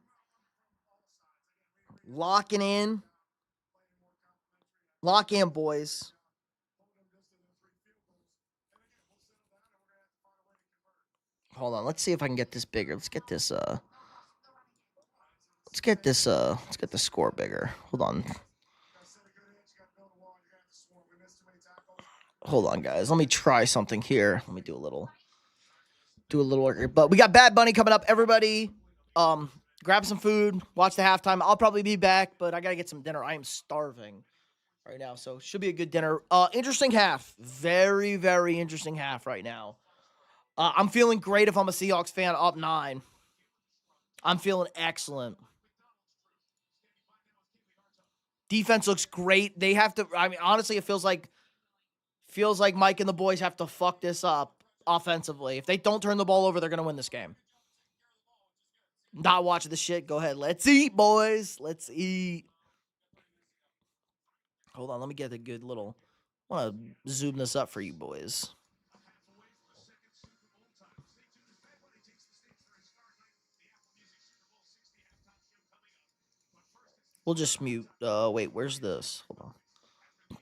Locking in. Lock in, boys. Hold on. Let's see if I can get this bigger. Let's get this score bigger. Hold on. Hold on, guys. Let me try something here. Let me do a little work. But we got Bad Bunny coming up. Everybody, grab some food, watch the halftime. I'll probably be back, but I gotta get some dinner. I am starving right now, so should be a good dinner. Interesting half. Very, very interesting half right now. I'm feeling great if I'm a Seahawks fan up 9. I'm feeling excellent. Defense looks great. They have to, I mean, honestly, it feels like Mike and the boys have to fuck this up offensively. If they don't turn the ball over, they're going to win this game. Not watching the shit. Go ahead. Let's eat, boys. Let's eat. Hold on. Let me get a good little, I want to zoom this up for you boys. We'll just mute. Wait, where's this? Hold on.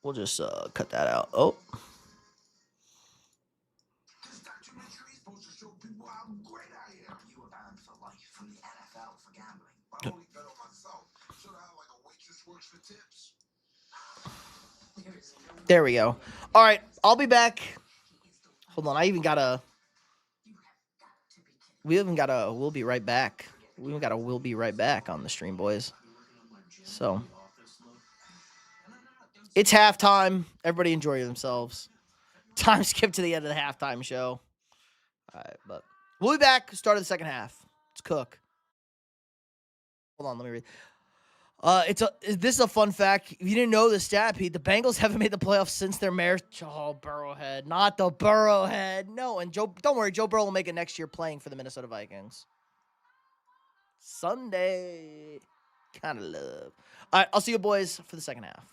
We'll just cut that out. Oh. There we go. All right, I'll be back. Hold on, we'll be right back. We even got a we'll be right back on the stream, boys. So, it's halftime. Everybody enjoy themselves. Time skip to the end of the halftime show. All right, but we'll be back. Start of the second half. Let's cook. Hold on, let me read. This is a fun fact. If you didn't know the stat, Pete, the Bengals haven't made the playoffs since their mayor. Oh, Burrowhead, not the Burrowhead. No, and don't worry, Joe Burrow will make it next year playing for the Minnesota Vikings. Sunday, kind of love. All right, I'll see you boys for the second half.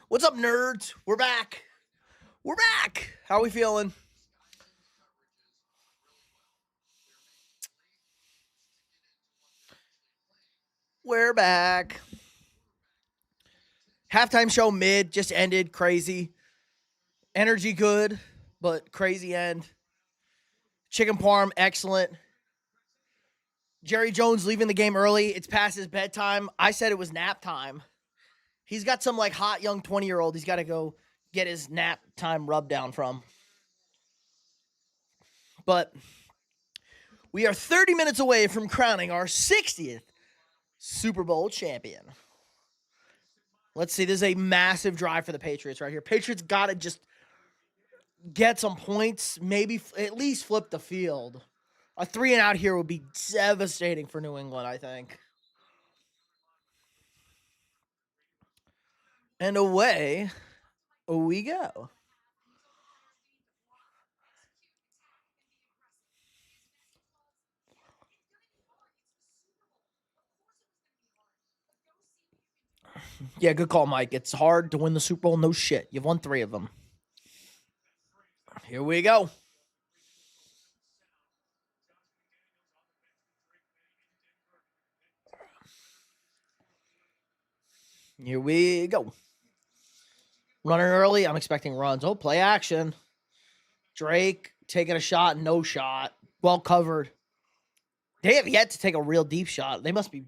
What's up, nerds? We're back. We're back. How are we feeling? We're back. Halftime show mid just ended. Crazy. Energy good, but crazy end. Chicken parm, excellent. Jerry Jones leaving the game early. It's past his bedtime. I said it was nap time. He's got some like hot young 20-year-old he's got to go get his nap time rub down from. But we are 30 minutes away from crowning our 60th Super Bowl champion. Let's see. This is a massive drive for the Patriots right here. Patriots got to just get some points, maybe at least flip the field. A 3-and-out here would be devastating for New England, I think. And away we go. Yeah, good call, Mike. It's hard to win the Super Bowl. No shit. You've won 3 of them. Here we go. Here we go. Running early. I'm expecting runs. Oh, play action. Drake taking a shot. No shot. Well covered. They have yet to take a real deep shot. They must be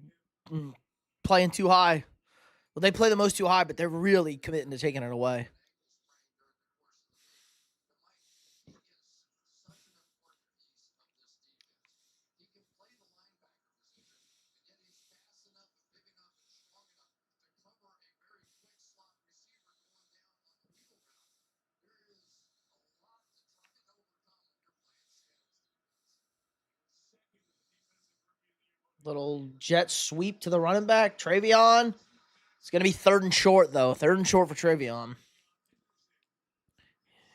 playing too high. Well, they play the most too high, but they're really committing to taking it away. Little jet sweep to the running back. Travion. It's going to be 3rd and short, though. 3rd and short for Travion.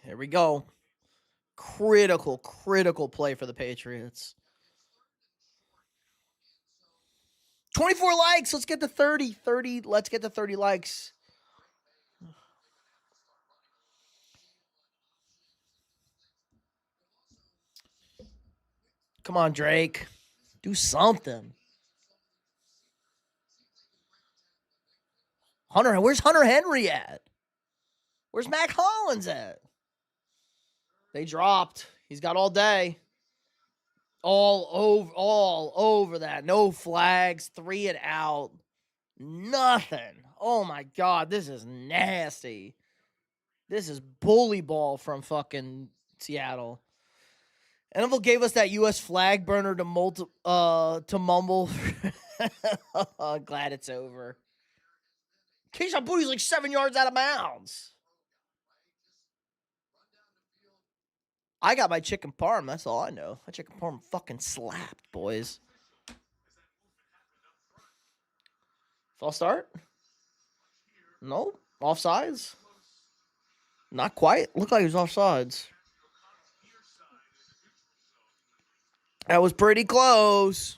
Here we go. Critical play for the Patriots. 24 likes. Let's get to 30. 30. Let's get to 30 likes. Come on, Drake. Do something. Where's Hunter Henry at? Where's Mac Hollins at? They dropped. He's got all day. All over that. No flags. 3 and out. Nothing. Oh my God, this is nasty. This is bully ball from fucking Seattle. NFL gave us that U.S. flag burner to mumble. Glad it's over. Keyshawn Booty's like 7 yards out of bounds. I got my chicken parm. That's all I know. My chicken parm fucking slapped, boys. False start? No. Offsides? Not quite. Looked like he was offsides. That was pretty close.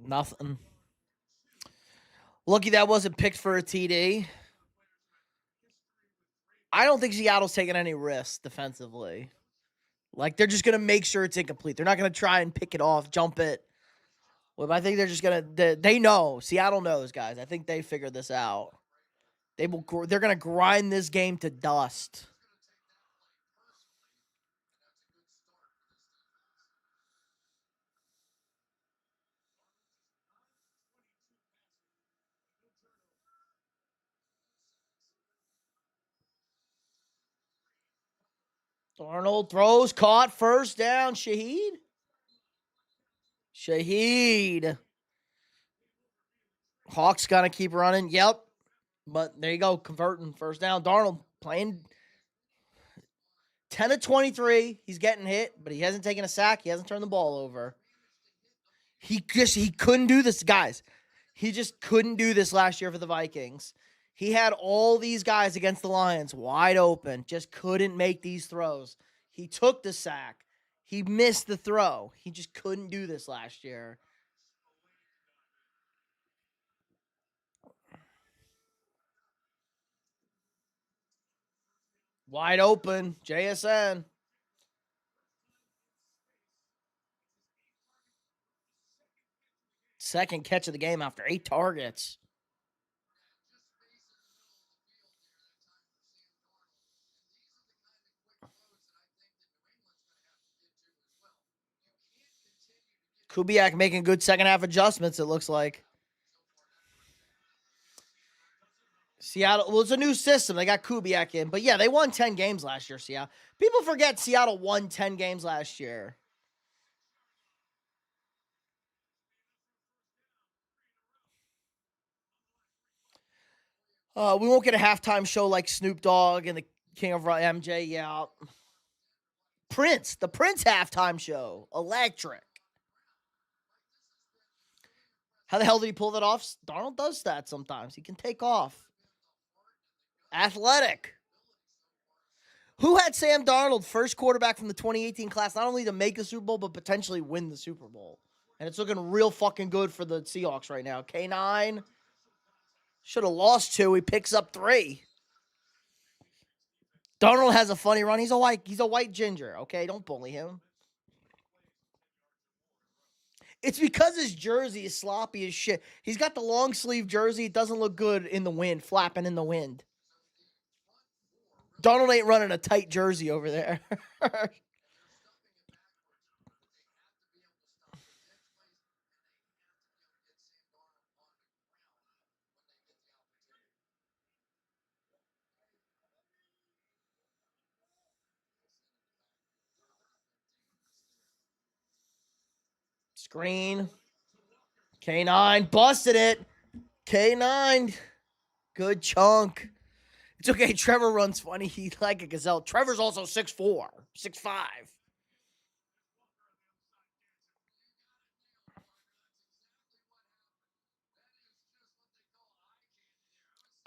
Nothing. Lucky that wasn't picked for a TD. I don't think Seattle's taking any risks defensively. Like, they're just going to make sure it's incomplete. They're not going to try and pick it off, jump it. Well, I think they're just going to – they know. Seattle knows, guys. I think they figured this out. They're going to grind this game to dust. Darnold throws, caught, first down. Shaheed. Hawks got to keep running. Yep. But there you go, converting first down. Darnold playing 10 of 23. He's getting hit, but he hasn't taken a sack. He hasn't turned the ball over. He couldn't do this, guys. He just couldn't do this last year for the Vikings. He had all these guys against the Lions wide open, just couldn't make these throws. He took the sack. He missed the throw. He just couldn't do this last year. Wide open, JSN. Second catch of the game after 8 targets. Kubiak making good second half adjustments, it looks like. Seattle, well, it's a new system. They got Kubiak in. But yeah, they won 10 games last year, Seattle. People forget Seattle won 10 games last year. We won't get a halftime show like Snoop Dogg and the King of Rock, MJ. Yeah. Prince, the Prince halftime show. Electric. How the hell did he pull that off? Darnold does that sometimes. He can take off. Athletic. Who had Sam Darnold, first quarterback from the 2018 class, not only to make the Super Bowl, but potentially win the Super Bowl? And it's looking real fucking good for the Seahawks right now. K9 should have lost 2. He picks up 3. Darnold has a funny run. He's a white ginger, okay? Don't bully him. It's because his jersey is sloppy as shit. He's got the long sleeve jersey. It doesn't look good in the wind, flapping in the wind. Darnold ain't running a tight jersey over there. Screen. K9 busted it. K9. Good chunk. It's okay. Trevor runs funny. He's like a gazelle. Trevor's also 6'4", 6'5".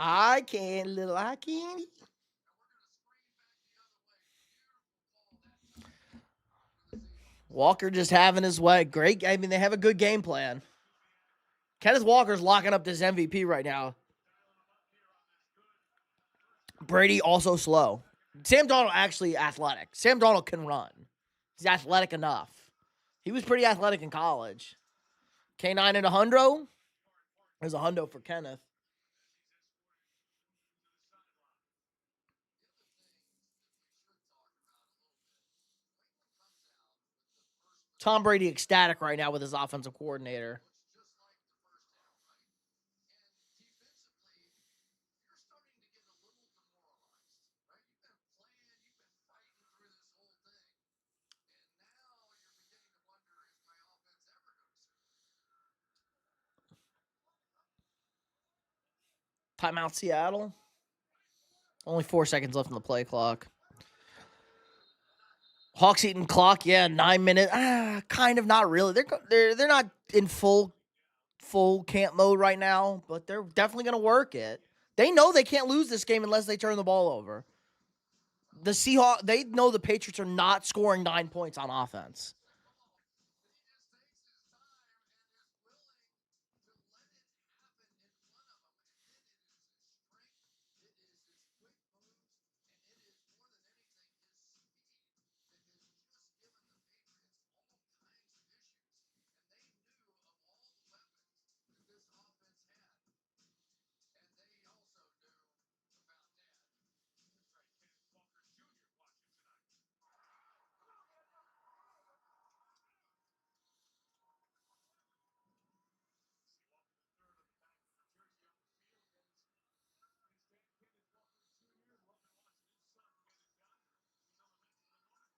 Eye candy, little eye candy. Walker just having his way. Great. I mean, they have a good game plan. Kenneth Walker's locking up this MVP right now. Brady also slow. Sam Darnold actually athletic. Sam Darnold can run. He's athletic enough. He was pretty athletic in college. K9 and a hundo. There's a hundo for Kenneth. Tom Brady ecstatic right now with his offensive coordinator. Timeout Seattle. Only 4 seconds left on the play clock. Hawks eating clock, yeah, 9 minutes. Kind of, not really. They're not in full camp mode right now, but they're definitely going to work it. They know they can't lose this game unless they turn the ball over. The Seahawks, they know the Patriots are not scoring 9 points on offense.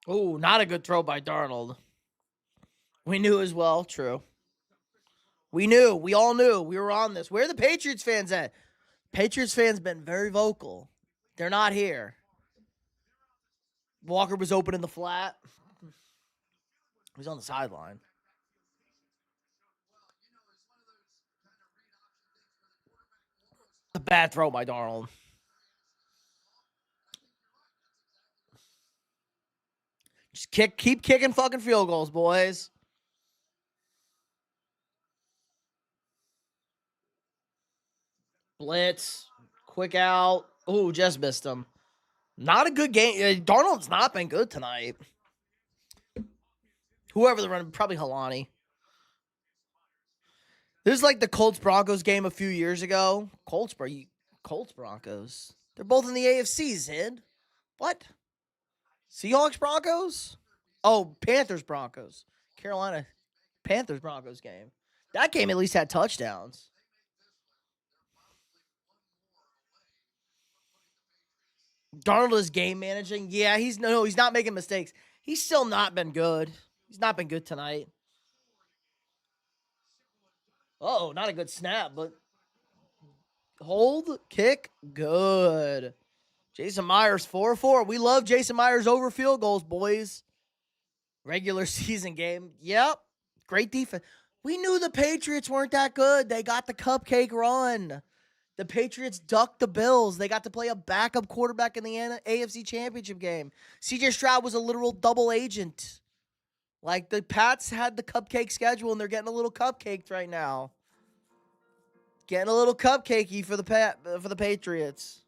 Oh, not a good throw by Darnold. We knew as well. True. We knew. We all knew. We were on this. Where are the Patriots fans at? Patriots fans been very vocal. They're not here. Walker was open in the flat. He was on the sideline. A bad throw by Darnold. Just keep kicking fucking field goals, boys. Blitz, quick out. Ooh, just missed him. Not a good game. Darnold's not been good tonight. Whoever the run, probably Halani. This is like the Colts-Broncos game a few years ago. Colts-Broncos. They're both in the AFC, Zid. What? Seahawks-Broncos? Oh, Panthers-Broncos. Carolina Panthers-Broncos game. That game at least had touchdowns. Darnold is game managing. Yeah, he's not making mistakes. He's still not been good. He's not been good tonight. Oh, not a good snap, but hold, kick, good. Jason Myers, 4-4. We love Jason Myers over field goals, boys. Regular season game. Yep. Great defense. We knew the Patriots weren't that good. They got the cupcake run. The Patriots ducked the Bills. They got to play a backup quarterback in the AFC Championship game. CJ Stroud was a literal double agent. Like, the Pats had the cupcake schedule, and they're getting a little cupcaked right now. Getting a little cupcakey for the Patriots.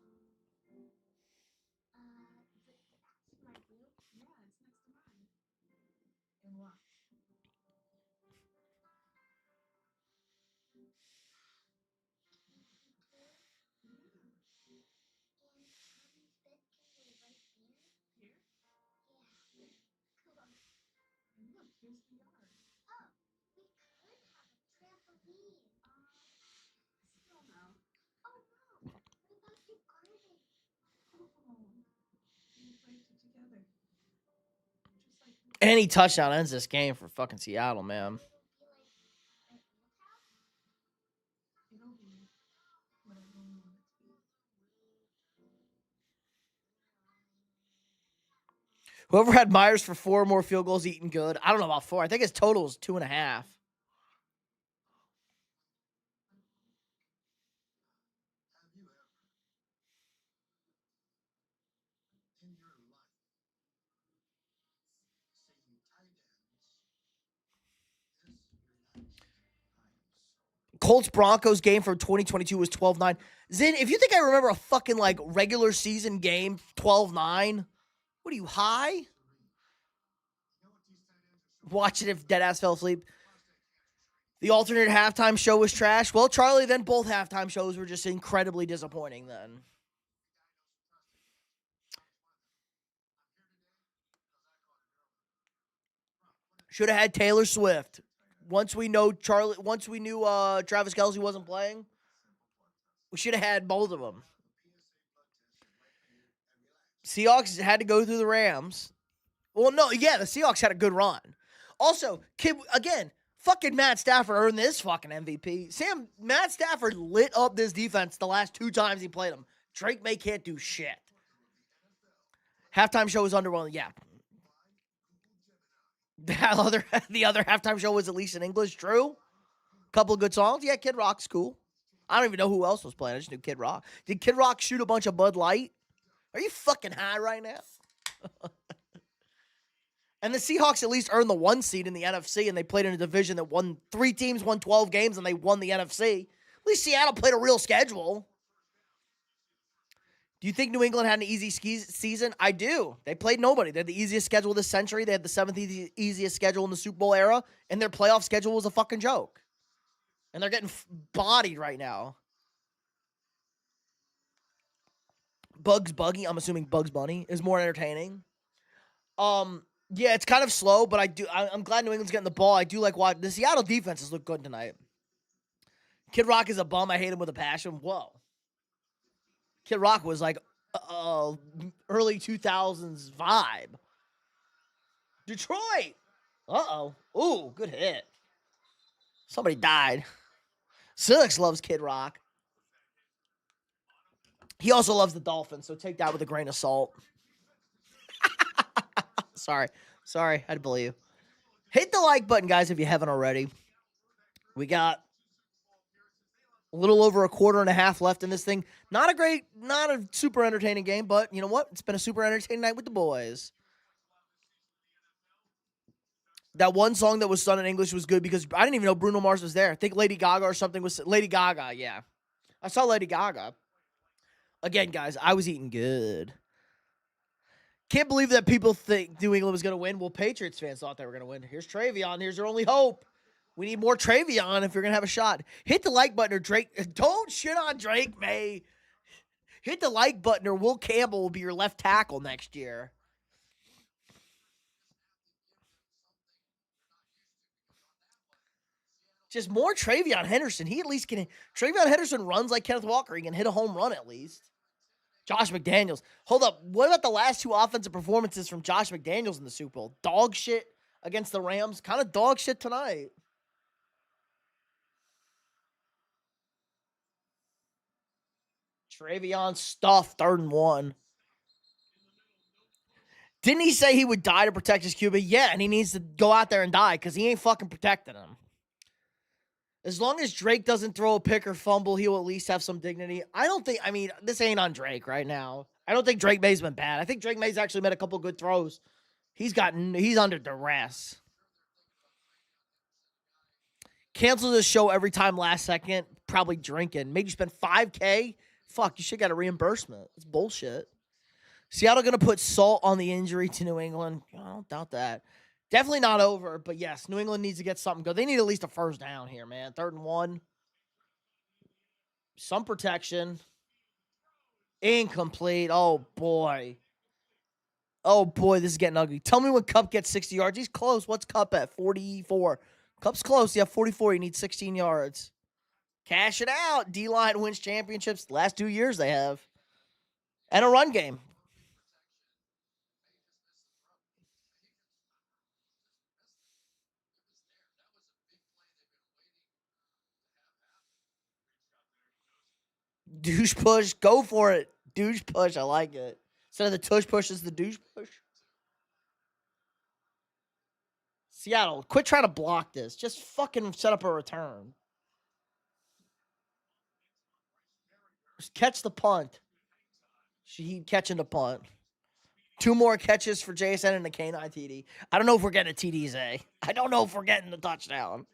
Any touchdown ends this game for fucking Seattle, man. Whoever had Myers for 4 more field goals eating good. I don't know about 4. I think his total is 2.5. Colts-Broncos game from 2022 was 12-9. Zin, if you think I remember a fucking, like, regular season game 12-9, what are you, high? Watch it if deadass fell asleep. The alternate halftime show was trash. Well, Charlie, then both halftime shows were just incredibly disappointing then. Should have had Taylor Swift. Once we knew Travis Kelce wasn't playing, we should have had both of them. Seahawks had to go through the Rams. Well, no, yeah, the Seahawks had a good run. Also, fucking Matt Stafford earned this fucking MVP. Matt Stafford lit up this defense the last 2 times he played them. Drake May can't do shit. Halftime show was underwhelming. Yeah. The other halftime show was at least in English. True. Couple of good songs. Yeah, Kid Rock's cool. I don't even know who else was playing. I just knew Kid Rock. Did Kid Rock shoot a bunch of Bud Light? Are you fucking high right now? And the Seahawks at least earned the 1 seed in the NFC, and they played in a division that won 3 teams, won 12 games, and they won the NFC. At least Seattle played a real schedule. Do you think New England had an easy season? I do. They played nobody. They had the easiest schedule this century. They had the 7th easiest schedule in the Super Bowl era, and their playoff schedule was a fucking joke. And they're getting bodied right now. Bugs Bunny, I'm assuming Bugs Bunny, is more entertaining. Yeah, it's kind of slow, but I'm glad New England's getting the ball. I do like watching. The Seattle defenses look good tonight. Kid Rock is a bum. I hate him with a passion. Whoa. Kid Rock was like early 2000s vibe. Detroit. Uh-oh. Ooh, good hit. Somebody died. Silix loves Kid Rock. He also loves the Dolphins, so take that with a grain of salt. Sorry, had to bully you. Hit the like button, guys, if you haven't already. We got a little over a quarter and a half left in this thing. Not a super entertaining game, but you know what? It's been a super entertaining night with the boys. That one song that was sung in English was good because I didn't even know Bruno Mars was there. I think Lady Gaga or something was Lady Gaga, yeah. I saw Lady Gaga. Again, guys, I was eating good. Can't believe that people think New England was going to win. Well, Patriots fans thought they were going to win. Here's Travion. Here's their only hope. We need more Travion if you're going to have a shot. Hit the like button or Drake. Don't shit on Drake May. Hit the like button or Will Campbell will be your left tackle next year. Just more Travion Henderson. He at least can. Travion Henderson runs like Kenneth Walker. He can hit a home run at least. Josh McDaniels. Hold up. What about the last two offensive performances from Josh McDaniels in the Super Bowl? Dog shit against the Rams. Kind of dog shit tonight. Travion stuff, 3rd and 1. Didn't he say he would die to protect his QB? Yeah, and he needs to go out there and die because he ain't fucking protecting him. As long as Drake doesn't throw a pick or fumble, he'll at least have some dignity. This ain't on Drake right now. I don't think Drake May's been bad. I think Drake May's actually made a couple good throws. He's under duress. Cancels his show every time last second, probably drinking. Made you spend $5K. Fuck, you should get a reimbursement. It's bullshit. Seattle going to put salt on the injury to New England. I don't doubt that. Definitely not over, but yes, New England needs to get something good. They need at least a first down here, man. 3rd and 1. Some protection. Incomplete. Oh, boy. Oh, boy, this is getting ugly. Tell me when Kupp gets 60 yards. He's close. What's Kupp at? 44. Kupp's close. Yeah, 44. He needs 16 yards. Cash it out. D-line wins championships. The last 2 years they have. And a run game. Douche push. Go for it. Douche push. I like it. Instead of the tush push, is the douche push. Seattle, quit trying to block this. Just fucking set up a return. Just catch the punt. He catching the punt. 2 more catches for JSN and a K9 TD. I don't know if we're getting a TD, Zay. I don't know if we're getting the touchdown.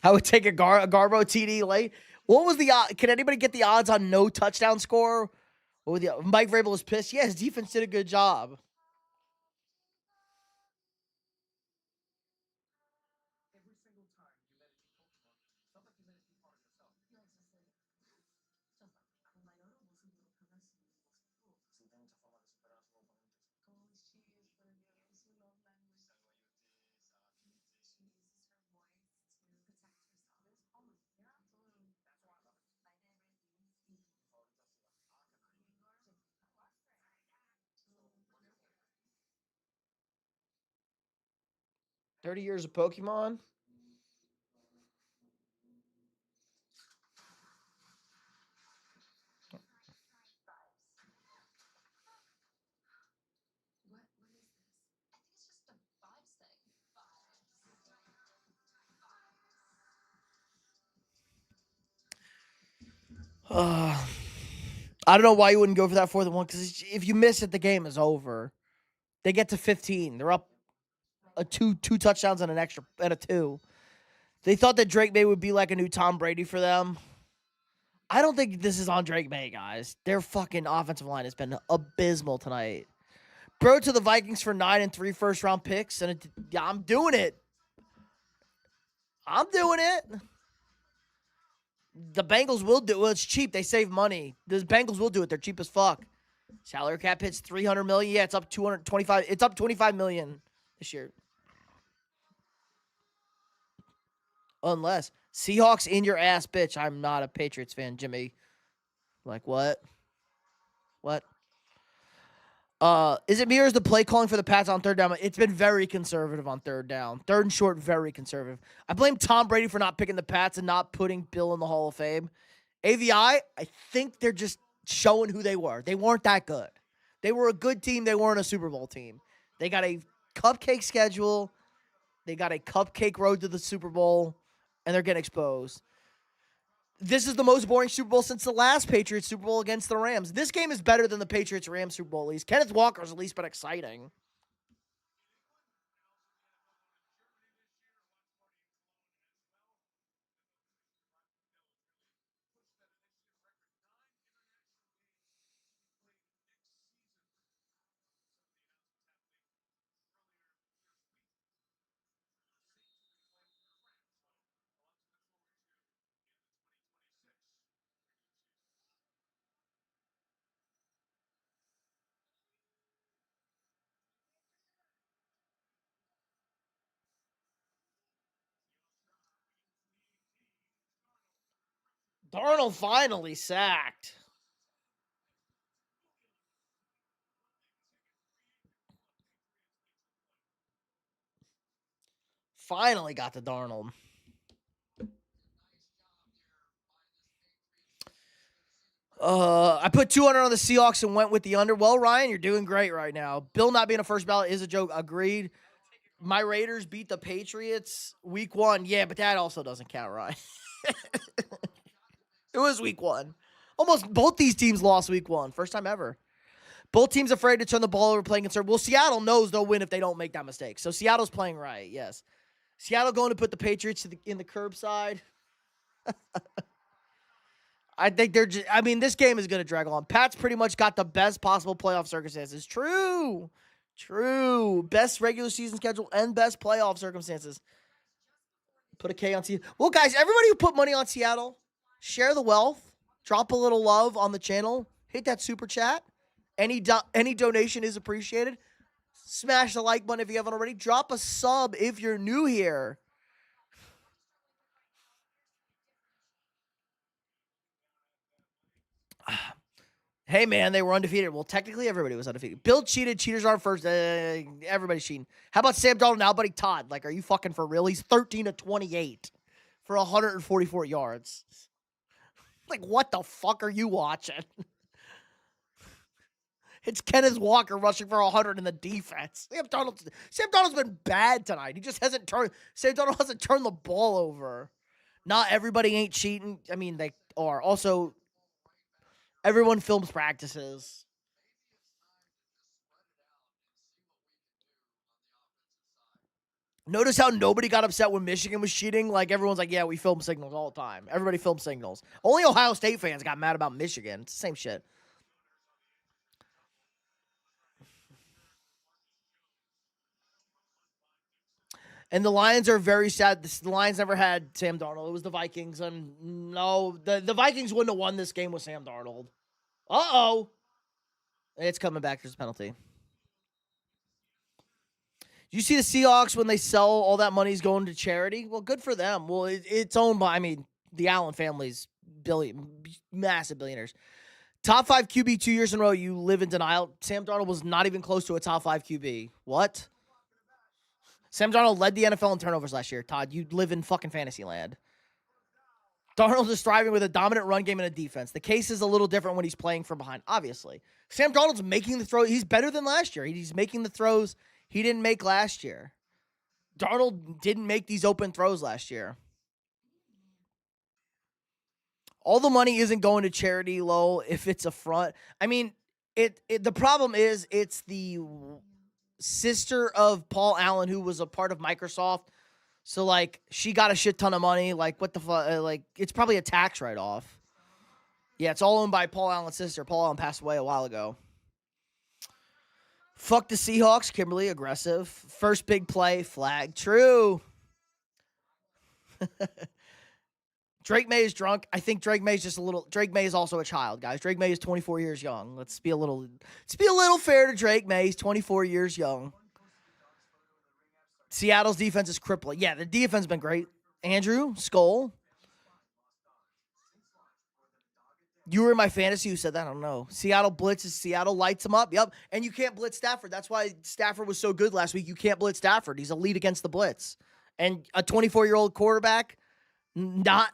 I would take a Garbo TD late. What was the can anybody get the odds on no touchdown score? What was the Mike Vrabel was pissed. Yeah, his defense did a good job. $30 years of Pokemon. I don't know why you wouldn't go for that 4th and 1 because if you miss it, the game is over. They get to 15. They're up two touchdowns and an extra and a 2. They thought that Drake May would be like a new Tom Brady for them. I don't think this is on Drake May, guys. Their fucking offensive line has been abysmal tonight. Bro to the Vikings for 9 and 3 first-round picks, and I'm doing it. I'm doing it. The Bengals will do it. Well, it's cheap. They save money. The Bengals will do it. They're cheap as fuck. Salary cap hits $300 million. Yeah, it's up $225. It's up $25 million this year. Unless Seahawks in your ass, bitch. I'm not a Patriots fan, Jimmy. Like, what? What? Is it me or is the play calling for the Pats on third down? It's been very conservative on third down. Third and short, very conservative. I blame Tom Brady for not picking the Pats and not putting Bill in the Hall of Fame. AVI, I think they're just showing who they were. They weren't that good. They were a good team. They weren't a Super Bowl team. They got a cupcake schedule. They got a cupcake road to the Super Bowl, and they're getting exposed. This is the most boring Super Bowl since the last Patriots Super Bowl against the Rams. This game is better than the Patriots-Rams Super Bowl, at least. Kenneth Walker's at least been exciting. Darnold finally sacked. Finally got to Darnold. I put 200 on the Seahawks and went with the under. Well, Ryan, you're doing great right now. Bill not being a first ballot is a joke. Agreed. My Raiders beat the Patriots week 1. Yeah, but that also doesn't count, Ryan. It was week 1. Almost both these teams lost week 1. First time ever. Both teams afraid to turn the ball over, playing conservative. Well, Seattle knows they'll win if they don't make that mistake. So Seattle's playing right, yes. Seattle going to put the Patriots in the curbside. I think they're just, this game is going to drag on. Pat's pretty much got the best possible playoff circumstances. True. Best regular season schedule and best playoff circumstances. Put a K on Seattle. Well, guys, everybody who put money on Seattle, share the wealth. Drop a little love on the channel. Hit that super chat. Any donation is appreciated. Smash the like button if you haven't already. Drop a sub if you're new here. Hey, man, they were undefeated. Well, technically, everybody was undefeated. Bill cheated. Cheaters aren't first. Everybody's cheating. How about Sam Darnold and now buddy Todd? Like, are you fucking for real? He's 13 to 28 for 144 yards. Like, what the fuck are you watching? It's Kenneth Walker rushing for 100 in the defense. Sam Darnold's been bad tonight. Sam Darnold hasn't turned the ball over. Not everybody ain't cheating. They are. Also, everyone films practices. Notice how nobody got upset when Michigan was cheating? Like, everyone's like, yeah, we film signals all the time. Everybody films signals. Only Ohio State fans got mad about Michigan. It's the same shit. And the Lions are very sad. The Lions never had Sam Darnold. It was the Vikings. And no, the Vikings wouldn't have won this game with Sam Darnold. Uh-oh. It's coming back. There's a penalty. You see the Seahawks when they sell, all that money's going to charity? Well, good for them. Well, it's owned by, the Allen family's massive billionaires. Top 5 QB 2 years in a row, you live in denial. Sam Darnold was not even close to a top 5 QB. What? Sam Darnold led the NFL in turnovers last year. Todd, you live in fucking fantasy land. Darnold is thriving with a dominant run game and a defense. The case is a little different when he's playing from behind, obviously. Sam Darnold's making the throw. He's better than last year. He's making the throws he didn't make last year. Darnold didn't make these open throws last year. All the money isn't going to charity, Lowell, if it's a front. The problem is it's the sister of Paul Allen, who was a part of Microsoft. So, she got a shit ton of money. What the fuck? It's probably a tax write-off. Yeah, it's all owned by Paul Allen's sister. Paul Allen passed away a while ago. Fuck the Seahawks. Kimberly, aggressive. First big play, flag. True. Drake May is drunk. I think Drake May is also a child, guys. Drake May is 24 years young. Let's be a little fair to Drake May. He's 24 years young. Seattle's defense is crippling. Yeah, the defense has been great. Andrew, Skull. You were in my fantasy who said that? I don't know. Seattle blitzes. Seattle lights them up. Yep. And you can't blitz Stafford. That's why Stafford was so good last week. You can't blitz Stafford. He's elite against the blitz. And a 24-year-old quarterback, not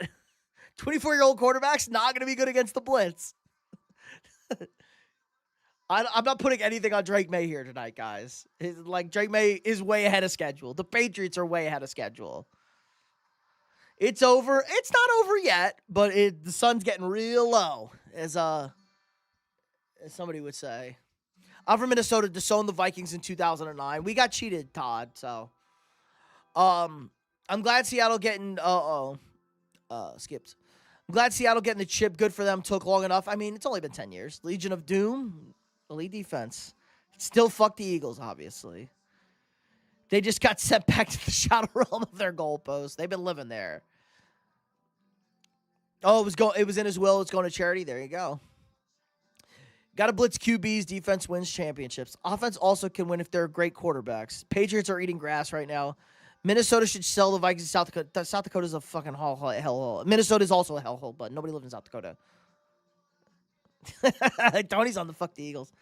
24-year-old quarterback's not going to be good against the blitz. I'm not putting anything on Drake May here tonight, guys. Drake May is way ahead of schedule. The Patriots are way ahead of schedule. It's over. It's not over yet, but the sun's getting real low, as somebody would say. I'm from Minnesota, disowned the Vikings in 2009. We got cheated, Todd. So, I'm glad Seattle getting skipped. I'm glad Seattle getting the chip. Good for them. Took long enough. I mean, it's only been 10 years. Legion of Doom, elite defense. Still fuck the Eagles, obviously. They just got sent back to the shadow realm of their goalpost. They've been living there. Oh, it was in his will. It's going to charity. There you go. Got to blitz QBs. Defense wins championships. Offense also can win if they're great quarterbacks. Patriots are eating grass right now. Minnesota should sell the Vikings to South Dakota. South Dakota's a fucking hellhole. Minnesota is also a hellhole, but nobody lives in South Dakota. Tony's on the fuck the Eagles.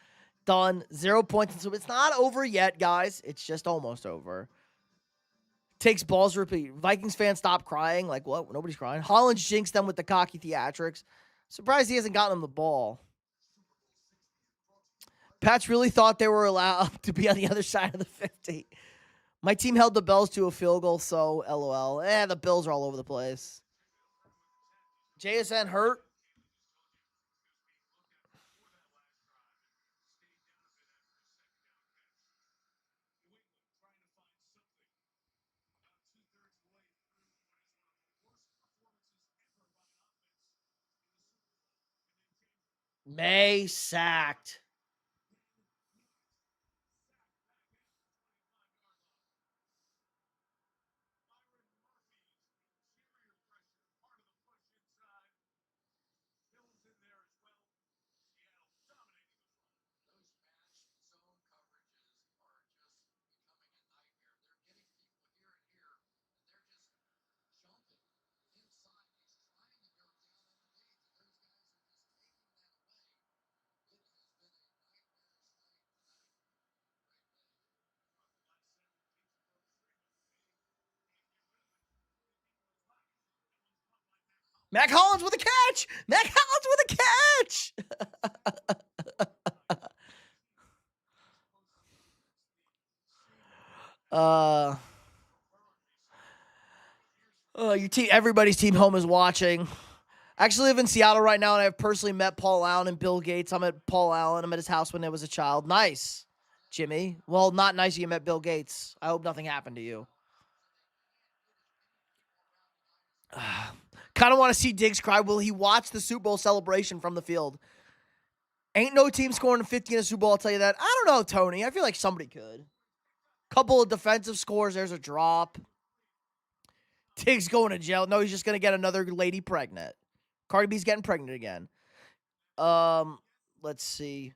Done. 0 points. So it's not over yet, guys. It's just almost over. Takes balls to repeat. Vikings fans stop crying. Like, what? Nobody's crying. Holland jinxed them with the cocky theatrics. Surprised he hasn't gotten them the ball. Pats really thought they were allowed to be on the other side of the 50. My team held the Bills to a field goal, so LOL. The Bills are all over the place. JSN hurt. May sacked. Mac Hollins with a catch. Mac Hollins with a catch. Your team, everybody's team home is watching. I actually live in Seattle right now, and I've personally met Paul Allen and Bill Gates. I'm at Paul Allen. I'm at his house when I was a child. Nice, Jimmy. Well, not nice you met Bill Gates. I hope nothing happened to you. Kind of want to see Diggs cry. Will he watch the Super Bowl celebration from the field? Ain't no team scoring 50 in a Super Bowl, I'll tell you that. I don't know, Tony. I feel like somebody could. Couple of defensive scores. There's a drop. Diggs going to jail. No, he's just going to get another lady pregnant. Cardi B's getting pregnant again. Let's see.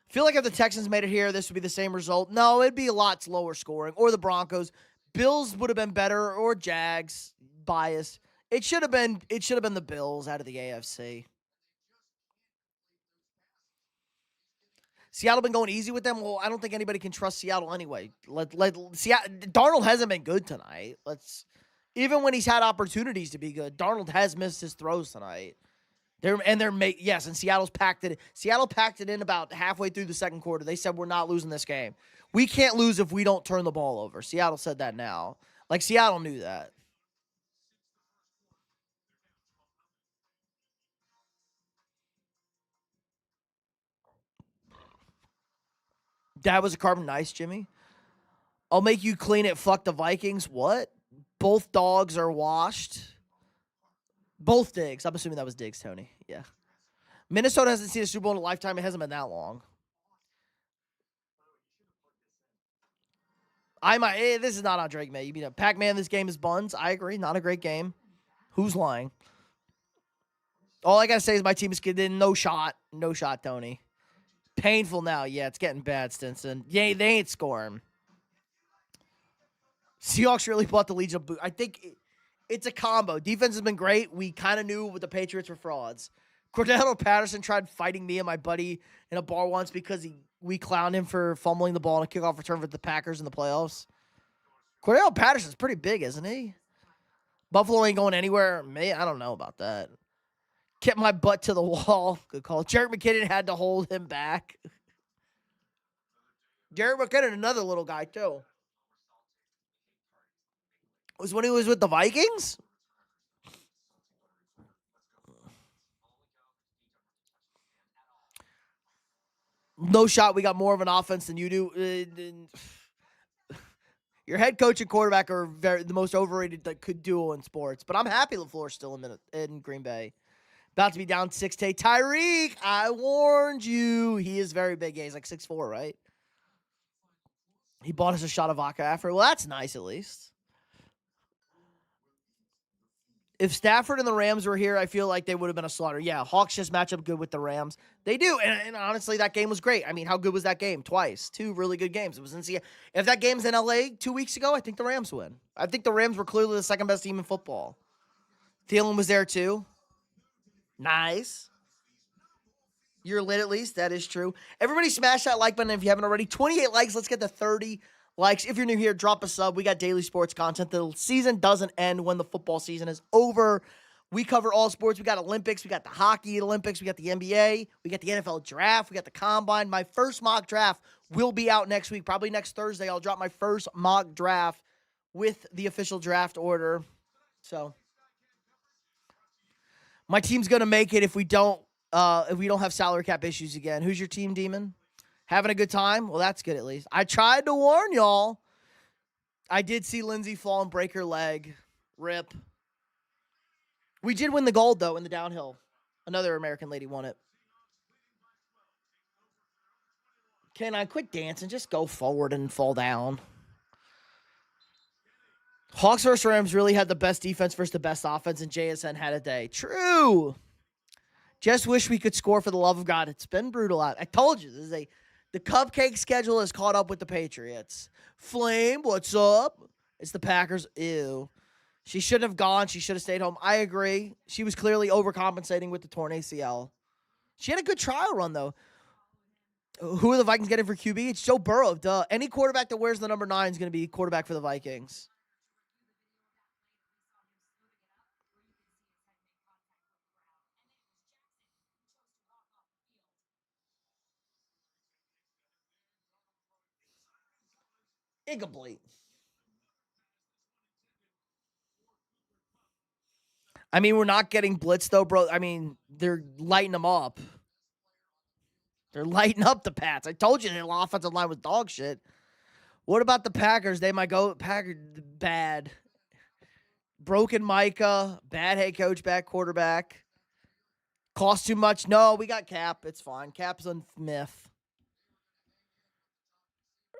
Feel like if the Texans made it here, this would be the same result. No, it'd be a lot slower scoring. Or the Broncos. Bills would have been better. Or Jags. Bias. It should have been the Bills out of the AFC. Seattle been going easy with them. Well, I don't think anybody can trust Seattle anyway. Darnold hasn't been good tonight. Even when he's had opportunities to be good, Darnold has missed his throws tonight. And Seattle packed it in about halfway through the second quarter. They said we're not losing this game. We can't lose if we don't turn the ball over. Seattle said that now. Seattle knew that. That was a carbon nice, Jimmy. I'll make you clean it. Fuck the Vikings. What? Both dogs are washed. Both Diggs. I'm assuming that was Diggs, Tony. Yeah. Minnesota hasn't seen a Super Bowl in a lifetime. It hasn't been that long. This is not on Drake May. You mean Pac-Man, this game is buns. I agree. Not a great game. Who's lying? All I got to say is my team is getting no shot. No shot, Tony. Painful now. Yeah, it's getting bad, Stinson. Yeah, they ain't scoring. Seahawks really bought the Legion of Boot. I think It's a combo. Defense has been great. We kind of knew the Patriots were frauds. Cordell Patterson tried fighting me and my buddy in a bar once because we clowned him for fumbling the ball in a kickoff return for the Packers in the playoffs. Cordell Patterson's pretty big, isn't he? Buffalo ain't going anywhere. I don't know about that. Kept my butt to the wall. Good call. Jerick McKinnon had to hold him back. Jerick McKinnon, another little guy, too. Was when he was with the Vikings? No shot. We got more of an offense than you do. Your head coach and quarterback are the most overrated duo in sports. But I'm happy LaFleur's still in Green Bay. About to be down 6-8. Tyreek, I warned you. He is very big. Yeah, he's like 6'4", right? He bought us a shot of vodka after. Well, that's nice at least. If Stafford and the Rams were here, I feel like they would have been a slaughter. Yeah, Hawks just match up good with the Rams. They do, and honestly, that game was great. I mean, how good was that game? Twice. 2 really good games. It was in Seattle. If that game's in L.A. 2 weeks ago, I think the Rams win. I think the Rams were clearly the second best team in football. Thielen was there too. Nice. You're lit at least. That is true. Everybody smash that like button if you haven't already. 28 likes. Let's get to 30 likes. If you're new here, drop a sub. We got daily sports content. The season doesn't end when the football season is over. We cover all sports. We got Olympics. We got the hockey Olympics. We got the NBA. We got the NFL draft. We got the combine. My first mock draft will be out next week. Probably next Thursday. I'll drop my first mock draft with the official draft order. So my team's going to make it if we don't have salary cap issues again. Who's your team, Demon? Having a good time? Well, that's good at least. I tried to warn y'all. I did see Lindsay fall and break her leg. Rip. We did win the gold, though, in the downhill. Another American lady won it. Can I quit dancing? Just go forward and fall down. Hawks versus Rams really had the best defense versus the best offense, and JSN had a day. True. Just wish we could score for the love of God. It's been brutal out. I told you, the cupcake schedule is caught up with the Patriots. Flame, what's up? It's the Packers. Ew. She shouldn't have gone. She should have stayed home. I agree. She was clearly overcompensating with the torn ACL. She had a good trial run, though. Who are the Vikings getting for QB? It's Joe Burrow. Duh. Any quarterback that wears the number 9 is going to be quarterback for the Vikings. Incomplete. I mean, we're not getting blitzed, though, bro. I mean, they're lighting them up. They're lighting up the Pats. I told you the offensive line was dog shit. What about the Packers? They might go Packers bad. Broken Micah, bad head coach, bad quarterback. Cost too much. No, we got Cap. It's fine. Cap's a myth.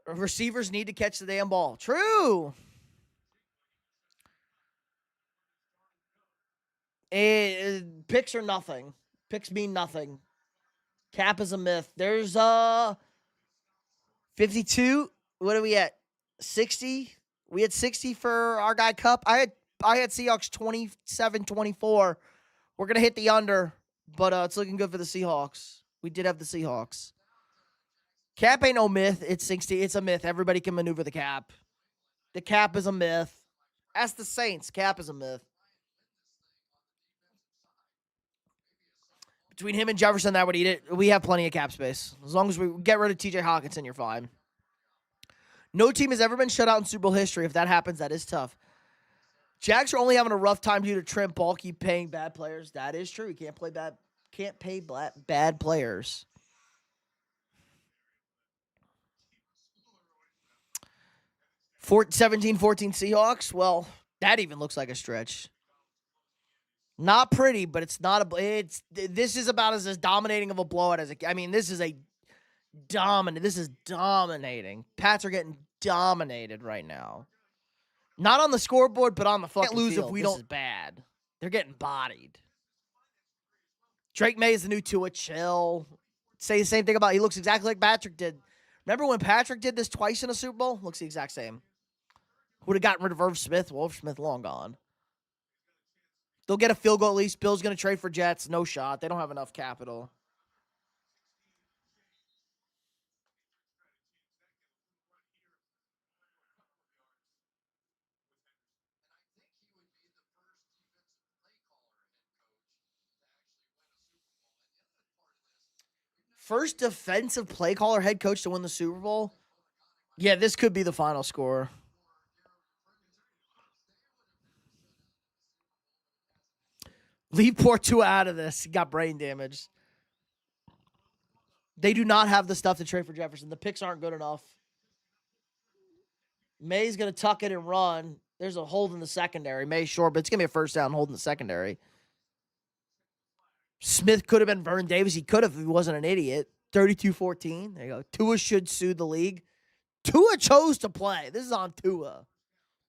Receivers need to catch the damn ball. True. Picks are nothing. Picks mean nothing. Cap is a myth. There's 52. What are we at? 60. We had 60 for our guy Cup. I had Seahawks 27-24. We're gonna hit the under, but it's looking good for the Seahawks. We did have the Seahawks. Cap ain't no myth. It's 60. It's a myth. Everybody can maneuver the cap. The cap is a myth. Ask the Saints. Cap is a myth. Between him and Jefferson, that would eat it. We have plenty of cap space. As long as we get rid of TJ Hawkinson, you're fine. No team has ever been shut out in Super Bowl history. If that happens, that is tough. Jags are only having a rough time due to Trent Ball keep paying bad players. That is true. You can't pay bad players. 17-14 Seahawks. Well, that even looks like a stretch. Not pretty, but it's not this is about as dominating of a blowout as I mean, this is dominating. Pats are getting dominated right now. Not on the scoreboard, but on the fucking field. If we don't. This is bad. They're getting bodied. Drake May is the new Tua. Chill. Say the same thing about, he looks exactly like Patrick did. Remember when Patrick did this twice in a Super Bowl? Looks the exact same. Would have gotten rid of Irv Smith. Well, Irv Smith long gone. They'll get a field goal at least. Bill's going to trade for Jets. No shot. They don't have enough capital. First defensive play caller head coach to win the Super Bowl? Yeah, this could be the final score. Leave poor Tua out of this. He got brain damage. They do not have the stuff to trade for Jefferson. The picks aren't good enough. May's going to tuck it and run. There's a hold in the secondary. May's short, but it's going to be a first down hold in the secondary. Smith could have been Vernon Davis. He could have if he wasn't an idiot. 32-14. There you go. Tua should sue the league. Tua chose to play. This is on Tua.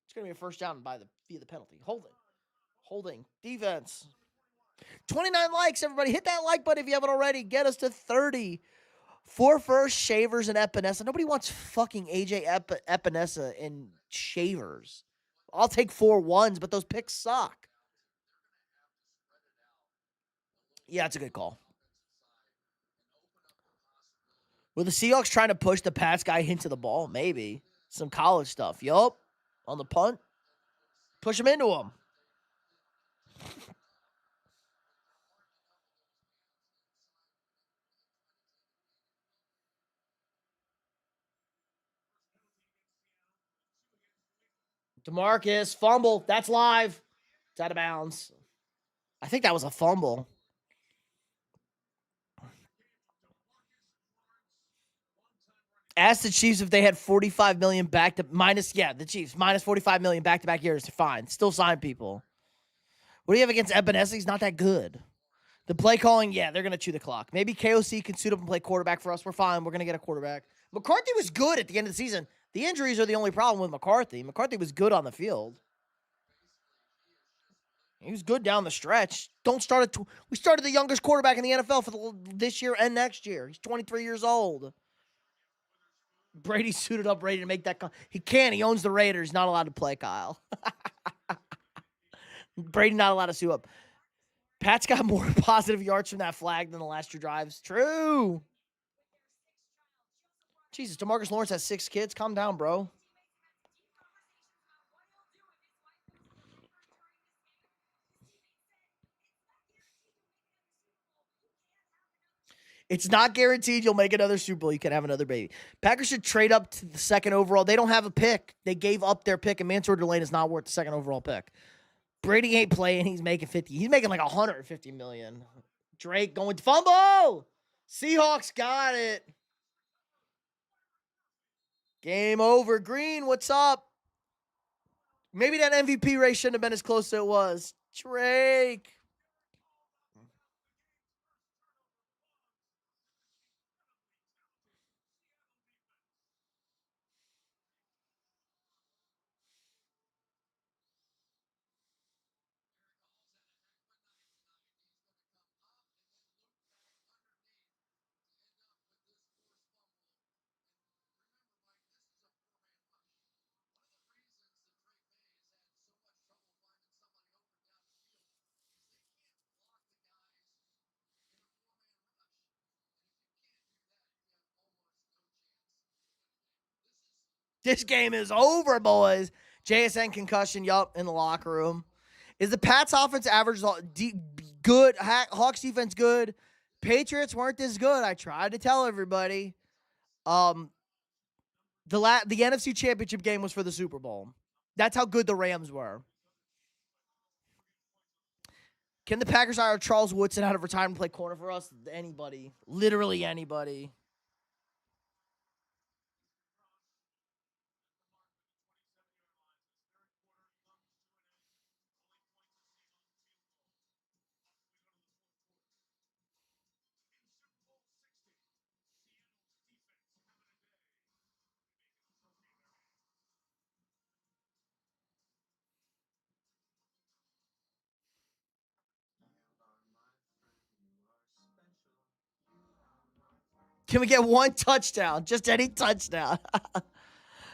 It's going to be a first down via the penalty. Holding. Defense. 29 likes, everybody. Hit that like button if you haven't already. Get us to 30. 4 first, Shavers, and Epinesa. Nobody wants fucking AJ Epinesa and Shavers. I'll take 4 ones, but those picks suck. Yeah, it's a good call. Were the Seahawks trying to push the Pats guy into the ball? Maybe. Some college stuff. Yup. On the punt. Push him into him. DeMarcus, fumble. That's live. It's out of bounds. I think that was a fumble. Ask the Chiefs if they had $45 million the Chiefs, minus $45 million back-to-back years. Fine. Still sign people. What do you have against Epinesa? He's not that good. The play calling, yeah, they're going to chew the clock. Maybe KOC can suit up and play quarterback for us. We're fine. We're going to get a quarterback. McCarthy was good at the end of the season. The injuries are the only problem with McCarthy. McCarthy was good on the field. He was good down the stretch. We started the youngest quarterback in the NFL for this year and next year. He's 23 years old. Brady's suited up, ready to make that call. He can't. He owns the Raiders. Not allowed to play, Kyle. Brady not allowed to suit up. Pat's got more positive yards from that flag than the last 2 drives. True. Jesus, DeMarcus Lawrence has 6 kids. Calm down, bro. It's not guaranteed you'll make another Super Bowl. You can have another baby. Packers should trade up to the 2nd overall. They don't have a pick. They gave up their pick, and Mansour Delane is not worth the 2nd overall pick. Brady ain't playing. He's making 50. He's making like $150 million. Drake going to fumble. Seahawks got it. Game over. Green, what's up? Maybe that MVP race shouldn't have been as close as it was. Drake. This game is over, boys. JSN concussion, yup, in the locker room. Is the Pats offense average good? Hawks defense good? Patriots weren't this good. I tried to tell everybody. The NFC Championship game was for the Super Bowl. That's how good the Rams were. Can the Packers hire Charles Woodson out of retirement and play corner for us? Anybody. Literally anybody. Can we get 1 touchdown? Just any touchdown.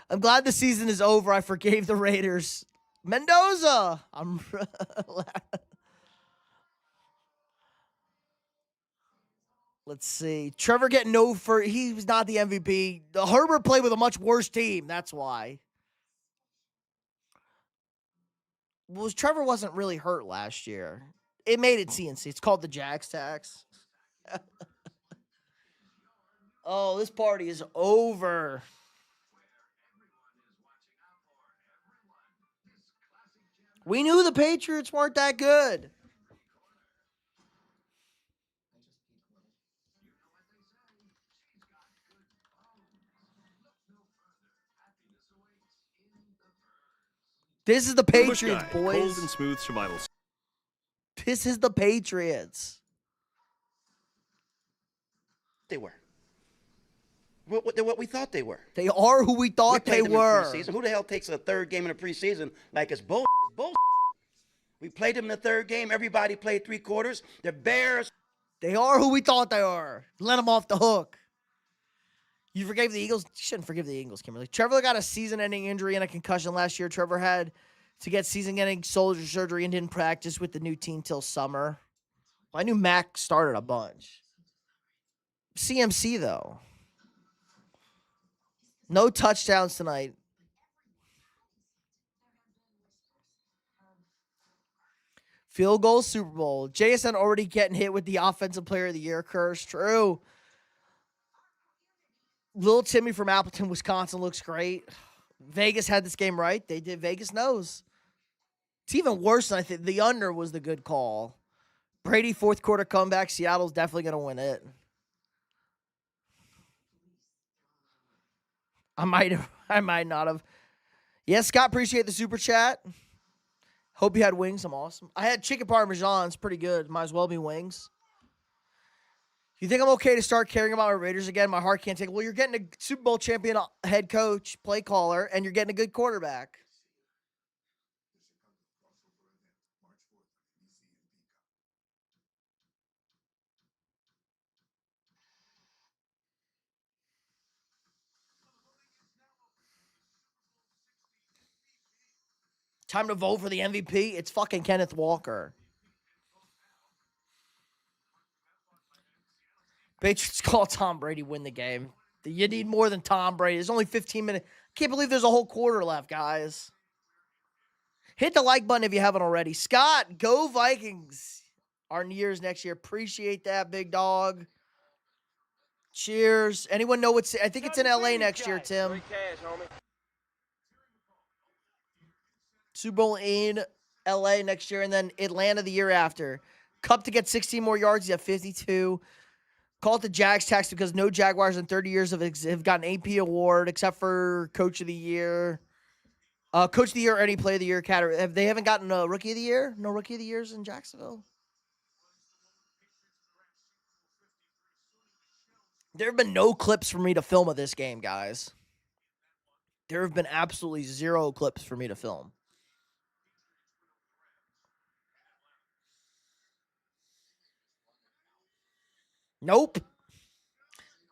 I'm glad the season is over. I forgave the Raiders. Mendoza. Let's see. Trevor getting no for he was not the MVP. Herbert played with a much worse team. That's why. Well, Trevor wasn't really hurt last year. It made it CNC. It's called the Jags tax. Oh, this party is over. We knew the Patriots weren't that good. This is the Patriots, boys. Cold and smooth survival. This is the Patriots. They were. What we thought they were. They are who we thought they played them were. in preseason. Who the hell takes a third game in the preseason like it's bull? We played them in the third game. Everybody played 3 quarters. The Bears. They are who we thought they are. Let them off the hook. You forgave the Eagles? You shouldn't forgive the Eagles, Kimberly. Trevor got a season-ending injury and a concussion last year. Trevor had to get season-ending shoulder surgery and didn't practice with the new team till summer. Well, I knew Mac started a bunch. CMC, though. No touchdowns tonight. Field goal, Super Bowl. JSN already getting hit with the Offensive Player of the Year curse. True. Little Timmy from Appleton, Wisconsin looks great. Vegas had this game right. They did. Vegas knows. It's even worse than I think. The under was the good call. Brady, fourth quarter comeback. Seattle's definitely going to win it. I might not have. Yes, Scott, appreciate the super chat. Hope you had wings. I'm awesome. I had chicken parmesan. It's pretty good. Might as well be wings. You think I'm okay to start caring about my Raiders again? My heart can't take it. Well, you're getting a Super Bowl champion head coach, play caller, and you're getting a good quarterback. Time to vote for the MVP. It's fucking Kenneth Walker. Patriots call Tom Brady win the game. You need more than Tom Brady. There's only 15 minutes. Can't believe there's a whole quarter left, guys. Hit the like button if you haven't already. Scott, go Vikings. Our New Year's next year. Appreciate that, big dog. Cheers. Anyone know what's... I think it's in LA next year, Tim. Straight cash, homie. Super Bowl in LA next year, and then Atlanta the year after. Cup to get 16 more yards. He's at 52. Call it the Jags tax because no Jaguars in 30 years have gotten an AP award except for Coach of the Year. Coach of the Year or any Play of the Year category. They haven't gotten a Rookie of the Year? No Rookie of the Years in Jacksonville? There have been no clips for me to film of this game, guys. There have been absolutely zero clips for me to film. Nope.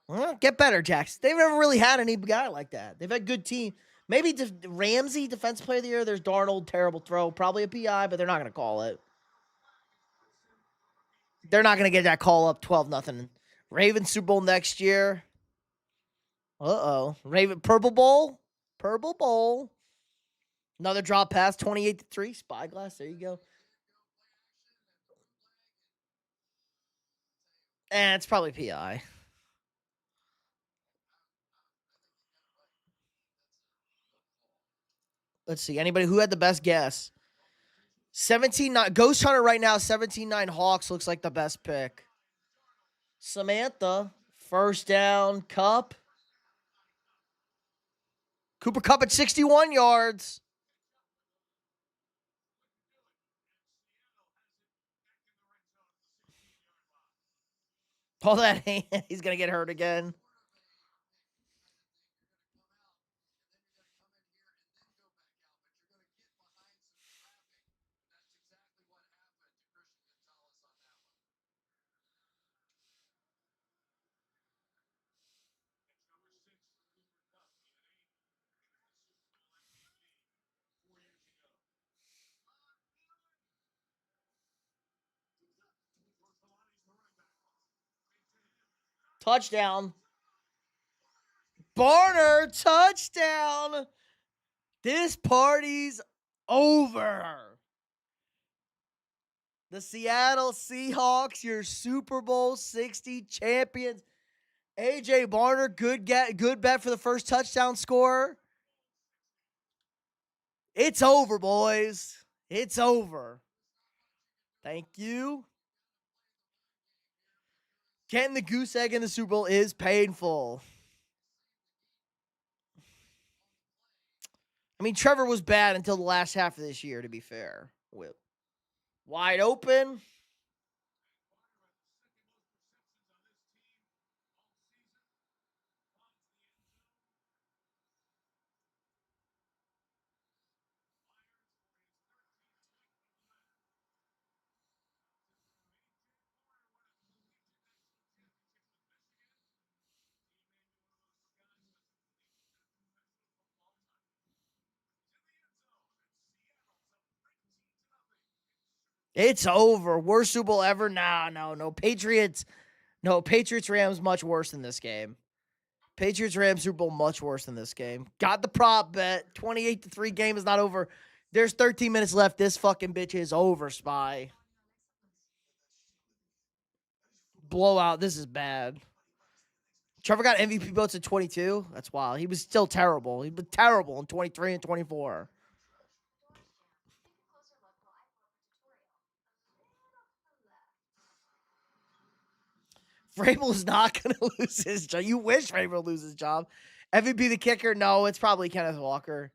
Well, get better, Jax. They've never really had any guy like that. They've had good team. Maybe Ramsey, Defense Player of the Year. There's Darnold, terrible throw. Probably a PI, but they're not going to call it. They're not going to get that call up 12-0. Ravens Super Bowl next year. Uh-oh. Raven Purple Bowl. Purple Bowl. Another drop pass, 28-3. Spyglass, there you go. It's probably PI. Let's see. Anybody who had the best guess? 17-9. Ghost Hunter right now, 17-9 Hawks looks like the best pick. Samantha, first down, Cup. Cooper Kupp at 61 yards. All that hand, he's going to get hurt again. touchdown. Barner, touchdown. This party's over. The Seattle Seahawks, your Super Bowl 60 champions. AJ Barner, good bet for the first touchdown scorer. It's over, boys. It's over. Thank you. Getting the goose egg in the Super Bowl is painful. I mean, Trevor was bad until the last half of this year, to be fair. Wide open. It's over. Worst Super Bowl ever? No. Patriots. No, Patriots Rams much worse than this game. Patriots Rams Super Bowl much worse than this game. Got the prop bet. 28-3 game is not over. There's 13 minutes left. This fucking bitch is over, Spy. Blowout. This is bad. Trevor got MVP votes at 22. That's wild. He was still terrible. He was terrible in 23 and 24. Vrabel's not going to lose his job. You wish Vrabel would lose his job. MVP the kicker? No, it's probably Kenneth Walker.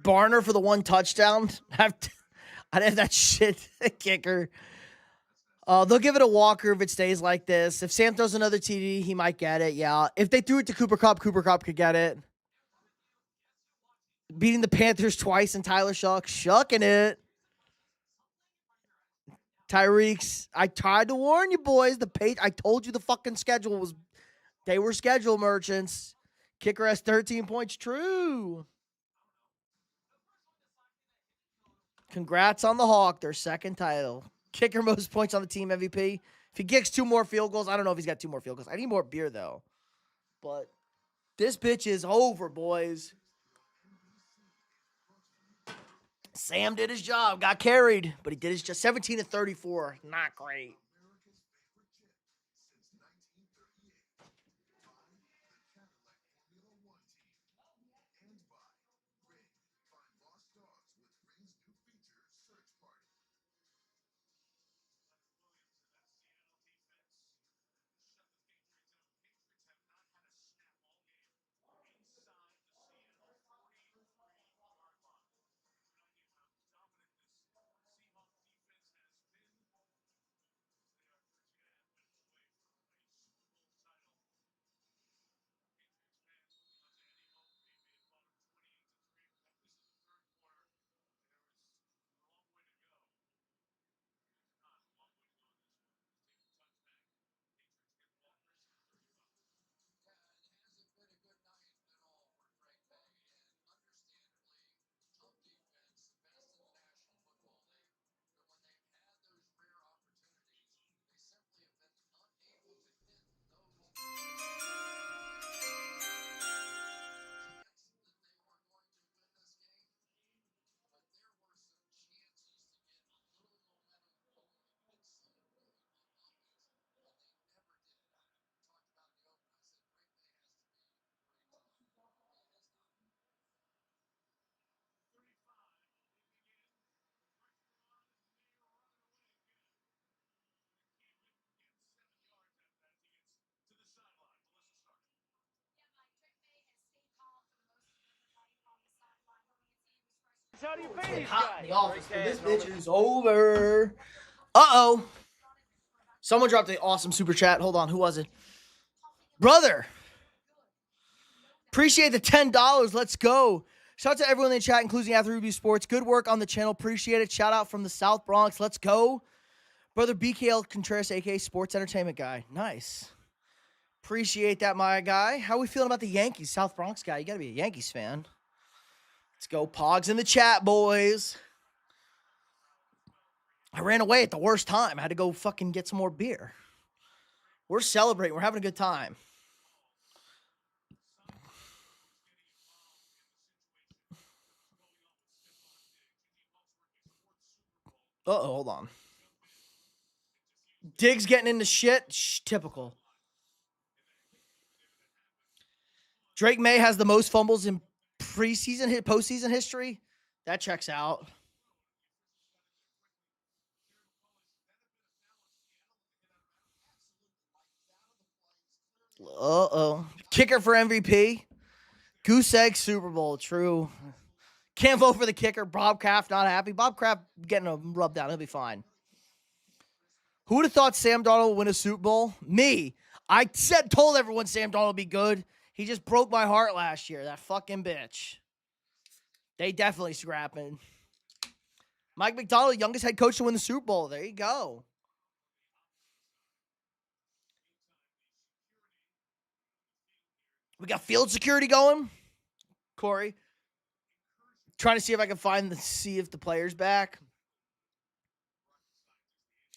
Barner for the one touchdown. I'd have that shit kicker. They'll give it to Walker if it stays like this. If Sam throws another TD, he might get it. Yeah. If they threw it to Cooper Kupp could get it. Beating the Panthers twice and Tyler shucking it. Tyreek's. I tried to warn you, boys. I told you the fucking schedule was. They were schedule merchants. Kicker has 13 points. True. Congrats on the Hawk, their second title. Kicker most points on the team MVP. If he kicks 2 more field goals, I don't know if he's got 2 more field goals. I need more beer, though. But this bitch is over, boys. Sam did his job, got carried, but he did his job. 17-34, not great. how do you pay these Hot in guys? the office. Straight This cash, bitch is over. Uh-oh. Someone dropped an awesome super chat. Hold on. Who was it? Brother. Appreciate the $10. Let's go. Shout out to everyone in the chat, including After Review Sports. Good work on the channel. Appreciate it. Shout out from the South Bronx. Let's go. Brother BKL Contreras, a.k.a. Sports Entertainment Guy. Nice. Appreciate that, my guy. How are we feeling about the Yankees? South Bronx guy. You got to be a Yankees fan. Let's go. Pogs in the chat, boys. I ran away at the worst time. I had to go fucking get some more beer. We're celebrating. We're having a good time. Uh-oh, hold on. Diggs getting into shit. Typical. Drake May has the most fumbles in postseason history. That checks out. Uh-oh. Kicker for MVP. Goose egg Super Bowl. True. Can't vote for the kicker. Bob Kraft not happy. Bob Kraft getting a rub down. He'll be fine. Who would have thought Sam Darnold would win a Super Bowl? Me. I told everyone Sam Darnold would be good. He just broke my heart last year. That fucking bitch. They definitely scrapping. Mike McDonald, youngest head coach to win the Super Bowl. There you go. We got field security going. Corey. Trying to see if I can see if the player's back.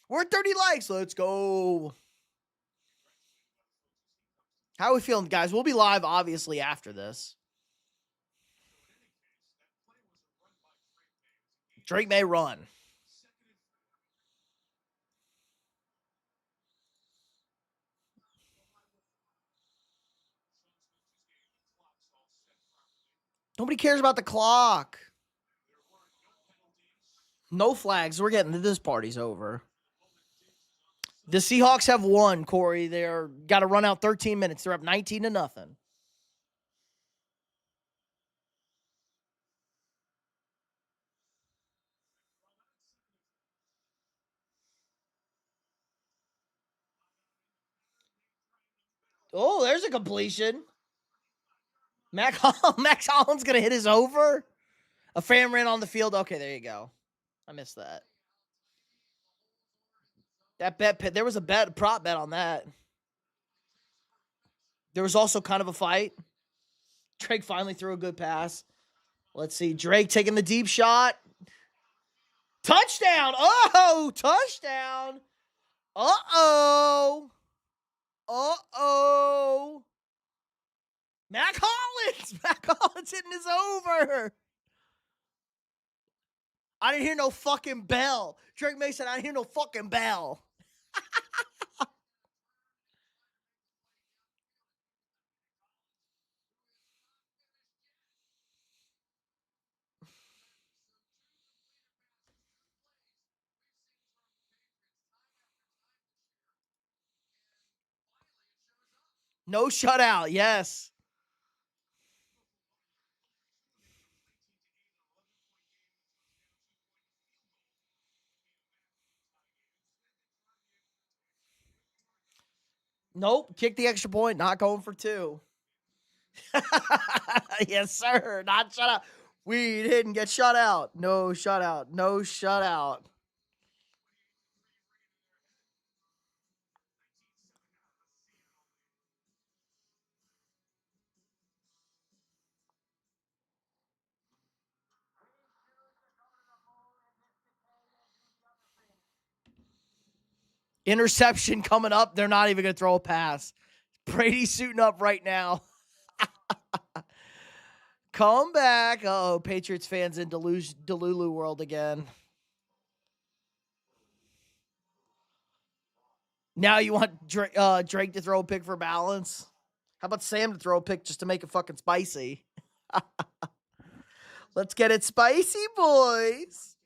We're at 30 likes. Let's go. How are we feeling, guys? We'll be live, obviously, after this. Drake may run. Nobody cares about the clock. No flags. We're getting this party's over. The Seahawks have won, Corey. They're got to run out 13 minutes. They're up 19-0. Oh, there's a completion. Max Hollins going to hit his over. A fan ran on the field. Okay, there you go. I missed that. That bet, there was a prop bet on that. There was also kind of a fight. Drake finally threw a good pass. Let's see. Drake taking the deep shot. Touchdown. Oh, touchdown. Uh-oh. Uh-oh. Mac Hollins. Mac Hollins hitting his over. I didn't hear no fucking bell. Drake Mason, I didn't hear no fucking bell. No shutout, yes. Nope, kick the extra point, not going for two. Yes, sir, not shut out. We didn't get shut out. No shutout, no shutout. Interception coming up. They're not even going to throw a pass. Brady's suiting up right now. Come back. Uh-oh, Patriots fans in Delulu world again. Now you want Drake to throw a pick for balance? How about Sam to throw a pick just to make it fucking spicy? Let's get it spicy, boys.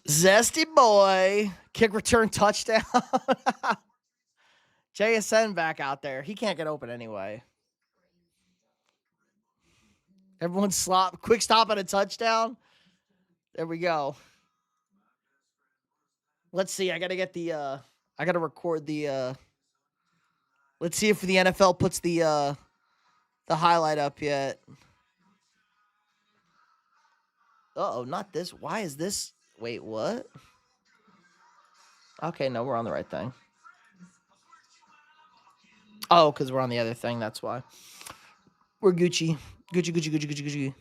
Zesty boy. Kick return touchdown. JSN back out there. He can't get open anyway. Everyone slop. Quick stop at a touchdown. There we go. Let's see. I got to get the I got to record the let's see if the NFL puts the highlight up yet. Uh-oh, not this. Why is this? Wait, what? Okay, no, we're on the right thing. Oh, because we're on the other thing. That's why. We're Gucci. Gucci, Gucci, Gucci, Gucci, Gucci.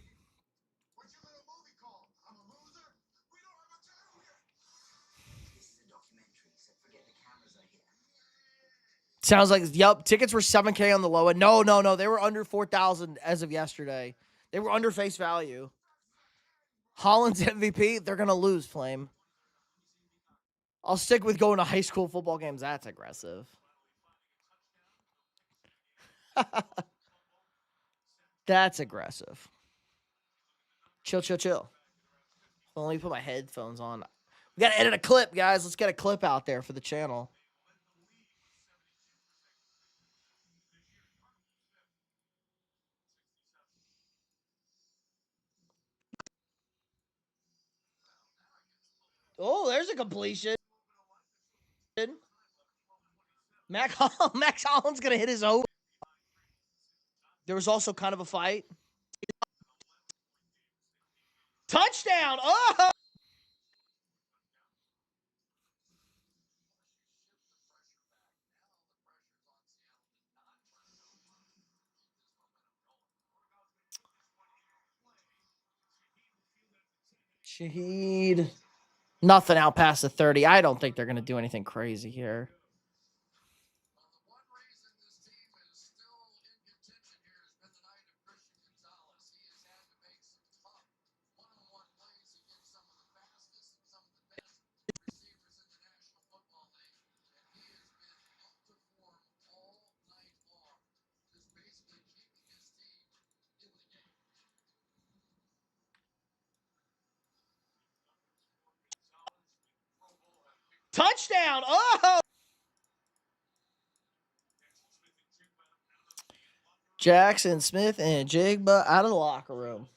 Sounds like, yep, tickets were $7K on the low end. No. They were under 4,000 as of yesterday. They were under face value. Holland's MVP, they're going to lose, Flame. I'll stick with going to high school football games. That's aggressive. That's aggressive. Chill. Well, let me put my headphones on. We got to edit a clip, guys. Let's get a clip out there for the channel. Oh, there's a completion. Max Holland's going to hit his over. There was also kind of a fight. Touchdown! Oh! Shaheed. Nothing out past the 30. I don't think they're going to do anything crazy here. Touchdown! Oh! Jackson Smith and Jigba out of the locker room.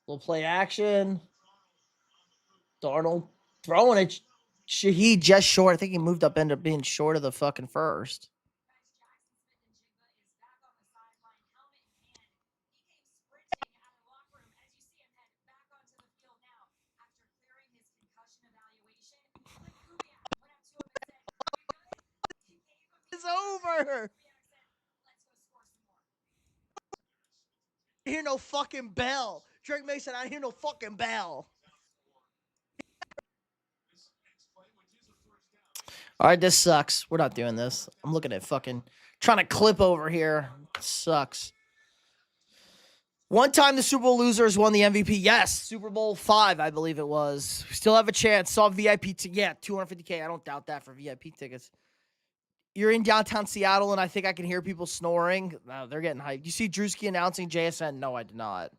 We'll play action. Darnold throwing it. Shaheed just short. I think he moved up, ended up being short of the fucking first. It's over. I hear no fucking bell. Drake Mason, I hear no fucking bell. All right, this sucks. We're not doing this. I'm looking at fucking trying to clip over here. It sucks. One time the Super Bowl losers won the MVP. Yes, Super Bowl 5, I believe it was. We still have a chance. Saw VIP. Yeah, $250K. I don't doubt that for VIP tickets. You're in downtown Seattle, and I think I can hear people snoring. No, they're getting hyped. You see Drewski announcing JSN? No, I did not.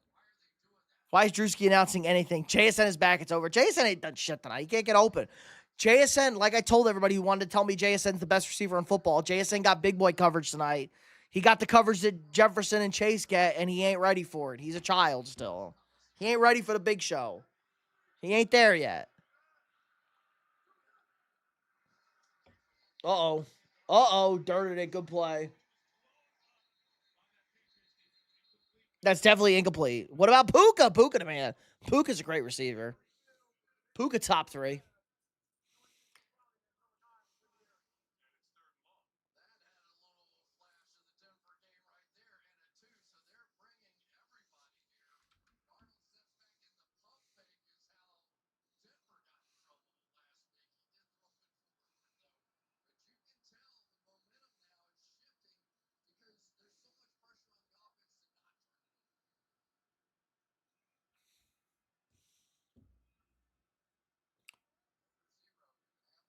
Why is Drewski announcing anything? JSN is back. It's over. JSN ain't done shit tonight. He can't get open. JSN, like I told everybody who wanted to tell me JSN's the best receiver in football, JSN got big boy coverage tonight. He got the coverage that Jefferson and Chase get, and he ain't ready for it. He's a child still. He ain't ready for the big show. He ain't there yet. Uh-oh, dirted it. Good play. That's definitely incomplete. What about Puka? Puka, man. Puka's a great receiver. Puka top 3.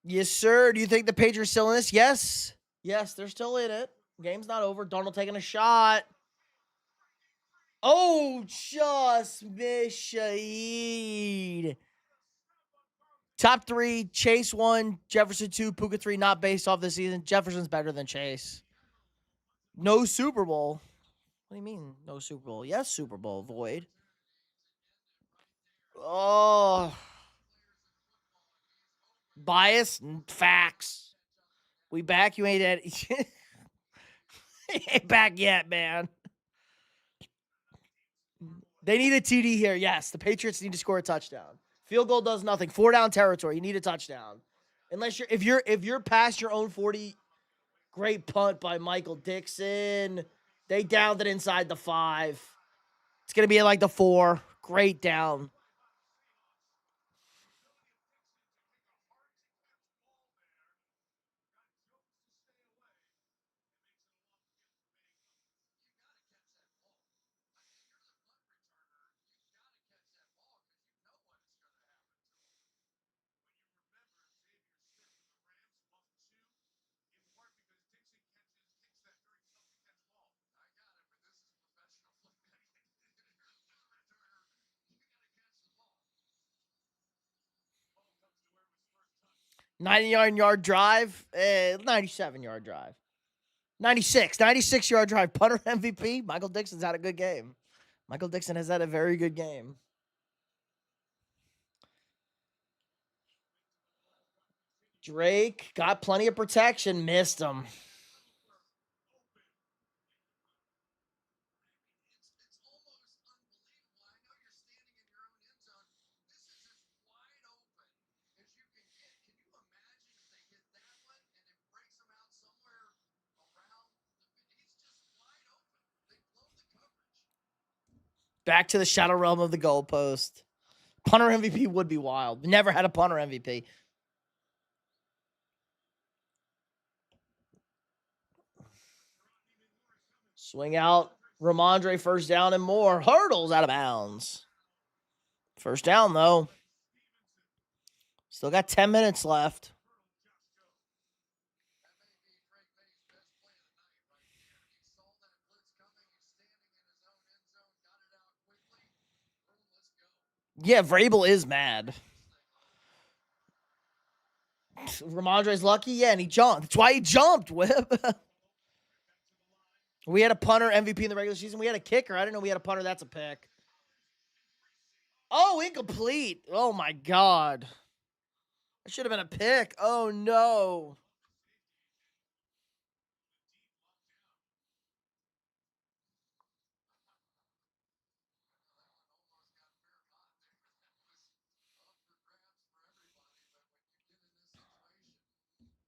Yes, sir. Do you think the Patriots still in this? Yes. Yes, they're still in it. Game's not over. Darnold taking a shot. Oh, just miss Shaheed. Top 3, Chase 1, Jefferson 2, Puka 3, not based off this season. Jefferson's better than Chase. No Super Bowl. What do you mean, no Super Bowl? Yes, Super Bowl, Void. Oh. Bias? Facts. We back? You ain't ain't back yet, man. They need a TD here. Yes, the Patriots need to score a touchdown. Field goal does nothing. 4 down territory. You need a touchdown. Unless if you're past your own 40, great punt by Michael Dixon. They downed it inside the 5. It's gonna be like the 4. Great down. Yard drive, 97-yard drive. 96-yard drive. Punter MVP. Michael Dixon's had a good game. Michael Dixon has had a very good game. Drake got plenty of protection. Missed him. Back to the shadow realm of the goalpost. Punter MVP would be wild. Never had a punter MVP. Swing out. Ramondre first down and more. Hurdles out of bounds. First down, though. Still got 10 minutes left. Yeah, Vrabel is mad. Ramondre's lucky, yeah, and he jumped. That's why he jumped, Whip. We had a punter MVP in the regular season. We had a kicker. I didn't know we had a punter. That's a pick. Oh, incomplete. Oh, my God. That should have been a pick. Oh, no.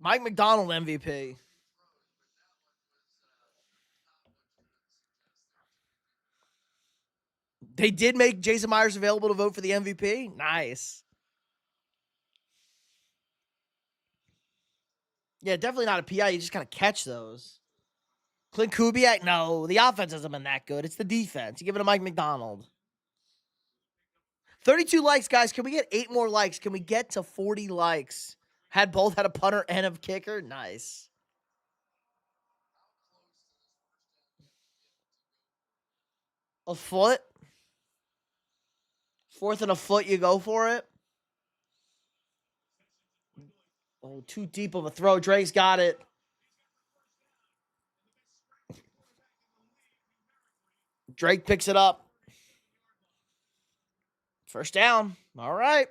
Mike McDonald MVP. They did make Jason Myers available to vote for the MVP. Nice. Yeah, definitely not a PI. You just gotta catch those. Clint Kubiak, no. The offense hasn't been that good. It's the defense. You give it to Mike McDonald. 32 likes, guys. Can we get 8 more likes? Can we get to 40 likes? Both had a punter and a kicker. Nice. A foot. 4th and a foot, you go for it. Oh, too deep of a throw. Drake's got it. Drake picks it up. First down. All right.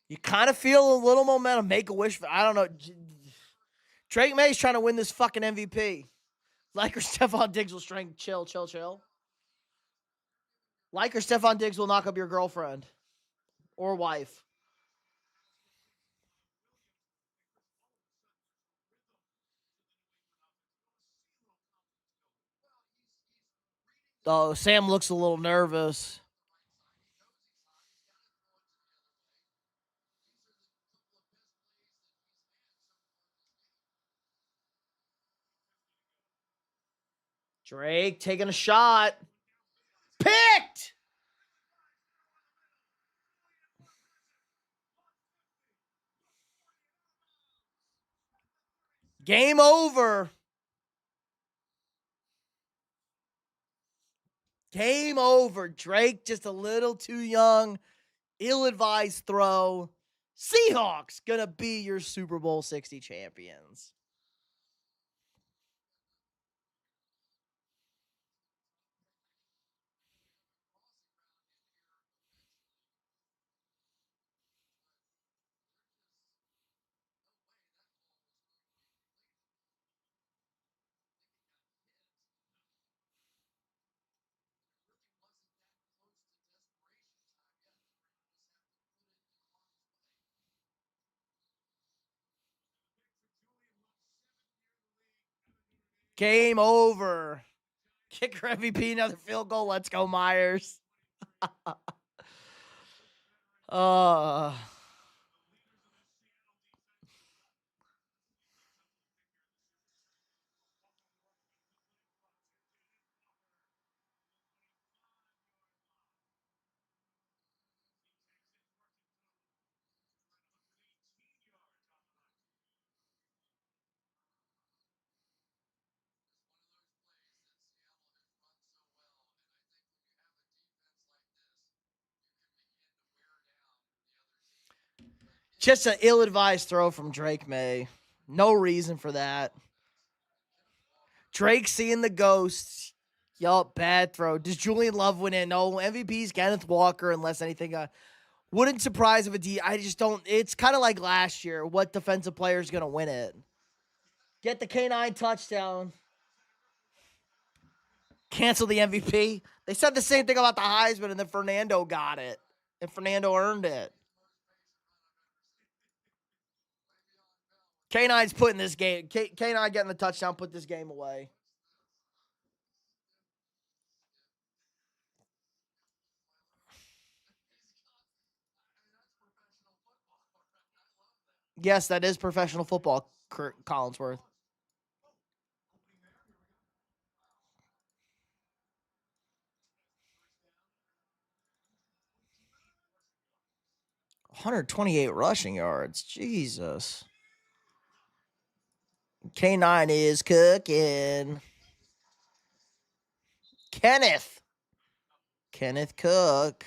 You kind of feel a little momentum. Make a wish. I don't know. Drake May's trying to win this fucking MVP. Like or Stephon Diggs will strength. Chill. Like or Stephon Diggs will knock up your girlfriend or wife. Oh, Sam looks a little nervous. Drake taking a shot. Picked! Game over. Game over. Drake just a little too young. Ill-advised throw. Seahawks gonna be your Super Bowl 60 champions. Game over. Kicker MVP, another field goal. Let's go, Myers. uh Just an ill-advised throw from Drake May. No reason for that. Drake seeing the ghosts. Yup, bad throw. Does Julian Love win it? No. MVP's Kenneth Walker, unless anything. Wouldn't surprise if I just don't. It's kind of like last year. What defensive player is going to win it? Get the K9 touchdown. Cancel the MVP. They said the same thing about the Heisman, and then Fernando got it. And Fernando earned it. K9's putting this game. K9 getting the touchdown, put this game away. Yes, that is professional football, Collinsworth. $128 rushing yards. Jesus. K9 is cooking. Kenneth Cook.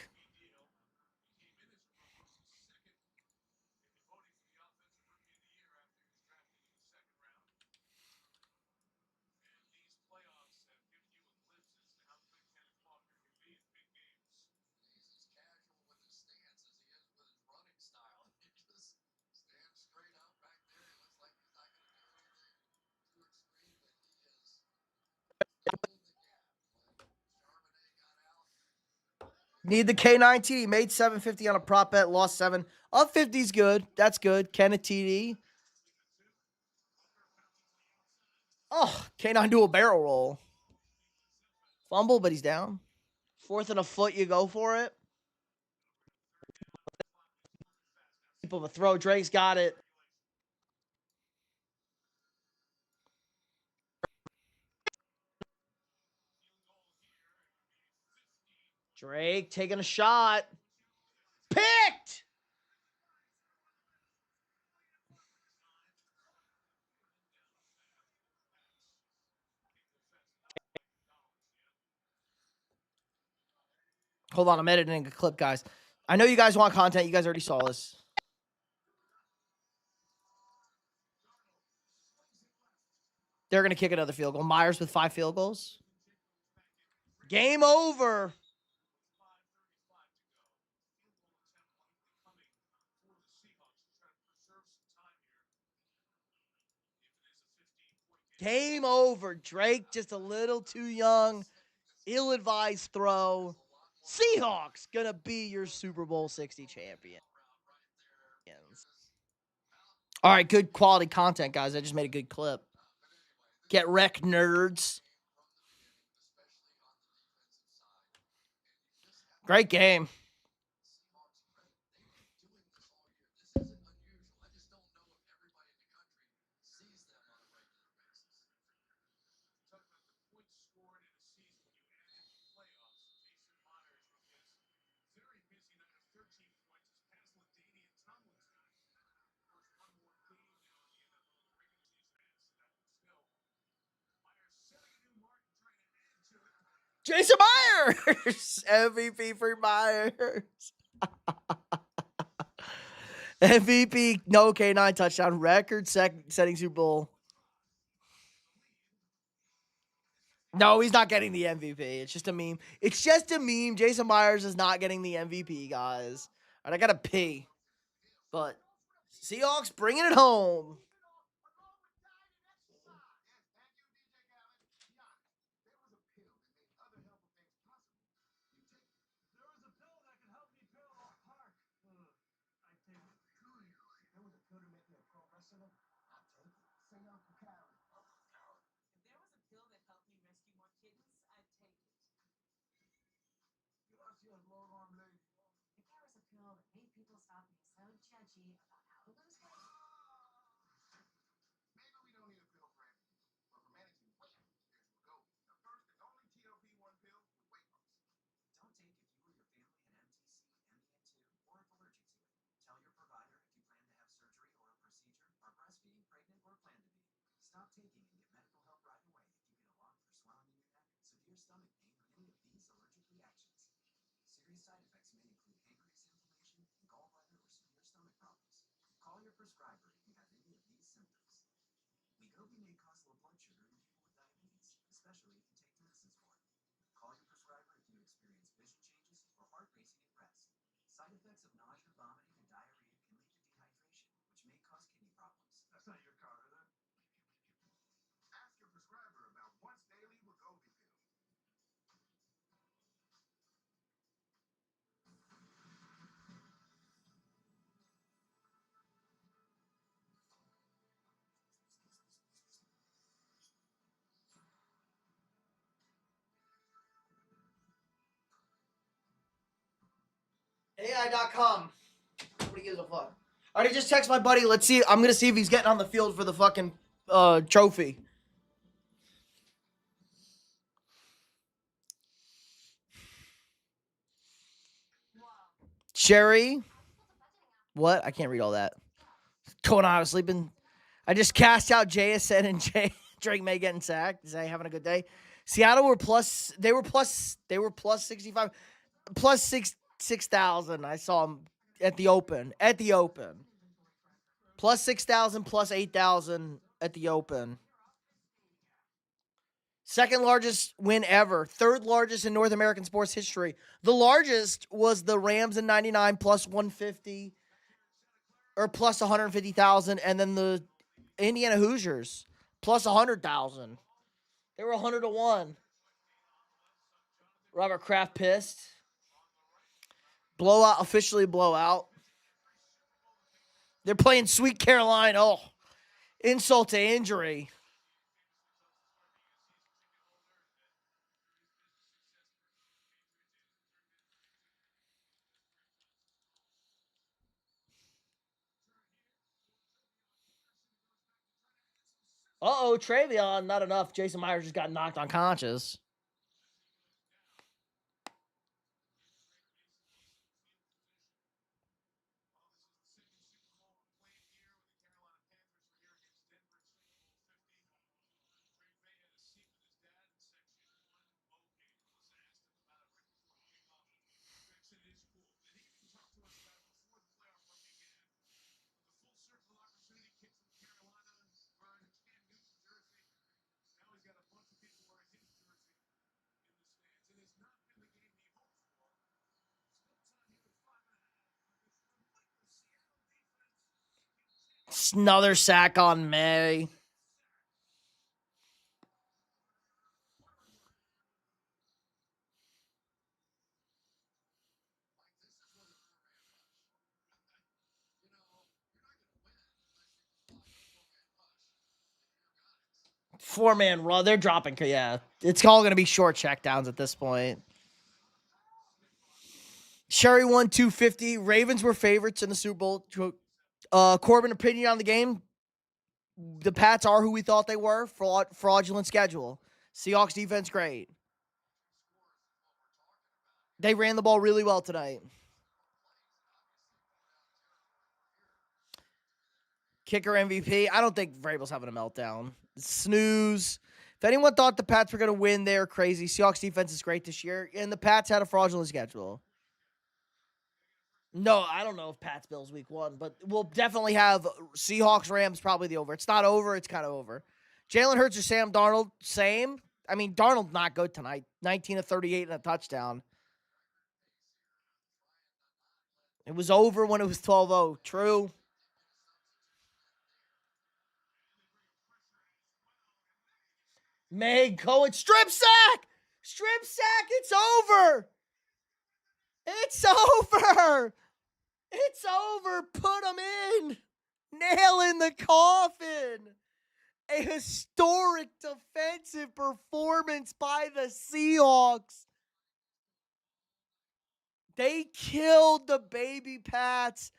Need the K9 TD. Made 750 on a prop bet. Lost 7. Up 50 is good. That's good. Kenneth TD. Oh, K9 do a barrel roll. Fumble, but he's down. 4th and a foot, you go for it. Of a throw. Drake's got it. Drake taking a shot. Picked! Hold on, I'm editing a clip, guys. I know you guys want content. You guys already saw this. They're going to kick another field goal. Myers with 5 field goals. Game over. Game over. Drake just a little too young. Ill-advised throw. Seahawks going to be your Super Bowl 60 champions. All right, good quality content, guys. I just made a good clip. Get wrecked, nerds. Great game. Jason Myers! MVP for Myers. MVP, no K9 touchdown, record setting Super Bowl. No, he's not getting the MVP. It's just a meme. It's just a meme. Jason Myers is not getting the MVP, guys. All right, I got to pee. But Seahawks bringing it home. AI.com. Nobody gives a fuck. All right, I just text my buddy. Let's see. I'm going to see if he's getting on the field for the fucking trophy. Sherry. What? I can't read all that. Going on, I was sleeping. I just cast out JSN and Drake May getting sacked. Is they having a good day? Seattle were plus. They were plus 65, plus 6,000. I saw them at the open. Plus 6,000, plus 8,000 at the open. Second largest win ever. Third largest in North American sports history. The largest was the Rams in 99, plus 150. Or plus 150,000. And then the Indiana Hoosiers, plus 100,000. They were 100-1. Robert Kraft pissed. Blowout, officially blowout. They're playing Sweet Caroline. Oh, insult to injury. Uh-oh, Travion, not enough. Jason Myers just got knocked unconscious. Another sack on May. Four-man run. They're dropping. Yeah, it's all going to be short checkdowns at this point. Sherry won 250. Ravens were favorites in the Super Bowl. Corbin, opinion on the game? The Pats are who we thought they were. Fraudulent schedule. Seahawks defense, great. They ran the ball really well tonight. Kicker MVP. I don't think Vrabel's having a meltdown. Snooze. If anyone thought the Pats were going to win, they're crazy. Seahawks defense is great this year, and the Pats had a fraudulent schedule. No, I don't know if Pats Bills week 1, but we'll definitely have Seahawks Rams probably the over. It's not over. It's kind of over. Jalen Hurts or Sam Darnold, same. I mean, Darnold not good tonight. 19 of 38 and a touchdown. It was over when it was 12-0. True. Meg Cohen, strip sack! Strip sack, it's over! It's over! It's over! Put him in! Nail in the coffin! A historic defensive performance by the Seahawks. They killed the baby Pats.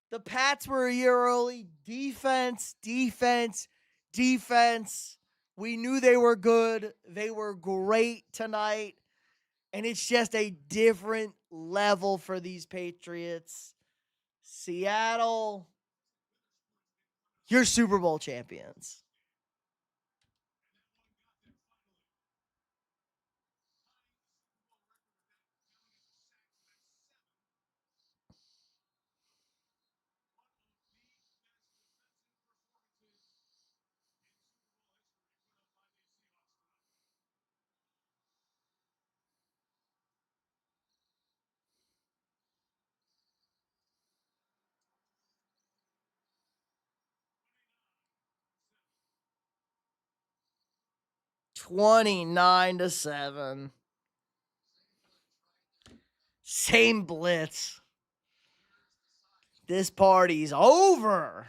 The Pats were a year early. Defense, defense, defense. We knew they were good. They were great tonight. And it's just a different level for these Patriots. Seattle, you're Super Bowl champions. $29-7. Same blitz. This party's over.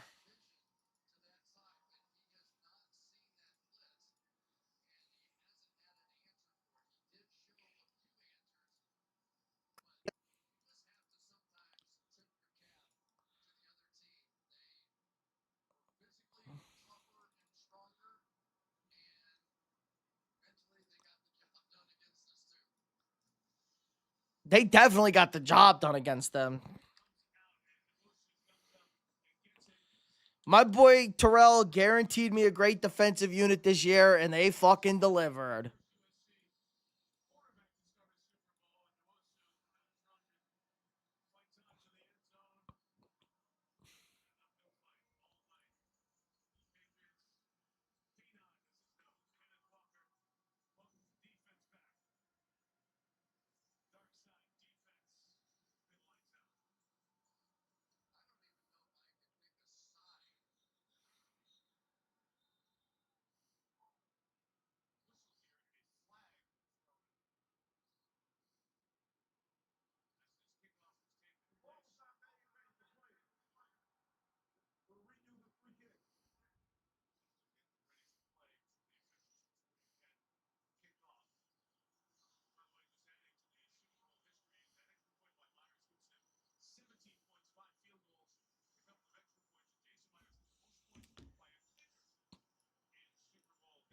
They definitely got the job done against them. My boy Terrell guaranteed me a great defensive unit this year, and they fucking delivered.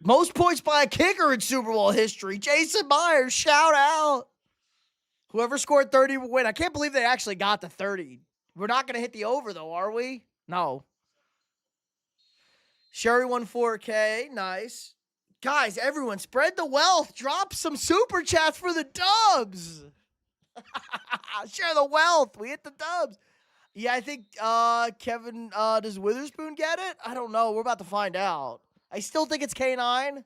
Most points by a kicker in Super Bowl history. Jason Myers, shout out. Whoever scored 30 will win. I can't believe they actually got the 30. We're not going to hit the over, though, are we? No. Sherry won 4K. Nice. Guys, everyone, spread the wealth. Drop some super chats for the dubs. Share the wealth. We hit the dubs. Yeah, I think Kevin, does Witherspoon get it? I don't know. We're about to find out. I still think it's K9.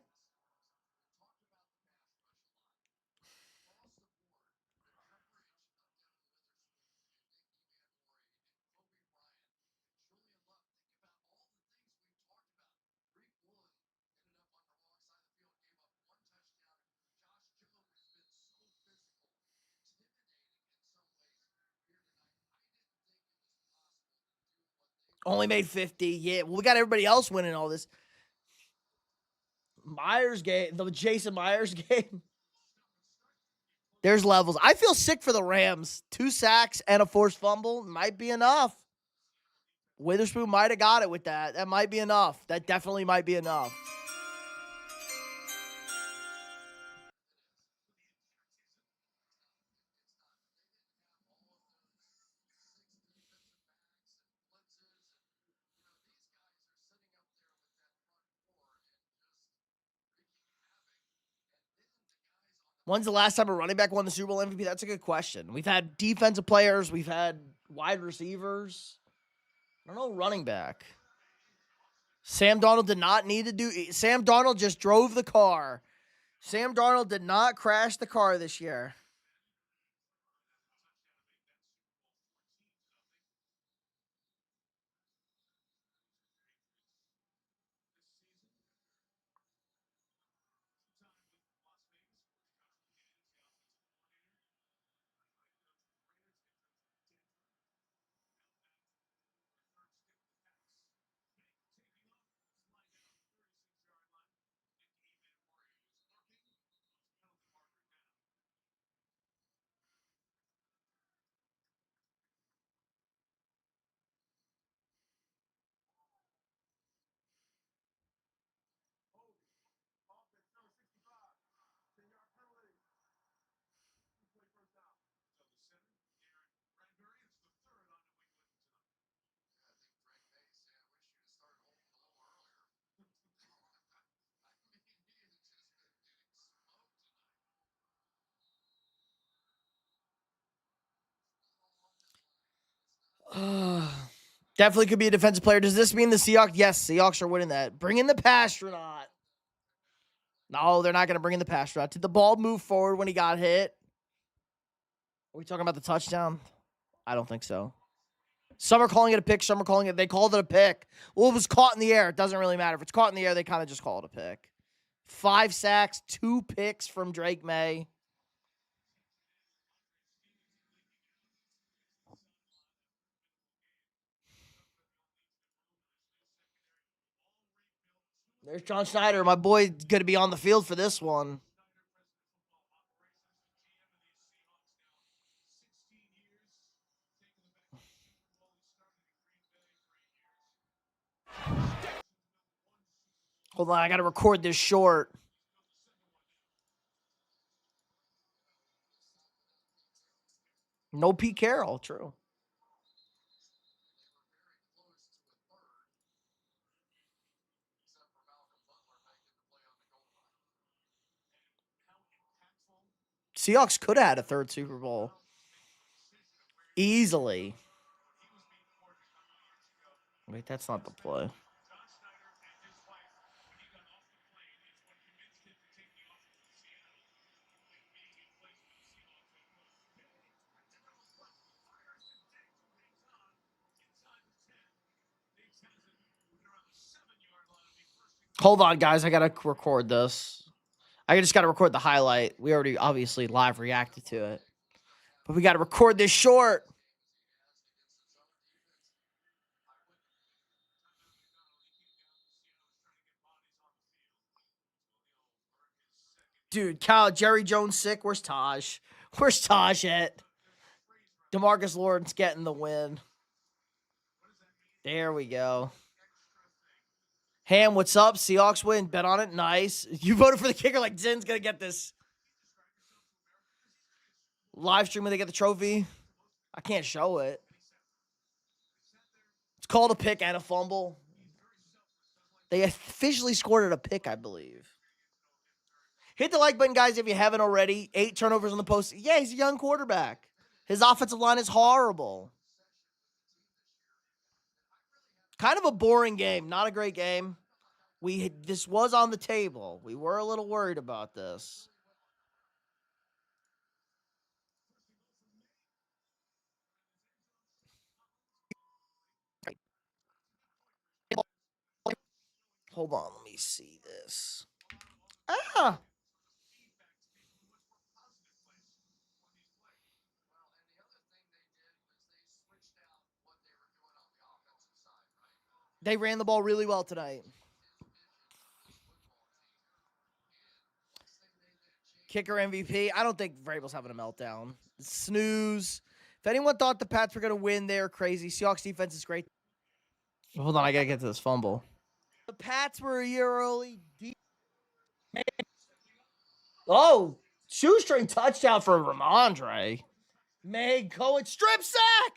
Only made 50. Yeah, well, we got everybody else winning all this. Myers game, the Jason Myers game. There's levels. I feel sick for the Rams. 2 sacks and a forced fumble might be enough. Witherspoon might have got it with that. That might be enough. That definitely might be enough. When's the last time a running back won the Super Bowl MVP? That's a good question. We've had defensive players. We've had wide receivers. I don't know, running back. Sam Darnold did not need to do... Sam Darnold just drove the car. Sam Darnold did not crash the car this year. Definitely could be a defensive player. Does this mean the Seahawks? Yes, Seahawks are winning that. Bring in the Pastronaut. No, they're not going to bring in the Pastronaut. Did the ball move forward when he got hit? Are we talking about the touchdown? I don't think so. Some are calling it a pick. Some are calling it... They called it a pick. Well, it was caught in the air. It doesn't really matter. If it's caught in the air, they kind of just call it a pick. 5 sacks, 2 picks from Drake May. There's John Schneider. My boy going to be on the field for this one. Hold on, I got to record this short. No Pete Carroll, true. Seahawks could have had a third Super Bowl. Easily. Wait, that's not the play. Hold on, guys. I got to record this. I just got to record the highlight. We already obviously live reacted to it. But we got to record this short. Dude, Kyle, Jerry Jones sick. Where's Taj? Where's Taj at? DeMarcus Lawrence getting the win. There we go. Ham, what's up? Seahawks win. Bet on it. Nice. You voted for the kicker like Zin's going to get this. Live stream when they get the trophy. I can't show it. It's called a pick and a fumble. They officially scored at a pick, I believe. Hit the like button, guys, if you haven't already. 8 turnovers on the post. Yeah, he's a young quarterback. His offensive line is horrible. Kind of a boring game. Not a great game. This was on the table. We were a little worried about this. Hold on, let me see this. They ran the ball really well tonight. Kicker MVP. I don't think Vrabel's having a meltdown. Snooze. If anyone thought the Pats were going to win, they're crazy. Seahawks defense is great. Hold on, I got to get to this fumble. The Pats were a year early. Oh, shoestring touchdown for Ramondre. Meg Cohen strip sack.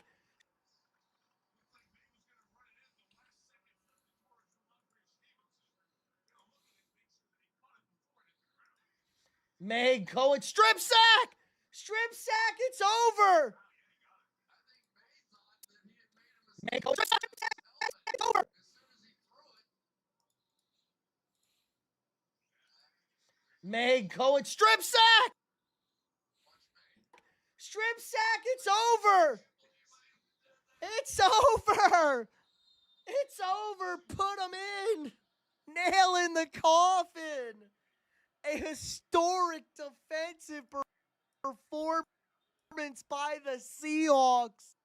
Meg Cohen, strip sack! Strip sack, it's over! Meg Cohen, strip sack, it's over! Meg Cohen, strip sack! Strip sack, it's over! It's over! It's over! Put him in! Nail in the coffin! A historic defensive performance by the Seahawks.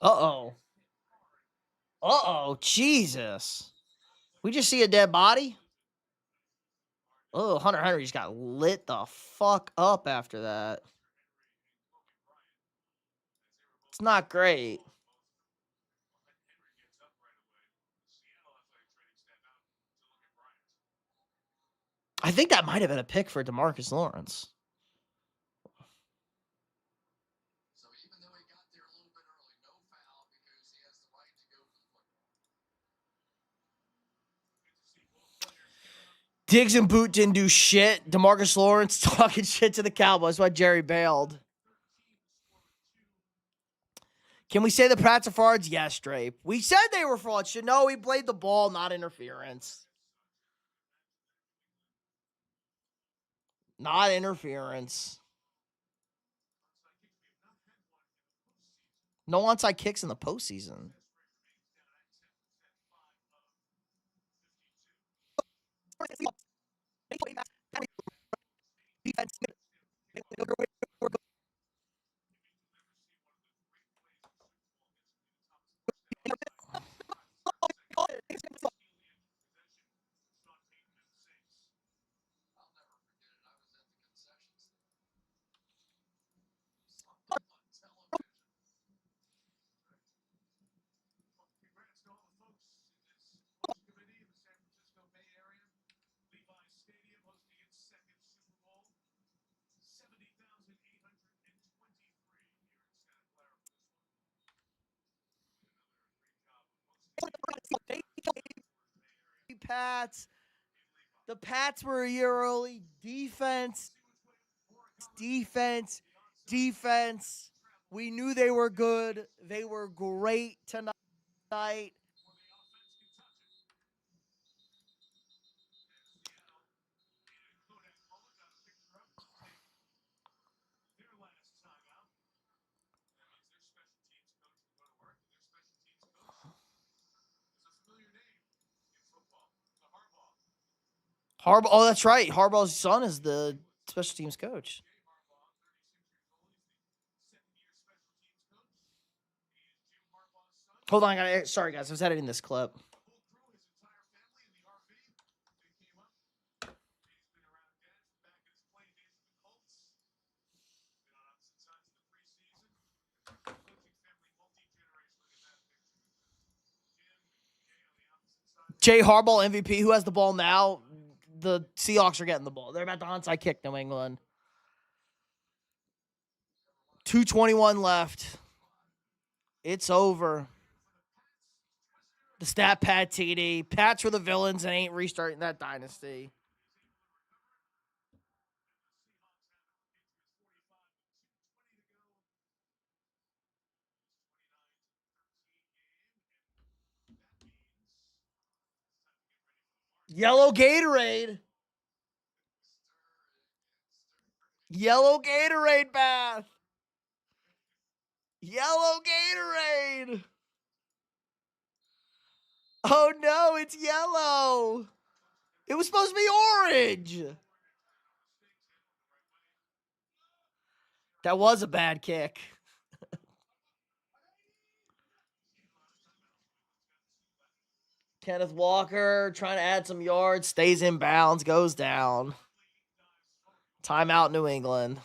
Uh-oh. Uh-oh, Jesus. We just see a dead body? Oh, Hunter Henry just got lit the fuck up after that. It's not great. I think that might have been a pick for DeMarcus Lawrence. Diggs and Boot didn't do shit. DeMarcus Lawrence talking shit to the Cowboys. That's why Jerry bailed. Can we say the Pats are frauds? Yes, Drape. We said they were frauds. No, he played the ball, not interference. Not interference. No onside kicks in the postseason. Pats. The Pats were a year early. Defense. We knew they were good. They were great tonight. Harbaugh. Oh, that's right. Harbaugh's son is the special teams coach. Hold on. Sorry, guys. I was editing this clip. Jay Harbaugh, MVP. Who has the ball now? The Seahawks are getting the ball. They're about to onside kick New England. 2:21 left. It's over. The stat pad TD. Pats were the villains and ain't restarting that dynasty. Yellow Gatorade. Yellow Gatorade bath. Yellow Gatorade. Oh no, it's yellow. It was supposed to be orange. That was a bad kick. Kenneth Walker trying to add some yards, stays in bounds, goes down. Timeout, New England.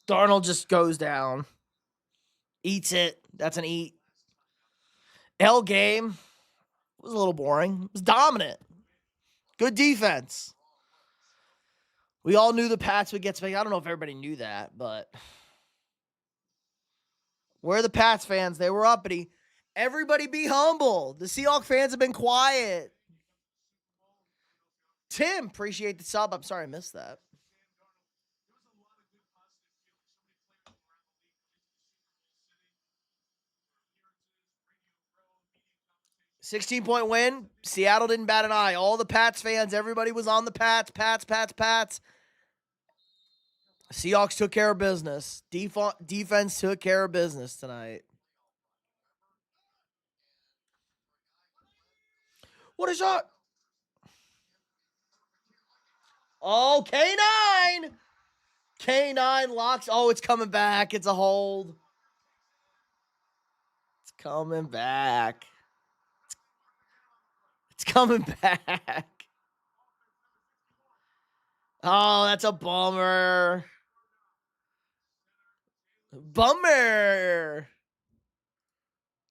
Darnold just goes down. Eats it. That's an eat. L game was a little boring. It was dominant. Good defense. We all knew the Pats would get spanked. I don't know if everybody knew that, but we're the Pats fans. They were uppity. Everybody be humble. The Seahawks fans have been quiet. Tim, appreciate the sub. I'm sorry I missed that. 16-point win. Seattle didn't bat an eye. All the Pats fans, everybody was on the Pats. Pats. Seahawks took care of business. Defense took care of business tonight. What a shot. Oh, K9. K9 locks. Oh, it's coming back. It's a hold. It's coming back. It's coming back. Oh, that's a bummer.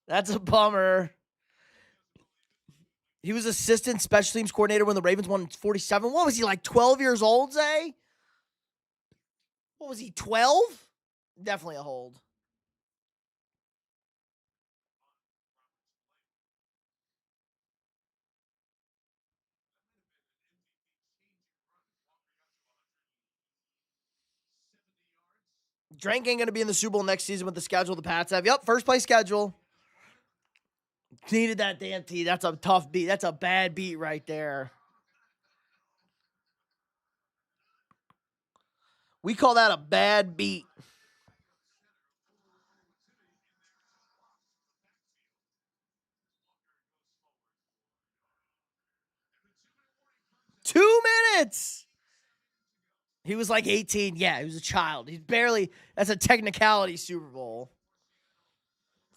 That's a bummer. He was assistant special teams coordinator when the Ravens won 47. What was he, like 12 years old, Zay? What was he, 12? Definitely a hold. Drank ain't going to be in the Super Bowl next season with the schedule the Pats have. Yep, first place schedule. Needed that damn tee. That's a tough beat. That's a bad beat right there. We call that a bad beat. Two minutes. He was like 18. Yeah, he was a child. He's barely, that's a technicality Super Bowl.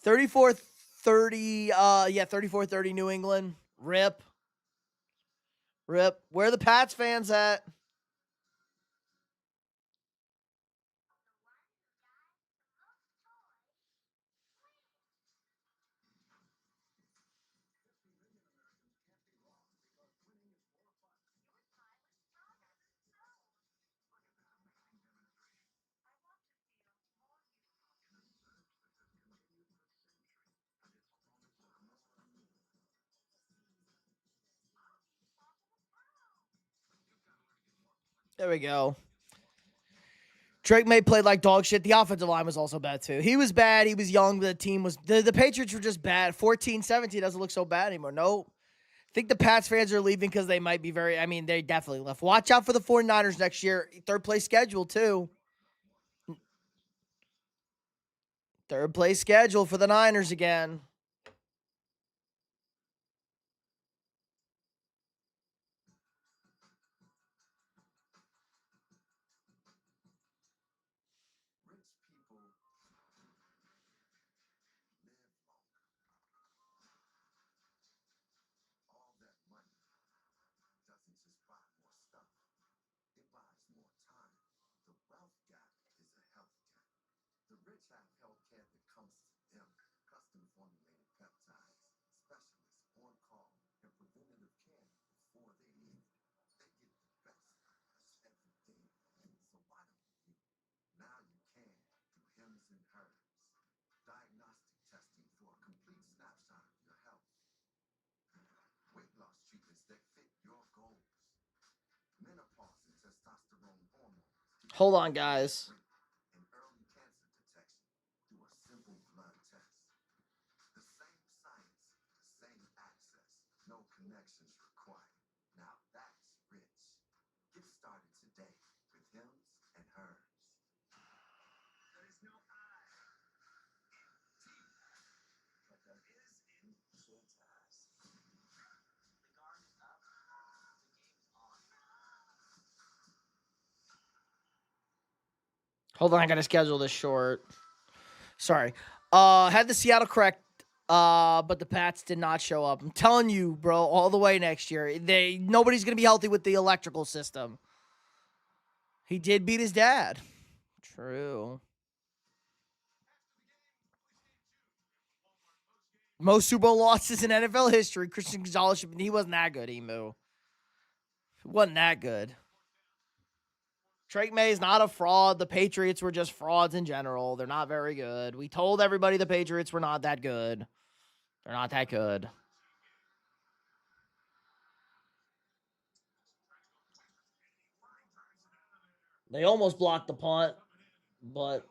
34-30, 34-30 New England. Rip. Where are the Pats fans at? There we go. Drake May played like dog shit. The offensive line was also bad, too. He was bad. He was young. The team was... The Patriots were just bad. 14-17 doesn't look so bad anymore. Nope. I think the Pats fans are leaving because they might be very... I mean, they definitely left. Watch out for the 49ers next year. Third place schedule, too. Third place schedule for the Niners again. Hold on, guys. Hold on, I gotta schedule this short. Sorry. Had the Seattle correct But the Pats did not show up. I'm telling you, bro, all the way next year. Nobody's going to be healthy with the electrical system. He did beat his dad. True. Most Super Bowl losses in NFL history. Christian Gonzalez, he wasn't that good, Emu. He wasn't that good. Drake May is not a fraud. The Patriots were just frauds in general. They're not very good. We told everybody the Patriots were not that good. They're not that good. They almost blocked the punt, but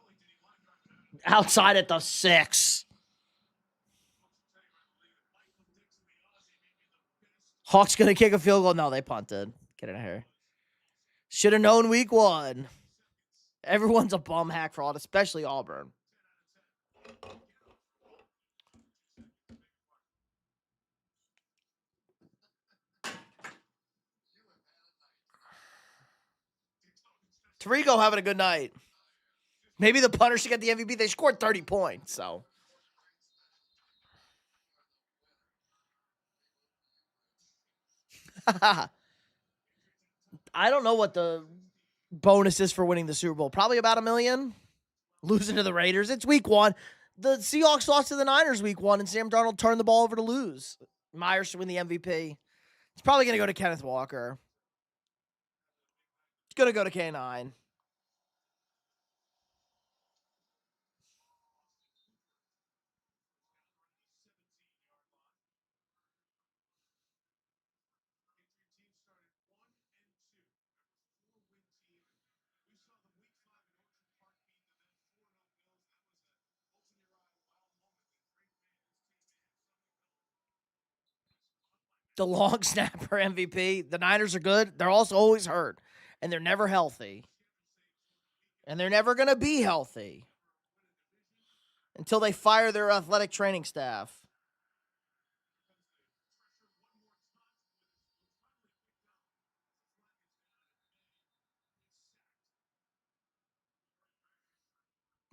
outside at the 6. Hawks going to kick a field goal. No, they punted. Get in here. Should have known week 1. Everyone's a bum hack fraud, especially Auburn. Tarico having a good night. Maybe the punter should get the MVP. They scored 30 points, so. I don't know what the bonus is for winning the Super Bowl. Probably about $1 million. Losing to the Raiders. It's week 1. The Seahawks lost to the Niners week 1, and Sam Darnold turned the ball over to lose. Myers should win the MVP. It's probably going to go to Kenneth Walker. It's going to go to K9. The long snapper MVP. The Niners are good. They're also always hurt, and they're never healthy. And they're never going to be healthy until they fire their athletic training staff.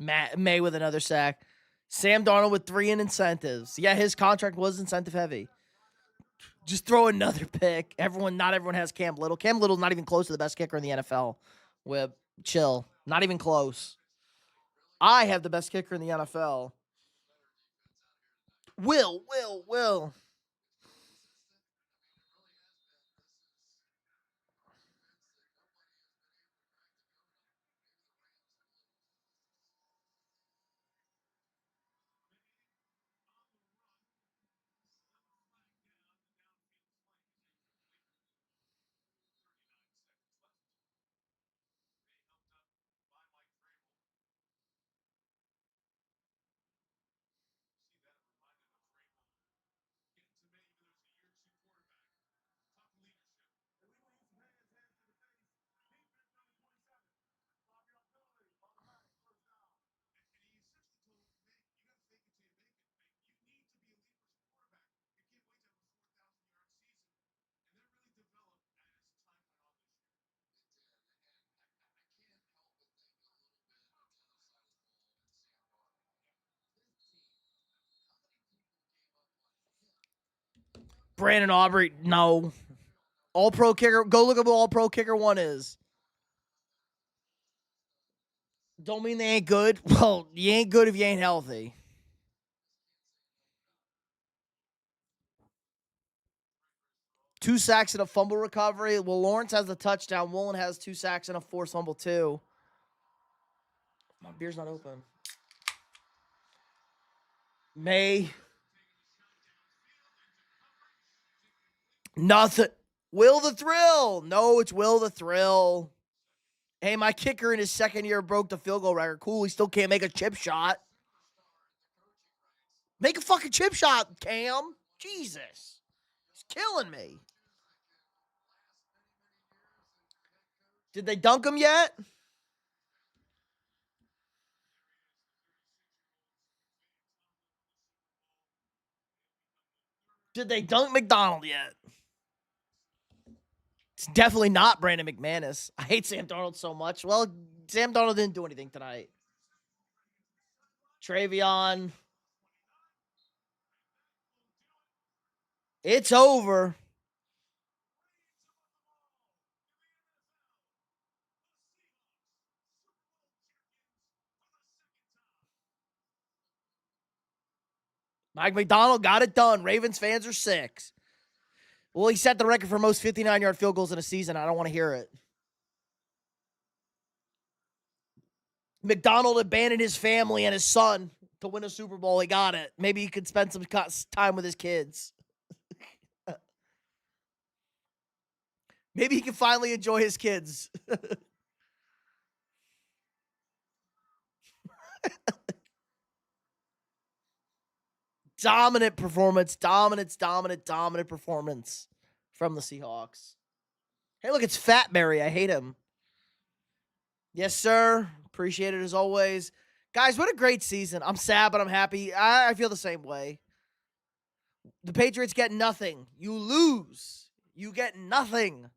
May with another sack. Sam Darnold with 3 in incentives. Yeah, his contract was incentive heavy. Just throw another pick. Not everyone has Cam Little. Cam Little's not even close to the best kicker in the NFL. Whip, chill. Not even close. I have the best kicker in the NFL. Will. Brandon Aubrey, no. All-pro kicker. Go look at what all-pro kicker 1 is. Don't mean they ain't good. Well, you ain't good if you ain't healthy. Two sacks and a fumble recovery. Well, Lawrence has the touchdown. Woolen has 2 sacks and a forced fumble, too. My beer's not open. May. Nothing. Will the Thrill. No, it's Will the Thrill. Hey, my kicker in his second year broke the field goal record. Cool, he still can't make a chip shot. Make a fucking chip shot, Cam. Jesus. He's killing me. Did they dunk him yet? Did they dunk McDonald yet? It's definitely not Brandon McManus. I hate Sam Darnold so much. Well, Sam Darnold didn't do anything tonight. Travion. It's over. Mike McDonald got it done. Ravens fans are 6. Well, he set the record for most 59-yard field goals in a season. I don't want to hear it. McDonald abandoned his family and his son to win a Super Bowl. He got it. Maybe he could spend some time with his kids. Maybe he can finally enjoy his kids. Dominant performance. Dominant performance from the Seahawks. Hey, look, it's Fatberry. I hate him. Yes, sir. Appreciate it as always. Guys, what a great season. I'm sad, but I'm happy. I feel the same way. The Patriots get nothing. You lose. You get nothing.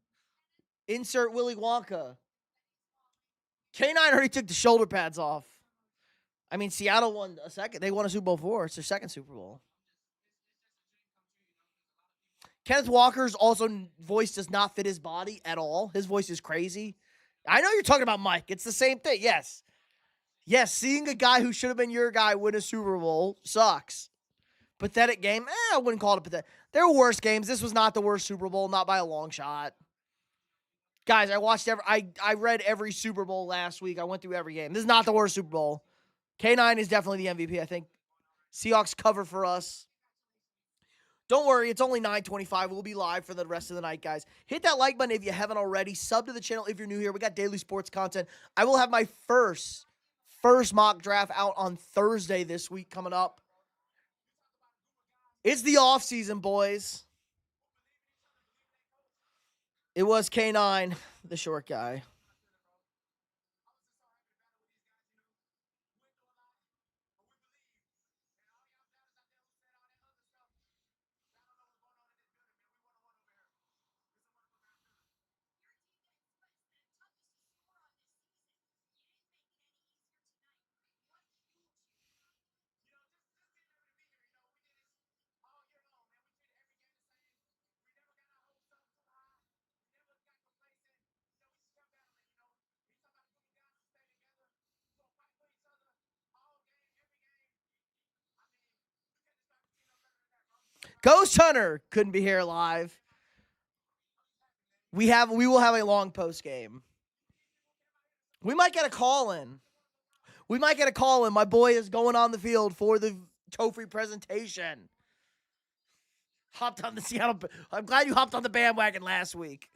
Insert Willy Wonka. K9 already took the shoulder pads off. I mean, Seattle won a second. They won a Super Bowl 4. It's their second Super Bowl. Kenneth Walker's voice does not fit his body at all. His voice is crazy. I know you're talking about Mike. It's the same thing. Yes. Yes, seeing a guy who should have been your guy win a Super Bowl sucks. Pathetic game? I wouldn't call it pathetic. There were worse games. This was not the worst Super Bowl, not by a long shot. Guys, I read every Super Bowl last week. I went through every game. This is not the worst Super Bowl. K9 is definitely the MVP, I think. Seahawks cover for us. Don't worry, it's only 9:25. We'll be live for the rest of the night, guys. Hit that like button if you haven't already. Sub to the channel if you're new here. We got daily sports content. I will have my first mock draft out on Thursday this week coming up. It's the off season, boys. It was K9, the short guy. Ghost Hunter couldn't be here live. We will have a long post game. We might get a call in. My boy is going on the field for the trophy presentation. Hopped on the Seattle. I'm glad you hopped on the bandwagon last week.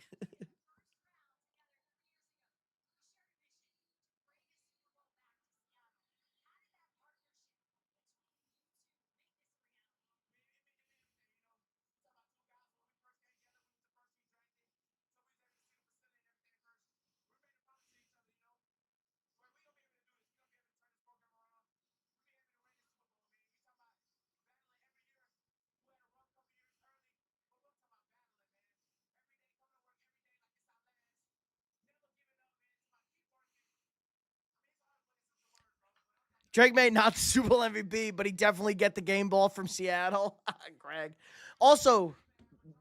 Drake may not the Super Bowl MVP, but he definitely get the game ball from Seattle. Greg. Also,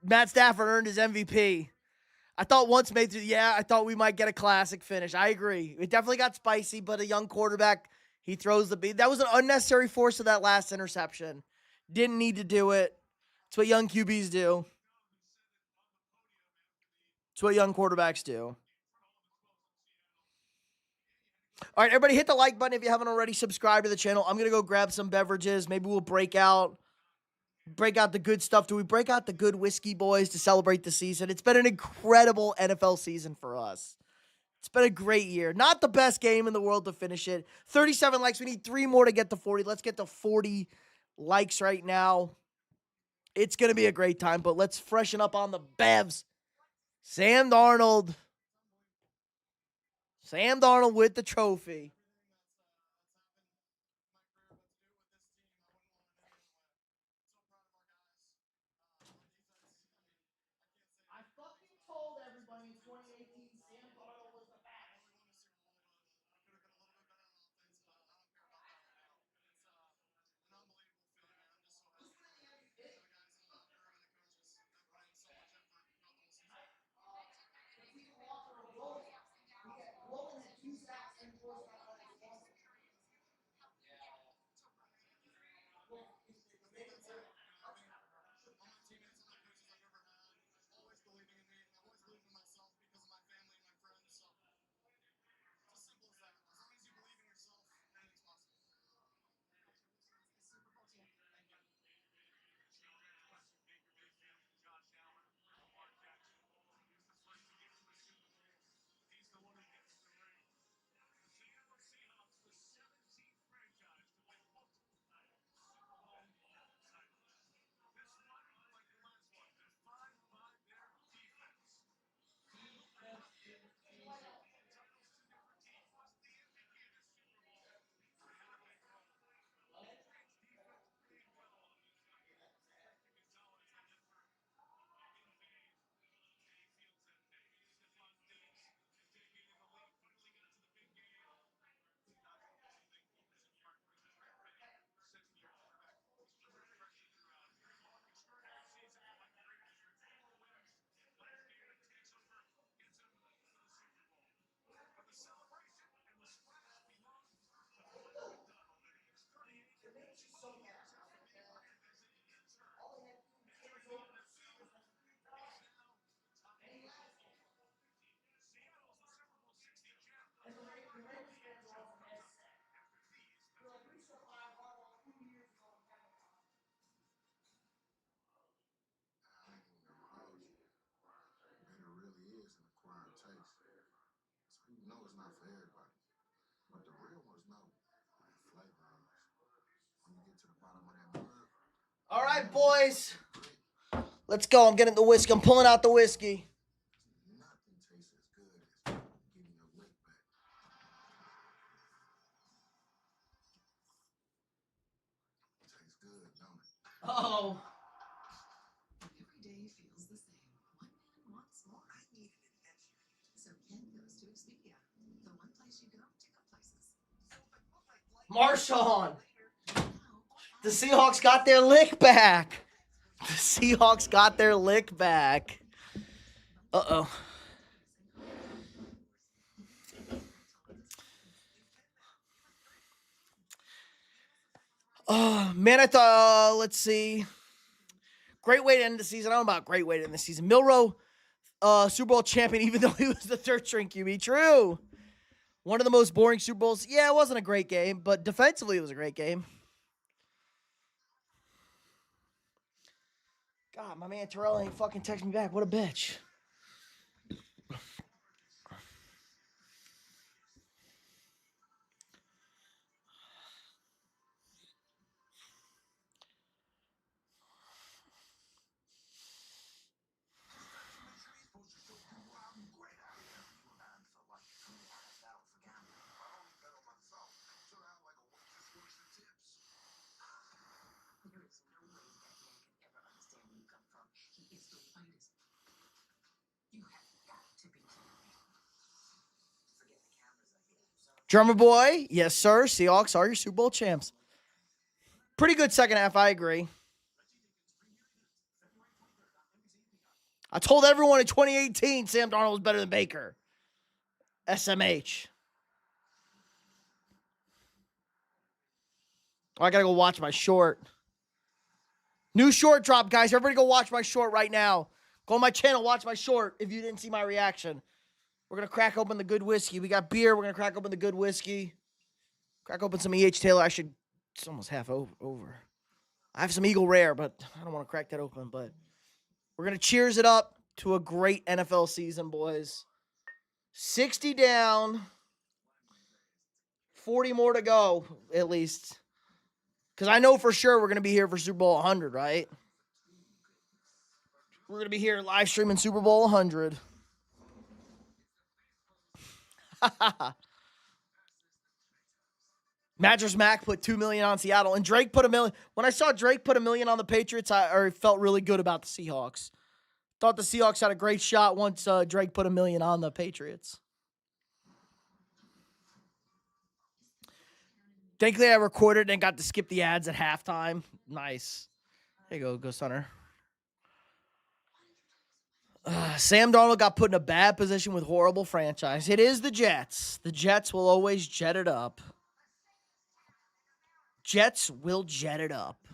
Matt Stafford earned his MVP. I thought once made through. Yeah, I thought we might get a classic finish. I agree. It definitely got spicy, but a young quarterback, he throws the beat. That was an unnecessary force of that last interception. Didn't need to do it. It's what young QBs do. It's what young quarterbacks do. All right, everybody hit the like button if you haven't already. Subscribe to the channel. I'm going to go grab some beverages. Maybe we'll break out the good stuff. Do we break out the good whiskey, boys, to celebrate the season? It's been an incredible NFL season for us. It's been a great year. Not the best game in the world to finish it. 37 likes. We need 3 more to get to 40. Let's get to 40 likes right now. It's going to be a great time, but let's freshen up on the bevs. Sam Darnold with the trophy. I fucking told everybody in 2018 Sam Darnold was the best. All right, boys. Let's go. I'm getting the whiskey. I'm pulling out the whiskey. Oh. Every day feels the same. One man wants more. I need an adventure. So Ken goes to Expedia. The one place you go to go places. Marshawn. The Seahawks got their lick back. The Seahawks got their lick back. Uh-oh. Oh, man, I thought, let's see. Great way to end the season. I don't know about great way to end the season. Milroe, Super Bowl champion, even though he was the third-string QB. True. One of the most boring Super Bowls. Yeah, it wasn't a great game, but defensively it was a great game. God, my man Terrell ain't fucking text me back. What a bitch. Drummer boy, yes, sir. Seahawks are your Super Bowl champs. Pretty good second half, I agree. I told everyone in 2018 Sam Darnold was better than Baker. SMH. Oh, I gotta go watch my short. New short drop, guys. Everybody go watch my short right now. Go on my channel, watch my short if you didn't see my reaction. We're going to crack open the good whiskey. We got beer. We're going to crack open the good whiskey. Crack open some E.H. Taylor. It's almost half over. I have some Eagle Rare, but I don't want to crack that open. But we're going to cheers it up to a great NFL season, boys. 60 down. 40 more to go, at least. Because I know for sure we're going to be here for Super Bowl 100, right? We're going to be here live streaming Super Bowl 100. Mattress Mac put $2 million on Seattle, and Drake put $1 million. When I saw Drake put $1 million on the Patriots, I felt really good about the Seahawks. Thought the Seahawks had a great shot once Drake put $1 million on the Patriots. Thankfully, I recorded and got to skip the ads at halftime. Nice. There you go, Ghost Hunter. Sam Darnold got put in a bad position with horrible franchise. It is the Jets. The Jets will always jet it up. Jets will jet it up.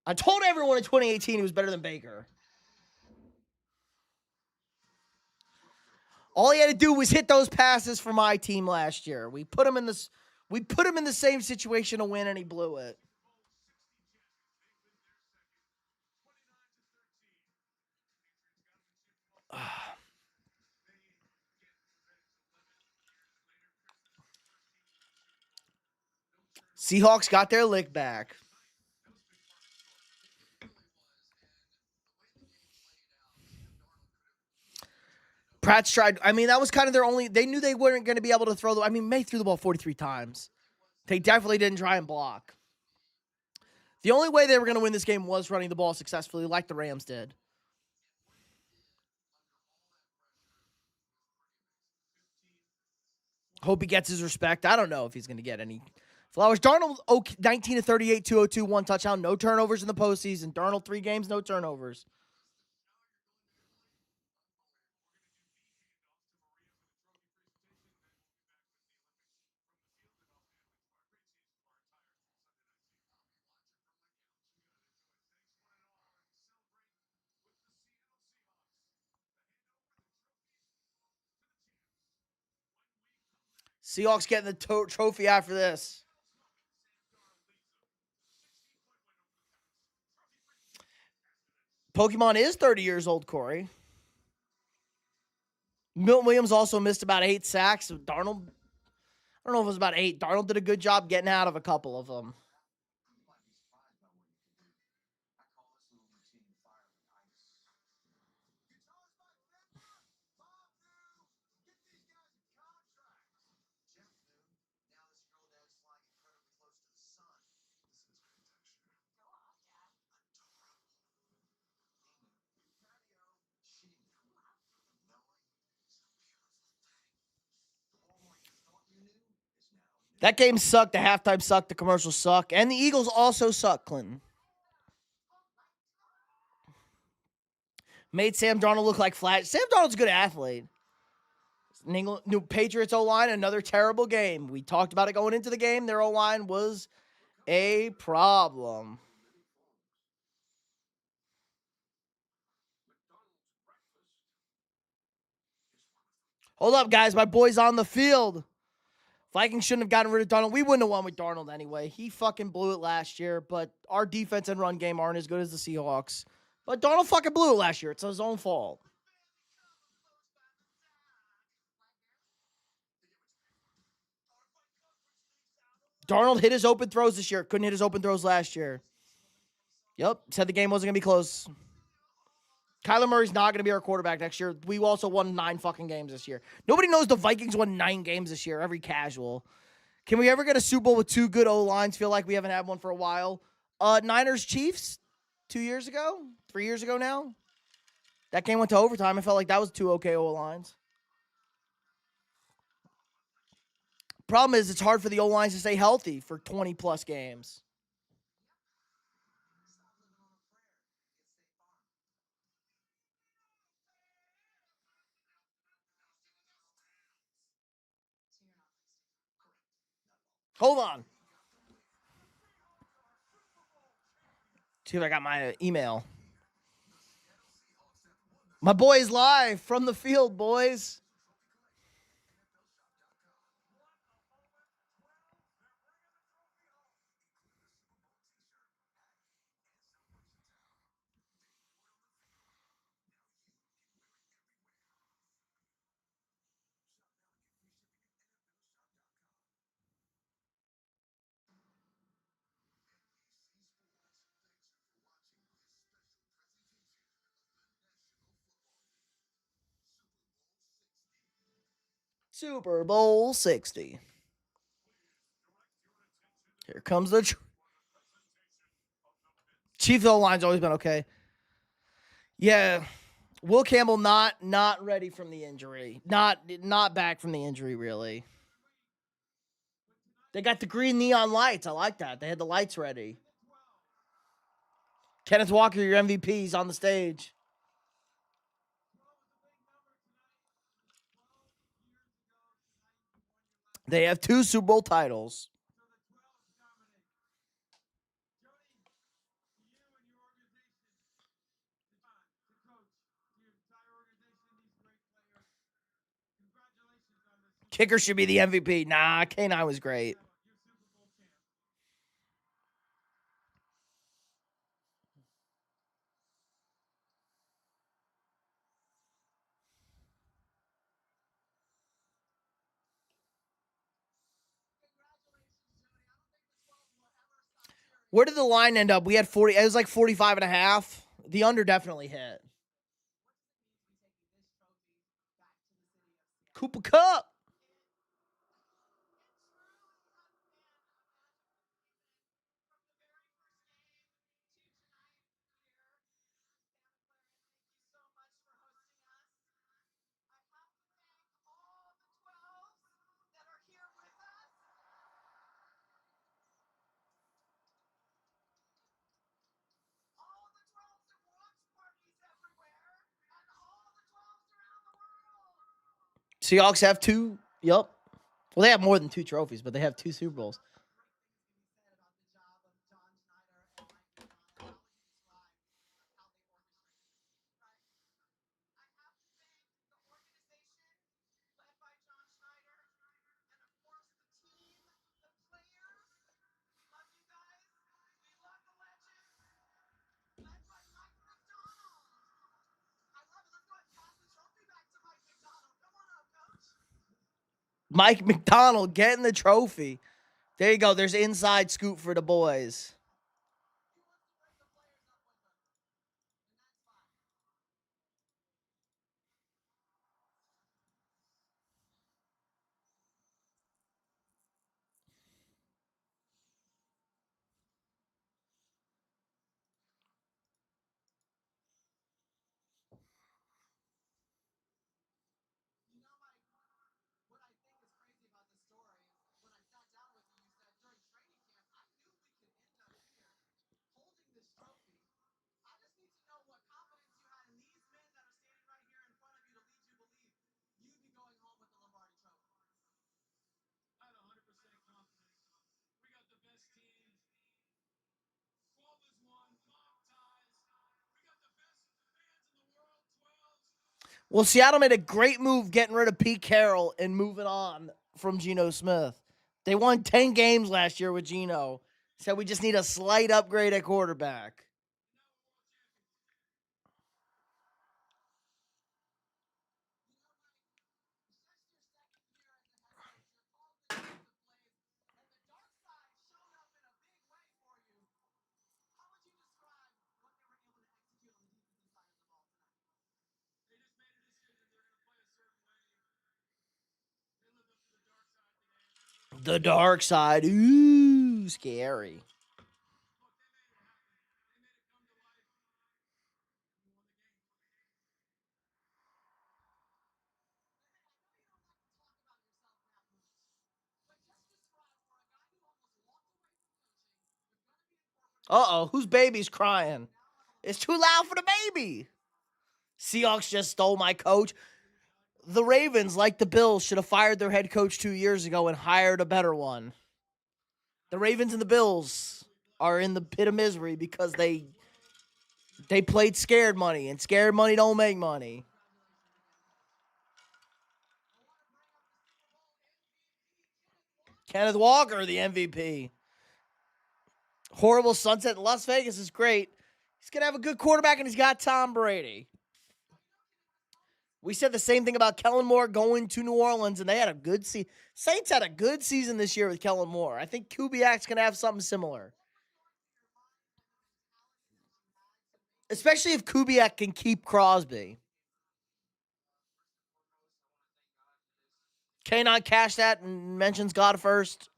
I told everyone in 2018 he was better than Baker. All he had to do was hit those passes for my team last year. We put him in the same situation to win, and he blew it. Seahawks got their lick back. Pratt's tried. I mean, that was kind of their only. They knew they weren't going to be able to throw the. I mean, May threw the ball 43 times. They definitely didn't try and block. The only way they were going to win this game was running the ball successfully, like the Rams did. Hope he gets his respect. I don't know if he's going to get any flowers. Darnold, 19 to 38, 202, 1 touchdown, no turnovers in the postseason. Darnold, 3 games, no turnovers. Seahawks getting the trophy after this. Pokemon is 30 years old, Corey. Milton Williams also missed about 8 sacks. Darnold, I don't know if it was about 8. Darnold did a good job getting out of a couple of them. That game sucked. The halftime sucked. The commercials suck. And the Eagles also suck, Clinton. Made Sam Darnold look like Flash. Sam Darnold's a good athlete. New Patriots O-line, another terrible game. We talked about it going into the game. Their O-line was a problem. Hold up, guys. My boy's on the field. Vikings shouldn't have gotten rid of Darnold. We wouldn't have won with Darnold anyway. He fucking blew it last year, but our defense and run game aren't as good as the Seahawks. But Darnold fucking blew it last year. It's his own fault. Darnold hit his open throws this year. Couldn't hit his open throws last year. Yep. Said the game wasn't going to be close. Kyler Murray's not going to be our quarterback next year. We also won 9 fucking games this year. Nobody knows the Vikings won 9 games this year. Every casual. Can we ever get a Super Bowl with 2 good O-lines? Feel like we haven't had one for a while. Niners Chiefs 2 years ago? 3 years ago now? That game went to overtime. I felt like that was 2 okay O-lines. Problem is, it's hard for the O-lines to stay healthy for 20-plus games. Hold on. See if I got my email. My boy's live from the field, boys. Super Bowl 60. Here comes the Chiefs O-line's always been okay. Yeah. Will Campbell not ready from the injury. Not back from the injury, really. They got the green neon lights. I like that. They had the lights ready. Kenneth Walker, your MVP's on the stage. They have 2 Super Bowl titles. Kicker should be the MVP. Nah, K9 was great. Where did the line end up? We had 40. It was like 45 and a half. The under definitely hit. Cooper Kupp. Seahawks have 2. Yep. Well, they have more than 2 trophies, but they have 2 Super Bowls. Mike McDonald getting the trophy. There you go. There's inside scoop for the boys. Well, Seattle made a great move getting rid of Pete Carroll and moving on from Geno Smith. They won 10 games last year with Geno. Said we just need a slight upgrade at quarterback. The dark side. Ooh, scary. Uh-oh, whose baby's crying? It's too loud for the baby. Seahawks just stole my coach. The Ravens, like the Bills, should have fired their head coach 2 years ago and hired a better one. The Ravens and the Bills are in the pit of misery because they played scared money, and scared money don't make money. Kenneth Walker, the MVP. Horrible sunset in Las Vegas is great. He's going to have a good quarterback, and he's got Tom Brady. We said the same thing about Kellen Moore going to New Orleans, and they had a good season. Saints had a good season this year with Kellen Moore. I think Kubiak's going to have something similar. Especially if Kubiak can keep Crosby. K-Not cash that and mentions God first.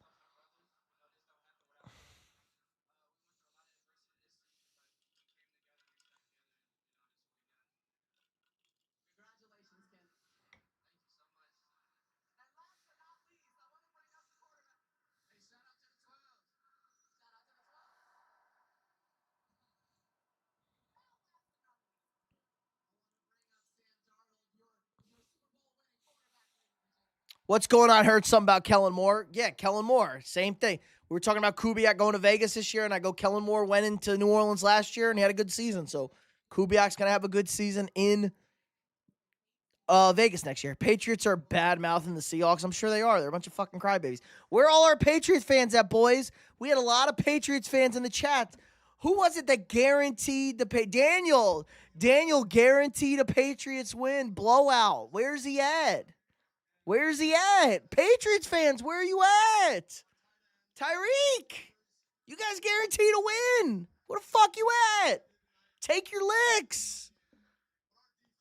What's going on? Heard something about Kellen Moore. Yeah, Kellen Moore. Same thing. We were talking about Kubiak going to Vegas this year, and I go Kellen Moore went into New Orleans last year, and he had a good season. So Kubiak's going to have a good season in Vegas next year. Patriots are bad-mouthing the Seahawks. I'm sure they are. They're a bunch of fucking crybabies. Where are all our Patriots fans at, boys? We had a lot of Patriots fans in the chat. Who was it that guaranteed the Daniel. Daniel guaranteed a Patriots win. Blowout. Where's he at? Where's he at? Patriots fans, where are you at? Tyreek, you guys guaranteed a win. Where the fuck you at? Take your licks.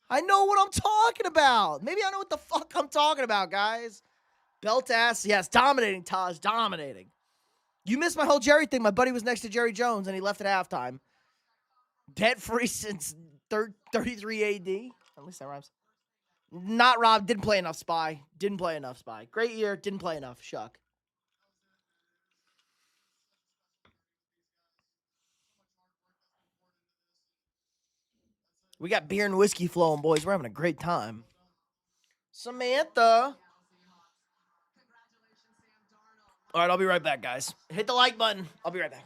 I know what I'm talking about. Maybe I know what the fuck I'm talking about, guys. Belt ass, yes, dominating, Taj, dominating. You missed my whole Jerry thing. My buddy was next to Jerry Jones, and he left at halftime. Debt-free since 33 AD. At least that rhymes. Not Rob. Didn't play enough, Spy. Didn't play enough, Spy. Great year. Didn't play enough. Shuck. We got beer and whiskey flowing, boys. We're having a great time. Samantha. All right, I'll be right back, guys. Hit the like button. I'll be right back.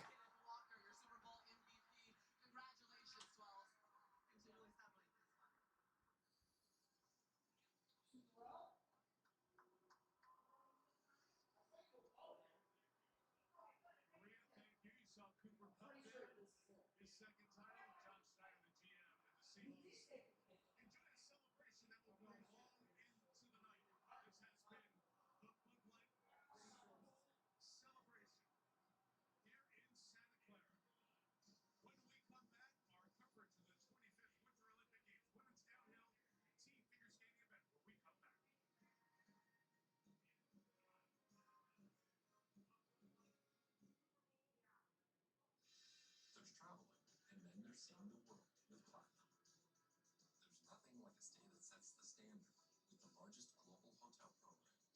largest global hotel program.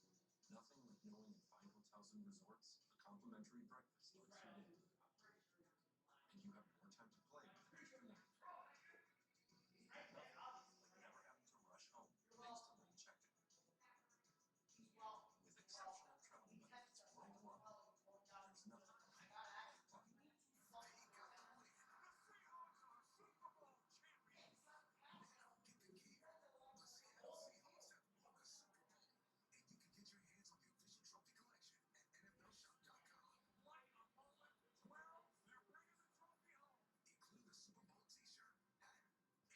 Nothing like knowing in fine hotels and resorts, a complimentary breakfast lifts your day. And you have more time to play with your family. Nothing like never having to rush home thanks to late check-in. With exceptional travel benefits worldwide, there's nothing like fun. They got the win. The Seahawks are Super Bowl champions. Now get the gear. The Seattle Seahawks have won the Super Bowl. And you can get your hands on the official trophy collection at NFLshop.com. Like Apollo 12, they're bringing the trophy home. Include the Super Bowl t-shirt, hat,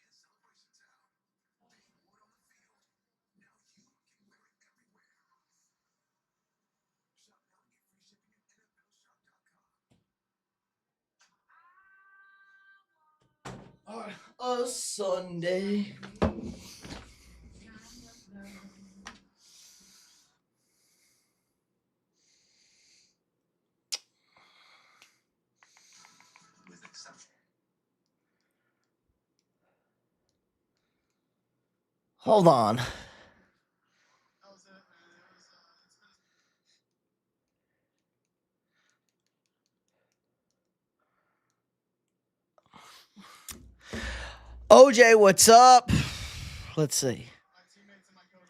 and celebration towel. They wore it on the field. Now you can wear it everywhere. Shop now and get free shipping at NFLshop.com. A Sunday. With exception. Hold on. OJ, what's up? Let's see.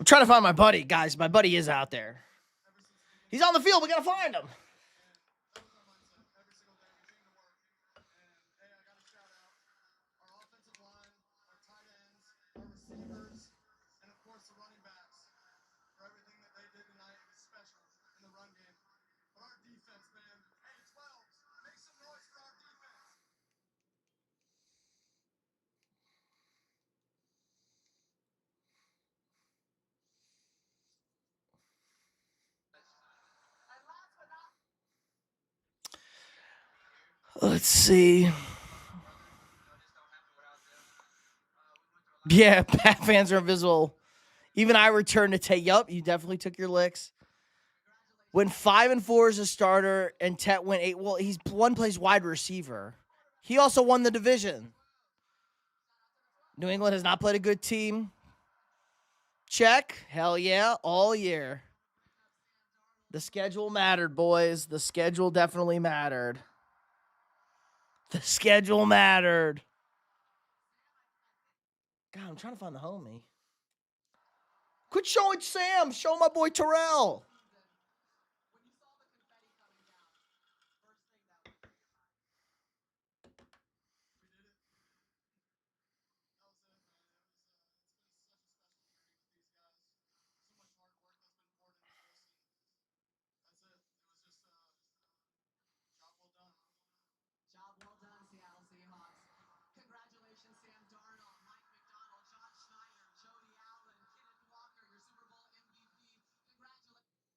I'm trying to find my buddy, guys. My buddy is out there. He's on the field. We got to find him. Let's see. Yeah, Pat fans are invisible. Even I returned to Tet. Yup, you definitely took your licks. Went 5-4 as a starter, and Tet went 8. Well, he's one plays wide receiver. He also won the division. New England has not played a good team. Check. Hell yeah, all year. The schedule mattered, boys. The schedule definitely mattered. The schedule mattered. God, I'm trying to find the homie. Quit showing Sam. Show my boy Terrell. Job well done, Seattle Seahawks. Congratulations, Sam Darnold, Mike McDonald, John Schneider, Jody Allen, Kenneth Walker, your Super Bowl MVP. Congratulations.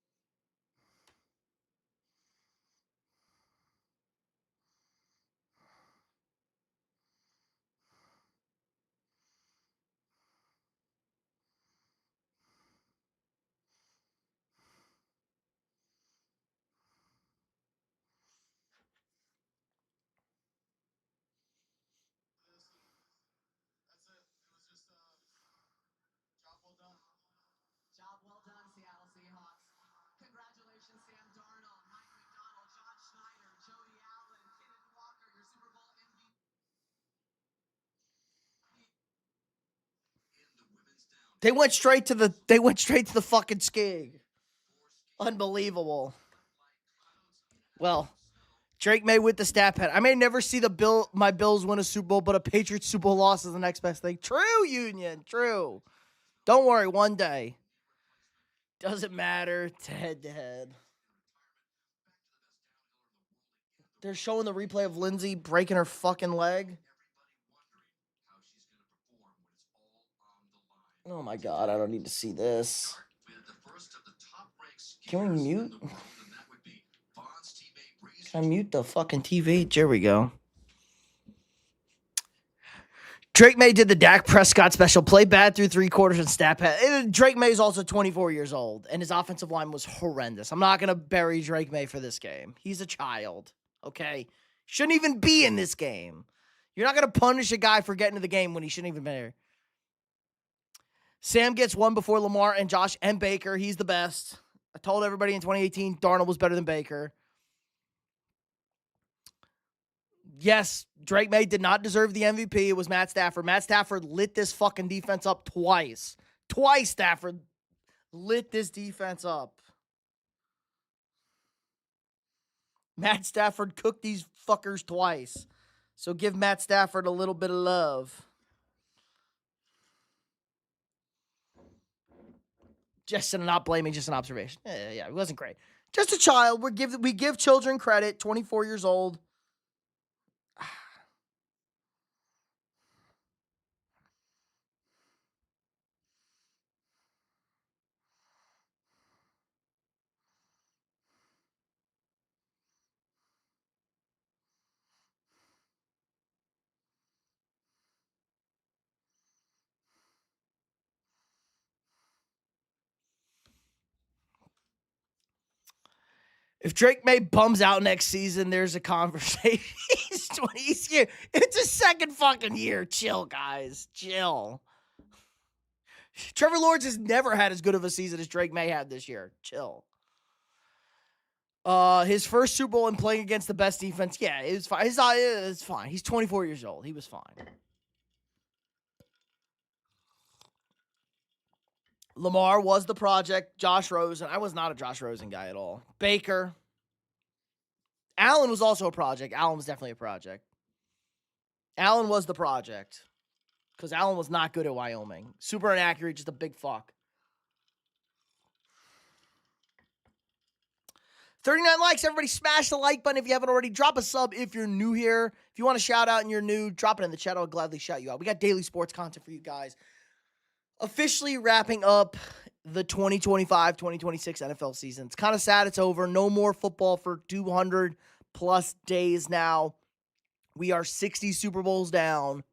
Job well done, Seattle Seahawks. Congratulations, Sam Darnold, Mike McDonald, John Schneider, Jody Allen, Kenneth Walker, your Super Bowl MVP. In the women's down. They went straight to the fucking skig. Unbelievable. Well, Drake May with the stat pad. I may never see my Bills win a Super Bowl, but a Patriots Super Bowl loss is the next best thing. True, Union. True. Don't worry, one day. Doesn't matter to head to head. They're showing the replay of Lindsay breaking her fucking leg. Oh my God, I don't need to see this. Can we mute? Can I mute the fucking TV? There we go. Drake May did the Dak Prescott special. Play bad through 3 quarters and stat pad. Drake May is also 24 years old, and his offensive line was horrendous. I'm not going to bury Drake May for this game. He's a child, okay? Shouldn't even be in this game. You're not going to punish a guy for getting to the game when he shouldn't even be there. Sam gets one before Lamar and Josh and Baker. He's the best. I told everybody in 2018 Darnold was better than Baker. Yes, Drake May did not deserve the MVP. It was Matt Stafford. Matt Stafford lit this fucking defense up twice. Twice Stafford lit this defense up. Matt Stafford cooked these fuckers twice. So give Matt Stafford a little bit of love. Just not blaming, just an observation. Yeah, it wasn't great. Just a child. We give children credit. 24 years old. If Drake May bums out next season, there's a conversation. It's a second fucking year. Chill, guys. Chill. Trevor Lawrence has never had as good of a season as Drake May had this year. Chill. His first Super Bowl and playing against the best defense. Yeah, it was fine. It's fine. He's 24 years old. He was fine. Lamar was the project. Josh Rosen. I was not a Josh Rosen guy at all. Baker. Allen was also a project. Allen was definitely a project. Allen was the project. Because Allen was not good at Wyoming. Super inaccurate, just a big fuck. 39 likes. Everybody smash the like button if you haven't already. Drop a sub if you're new here. If you want to shout out and you're new, drop it in the chat. I'll gladly shout you out. We got daily sports content for you guys. Officially wrapping up the 2025-2026 NFL season. It's kind of sad it's over. No more football for 200 plus days now. We are 60 Super Bowls down.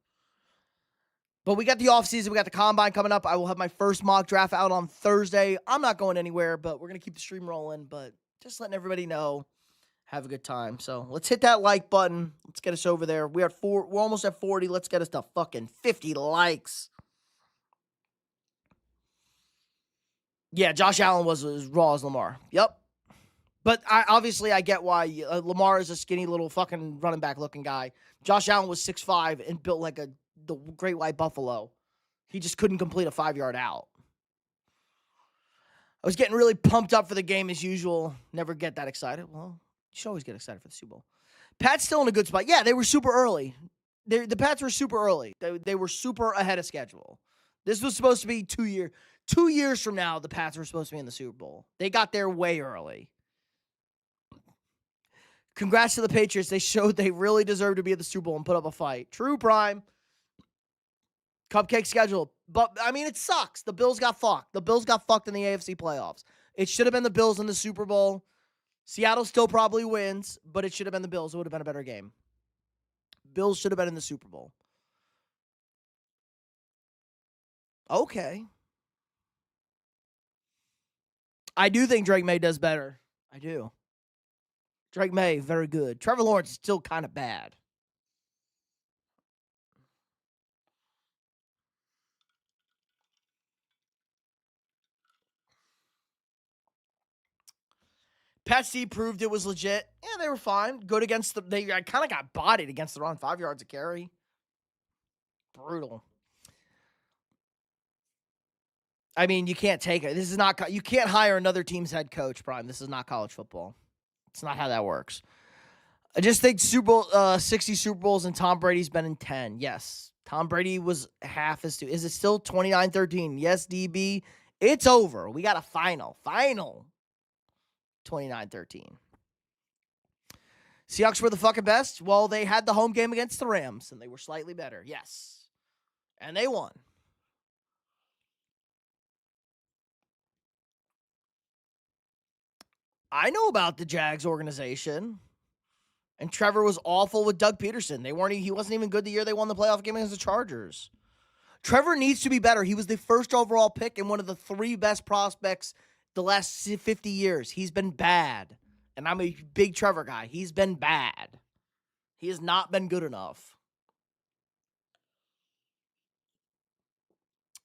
But we got the offseason. We got the combine coming up. I will have my first mock draft out on Thursday. I'm not going anywhere, but we're going to keep the stream rolling. But just letting everybody know, have a good time. So let's hit that like button. Let's get us over there. We're almost at 40. Let's get us to fucking 50 likes. Yeah, Josh Allen was as raw as Lamar. Yep. But I get why Lamar is a skinny little fucking running back looking guy. Josh Allen was 6'5" and built like the great white buffalo. He just couldn't complete a 5-yard out. I was getting really pumped up for the game as usual. Never get that excited. Well, you should always get excited for the Super Bowl. Pat's still in a good spot. Yeah, they were super early. The Pats were super early. They were super ahead of schedule. This was supposed to be 2 years. 2 years from now, the Pats were supposed to be in the Super Bowl. They got there way early. Congrats to the Patriots. They showed they really deserve to be at the Super Bowl and put up a fight. True, Prime. Cupcake schedule. But, I mean, it sucks. The Bills got fucked. The Bills got fucked in the AFC playoffs. It should have been the Bills in the Super Bowl. Seattle still probably wins, but it should have been the Bills. It would have been a better game. Bills should have been in the Super Bowl. Okay. I do think Drake May does better. I do. Drake May, very good. Trevor Lawrence is still kind of bad. Pat Steve proved it was legit. Yeah, they were fine. Good against they kind of got bodied against the run. 5 yards of carry. Brutal. I mean, you can't take it. This is not, you can't hire another team's head coach, Prime. This is not college football. It's not how that works. I just think 60 Super Bowls and Tom Brady's been in 10. Yes. Tom Brady was half as two. Is it still 29-13? Yes, DB. It's over. We got a final. 29-13. Seahawks were the fucking best. Well, they had the home game against the Rams, and they were slightly better. Yes. And they won. I know about the Jags organization. And Trevor was awful with Doug Peterson. He wasn't even good the year they won the playoff game against the Chargers. Trevor needs to be better. He was the first overall pick and one of the 3 best prospects the last 50 years. He's been bad. And I'm a big Trevor guy. He's been bad. He has not been good enough.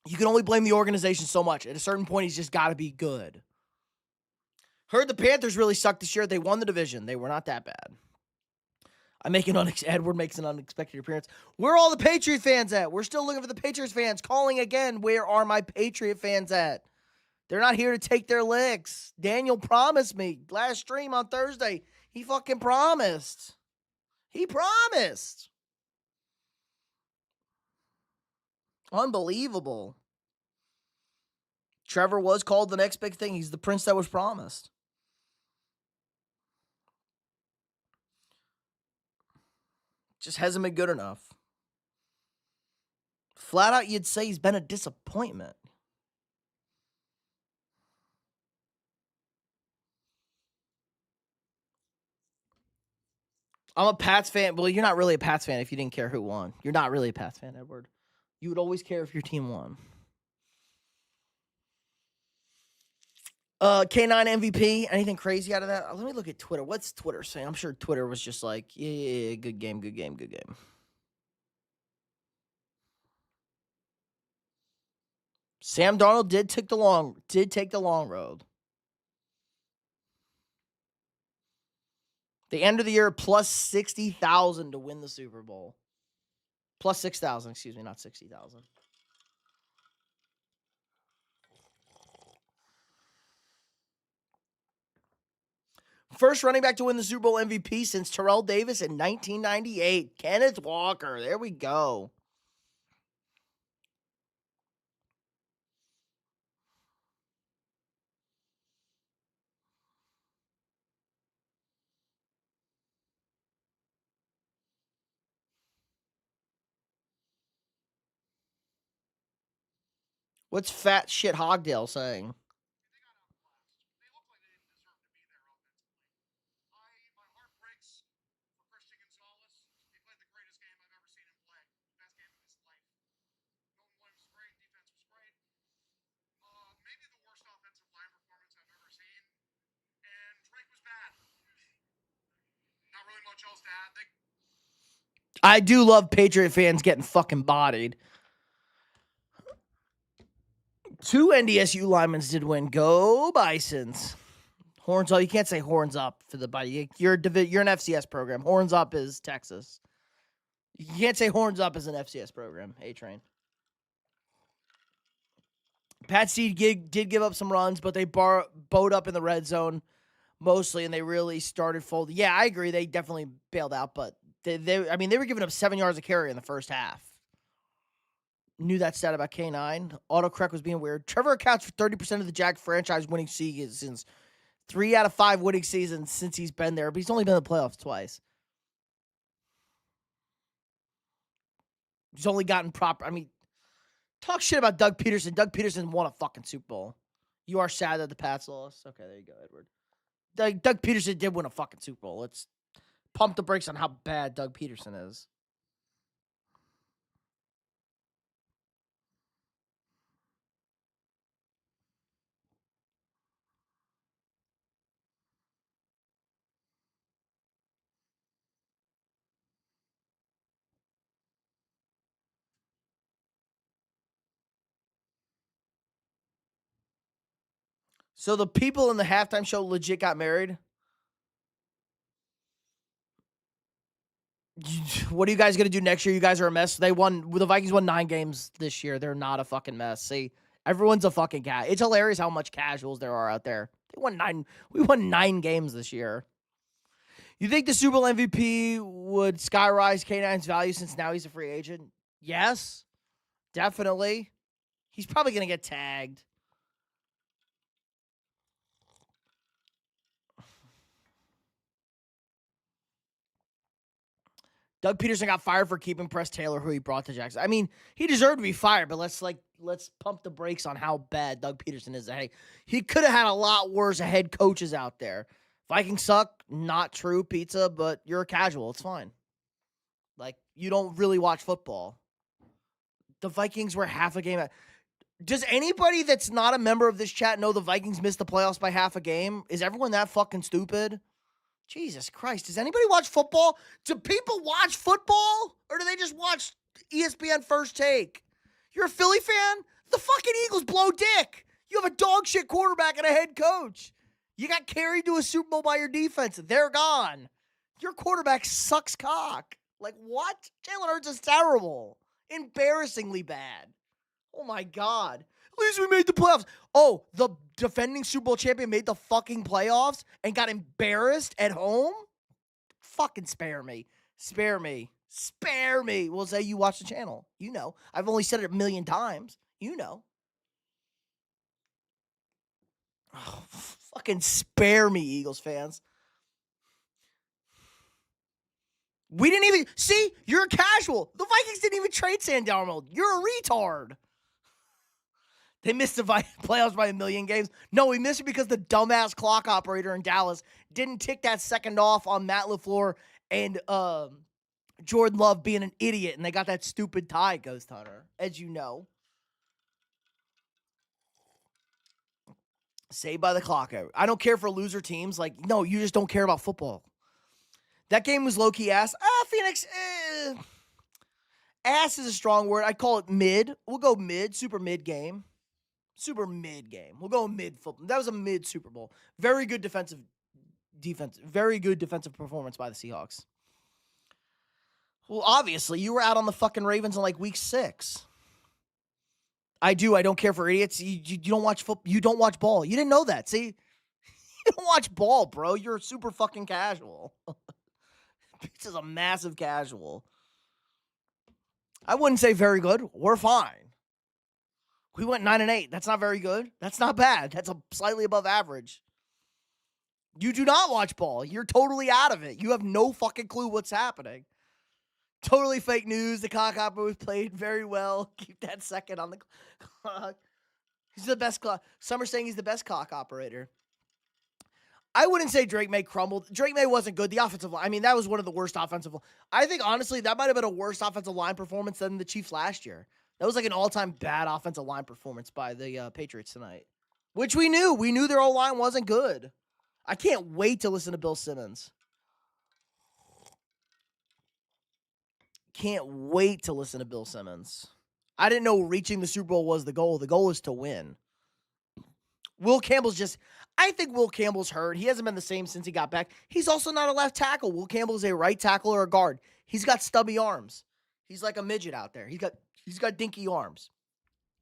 You can only blame the organization so much. At a certain point, he's just got to be good. Heard the Panthers really sucked this year. They won the division. They were not that bad. Edward makes an unexpected appearance. Where are all the Patriot fans at? We're still looking for the Patriots fans. Calling again. Where are my Patriot fans at? They're not here to take their licks. Daniel promised me last stream on Thursday. He fucking promised. He promised. Unbelievable. Trevor was called the next big thing. He's the prince that was promised. Just hasn't been good enough. Flat out, you'd say he's been a disappointment. I'm a Pats fan. Well, you're not really a Pats fan if you didn't care who won. You're not really a Pats fan, Edward. You would always care if your team won. K9 MVP. Anything crazy out of that? Let me look at Twitter. What's Twitter saying? I'm sure Twitter was just like, yeah, good game, good game, good game. Sam Darnold did take the long road. They ended the year plus 60,000 to win the Super Bowl. Plus 6,000, excuse me, not 60,000. First running back to win the Super Bowl MVP since Terrell Davis in 1998. Kenneth Walker. There we go. What's fat shit Hogdale saying? I do love Patriot fans getting fucking bodied. 2 NDSU linemen did win. Go Bisons. Horns up. You can't say horns up for the body. You're an FCS program. Horns up is Texas. You can't say horns up as an FCS program. A-Train. Pat Seed did give up some runs, but they bowed up in the red zone mostly, and they really started folding. Yeah, I agree. They definitely bailed out, but they were giving up 7 yards of carry in the first half. Knew that stat about K9. Autocorrect was being weird. Trevor accounts for 30% of the Jag franchise winning seasons. 3 out of 5 winning seasons since he's been there, but he's only been in the playoffs twice. He's only gotten proper. Talk shit about Doug Peterson. Doug Peterson won a fucking Super Bowl. You are sad that the Pats lost? Okay, there you go, Edward. Doug Peterson did win a fucking Super Bowl. Let's pump the brakes on how bad Doug Peterson is. So the people in the halftime show legit got married? What are you guys going to do next year? You guys are a mess. The Vikings won 9 games this year. They're not a fucking mess. See, everyone's a fucking cat. It's hilarious how much casuals there are out there. We won 9 games this year. You think the Super Bowl MVP would skyrise K9's value since now he's a free agent? Yes, definitely. He's probably going to get tagged. Doug Peterson got fired for keeping Press Taylor, who he brought to Jackson. He deserved to be fired, but let's pump the brakes on how bad Doug Peterson is. Hey, he could have had a lot worse head coaches out there. Vikings suck, not true, pizza, but you're a casual. It's fine. You don't really watch football. The Vikings were half a game. Does anybody that's not a member of this chat know the Vikings missed the playoffs by half a game? Is everyone that fucking stupid? Jesus Christ. Does anybody watch football? Do people watch football? Or do they just watch ESPN First Take? You're a Philly fan? The fucking Eagles blow dick. You have a dog shit quarterback and a head coach. You got carried to a Super Bowl by your defense. They're gone. Your quarterback sucks cock. Like, what? Jalen Hurts is terrible. Embarrassingly bad. Oh, my God. At least we made the playoffs. Oh, the defending Super Bowl champion made the fucking playoffs and got embarrassed at home? Fucking spare me. Spare me. Spare me. We'll say you watch the channel. You know. I've only said it a million times. You know. Oh, fucking spare me, Eagles fans. We didn't even... See? You're a casual. The Vikings didn't even trade Sam Darnold. You're a retard. They missed the playoffs by a million games. No, we missed it because the dumbass clock operator in Dallas didn't tick that second off on Matt LaFleur and Jordan Love being an idiot, and they got that stupid tie, Ghost Hunter, as you know. Saved by the clock. I don't care for loser teams. Like, no, you just don't care about football. That game was low-key ass. Phoenix, ass is a strong word. I'd call it mid. We'll go mid, super mid game. Super mid game. We'll go mid football. That was a mid Super Bowl. Very good defense. Very good defensive performance by the Seahawks. Well, obviously, you were out on the fucking Ravens in like week 6. I do. I don't care for idiots. You don't watch football. You don't watch ball. You didn't know that. See? You don't watch ball, bro. You're super fucking casual. This is a massive casual. I wouldn't say very good. We're fine. We went 9-8. That's not very good. That's not bad. That's a slightly above average. You do not watch ball. You're totally out of it. You have no fucking clue what's happening. Totally fake news. The cock operator played very well. Keep that second on the clock. He's the best clock. Some are saying he's the best cock operator. I wouldn't say Drake May crumbled. Drake May wasn't good. The offensive line, I mean, that was one of the worst offensive line. I think, honestly, that might have been a worse offensive line performance than the Chiefs last year. That was like an all-time bad offensive line performance by the Patriots tonight, which we knew. We knew their O-line wasn't good. I can't wait to listen to Bill Simmons. Can't wait to listen to Bill Simmons. I didn't know reaching the Super Bowl was the goal. The goal is to win. Will Campbell's just... I think Will Campbell's hurt. He hasn't been the same since he got back. He's also not a left tackle. Will Campbell is a right tackle or a guard. He's got stubby arms. He's like a midget out there. He's got dinky arms.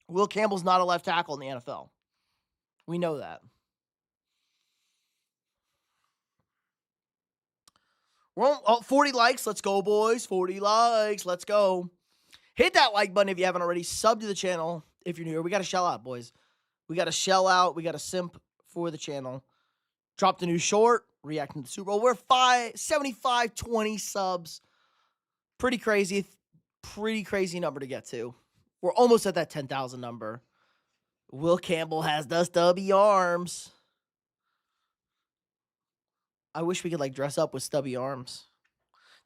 Will Campbell's not a left tackle in the NFL. We know that. We're on 40 likes. Let's go, boys. 40 likes. Let's go. Hit that like button if you haven't already. Sub to the channel if you're new here. We got to shell out, boys. We got to shell out. We got to simp for the channel. Dropped a new short. Reacting to the Super Bowl. We're 75-20 subs. Pretty crazy. Pretty crazy number to get to. We're almost at that 10,000 number. Will Campbell has the stubby arms. I wish we could like dress up with stubby arms.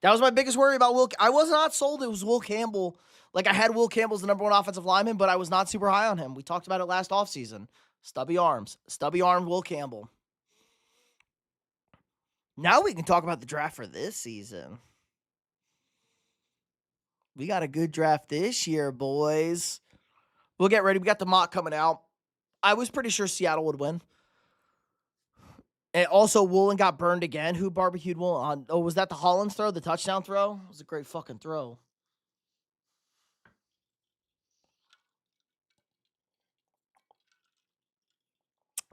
That was my biggest worry about Will. I was not sold it was Will Campbell. Like I had Will Campbell as the number 1 offensive lineman, but I was not super high on him. We talked about it last offseason. Stubby arms. Stubby arm Will Campbell. Now we can talk about the draft for this season. We got a good draft this year, boys. We'll get ready. We got the mock coming out. I was pretty sure Seattle would win. And also, Woolen got burned again. Who barbecued Woolen on? Oh, was that the Hollins throw? The touchdown throw? It was a great fucking throw.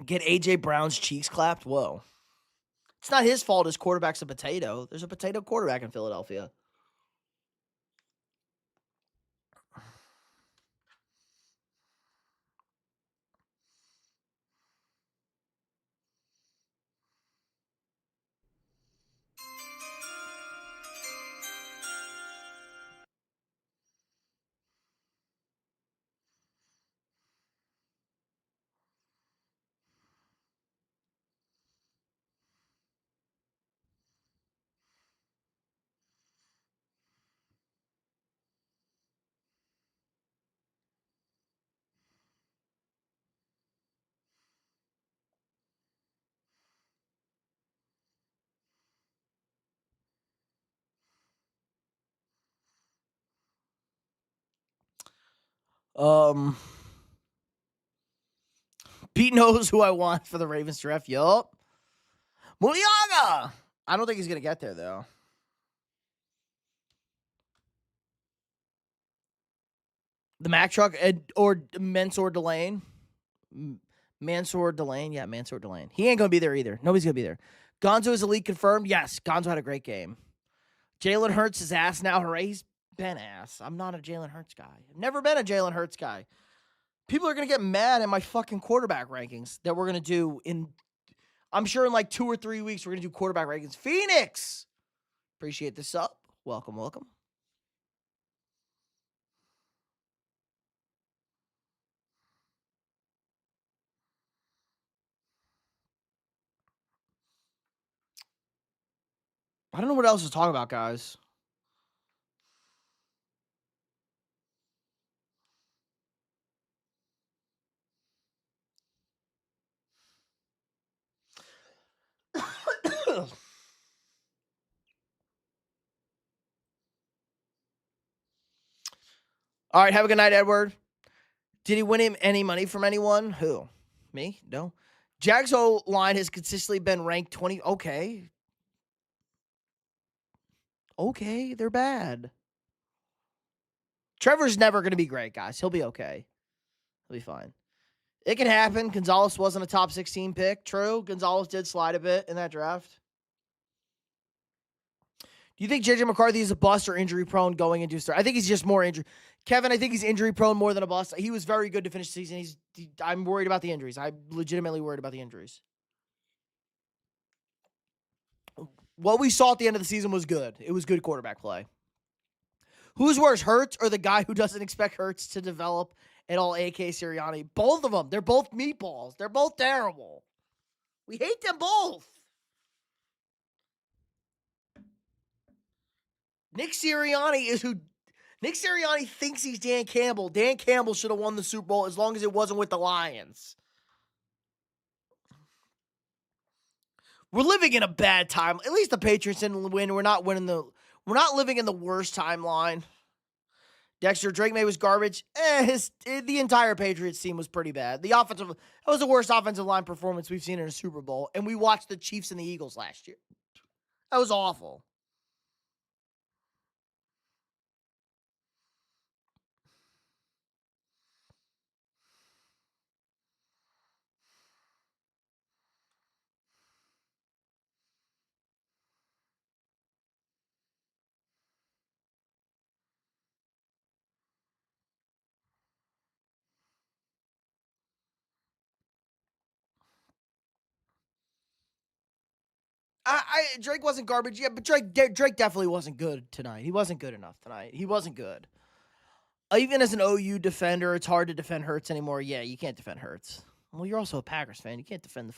Get A.J. Brown's cheeks clapped? Whoa. It's not his fault his quarterback's a potato. There's a potato quarterback in Philadelphia. Pete knows who I want for the Ravens draft. Yup. Muliaga. I don't think he's going to get there, though. The Mack truck or Mansour Delane. Mansour Delane. Yeah, Mansour Delane. He ain't going to be there either. Nobody's going to be there. Gonzo is elite confirmed. Yes, Gonzo had a great game. Jalen Hurts is ass now. Hooray, he's been ass. I'm not a Jalen Hurts guy. I've never been a Jalen Hurts guy. People are going to get mad at my fucking quarterback rankings that we're going to do in, I'm sure in like 2 or 3 weeks, we're going to do quarterback rankings. Phoenix! Appreciate the sub. Welcome, welcome. I don't know what else to talk about, guys. All right, have a good night, Edward. Did he win him any money from anyone? Who? Me? No. Jags O-line has consistently been ranked 20. Okay. Okay, they're bad. Trevor's never going to be great, guys. He'll be okay. He'll be fine. It can happen. Gonzalez wasn't a top 16 pick. True. Gonzalez did slide a bit in that draft. Do you think J.J. McCarthy is a bust or injury prone going into start? I think he's just more injury. Kevin, I think he's injury prone more than a bust. He was very good to finish the season. I'm worried about the injuries. I'm legitimately worried about the injuries. What we saw at the end of the season was good. It was good quarterback play. Who's worse, Hurts or the guy who doesn't expect Hurts to develop at all, A.K. Sirianni? Both of them. They're both meatballs. They're both terrible. We hate them both. Nick Sirianni thinks he's Dan Campbell. Dan Campbell should have won the Super Bowl as long as it wasn't with the Lions. We're living in a bad time. At least the Patriots didn't win. We're not living in the worst timeline. Dexter Drake May was garbage. The entire Patriots team was pretty bad. That was the worst offensive line performance we've seen in a Super Bowl. And we watched the Chiefs and the Eagles last year. That was awful. Drake wasn't garbage, yeah, but Drake definitely wasn't good tonight. He wasn't good enough tonight. He wasn't good. Even as an OU defender, it's hard to defend Hurts anymore. Yeah, you can't defend Hurts. Well, you're also a Packers fan. You can't defend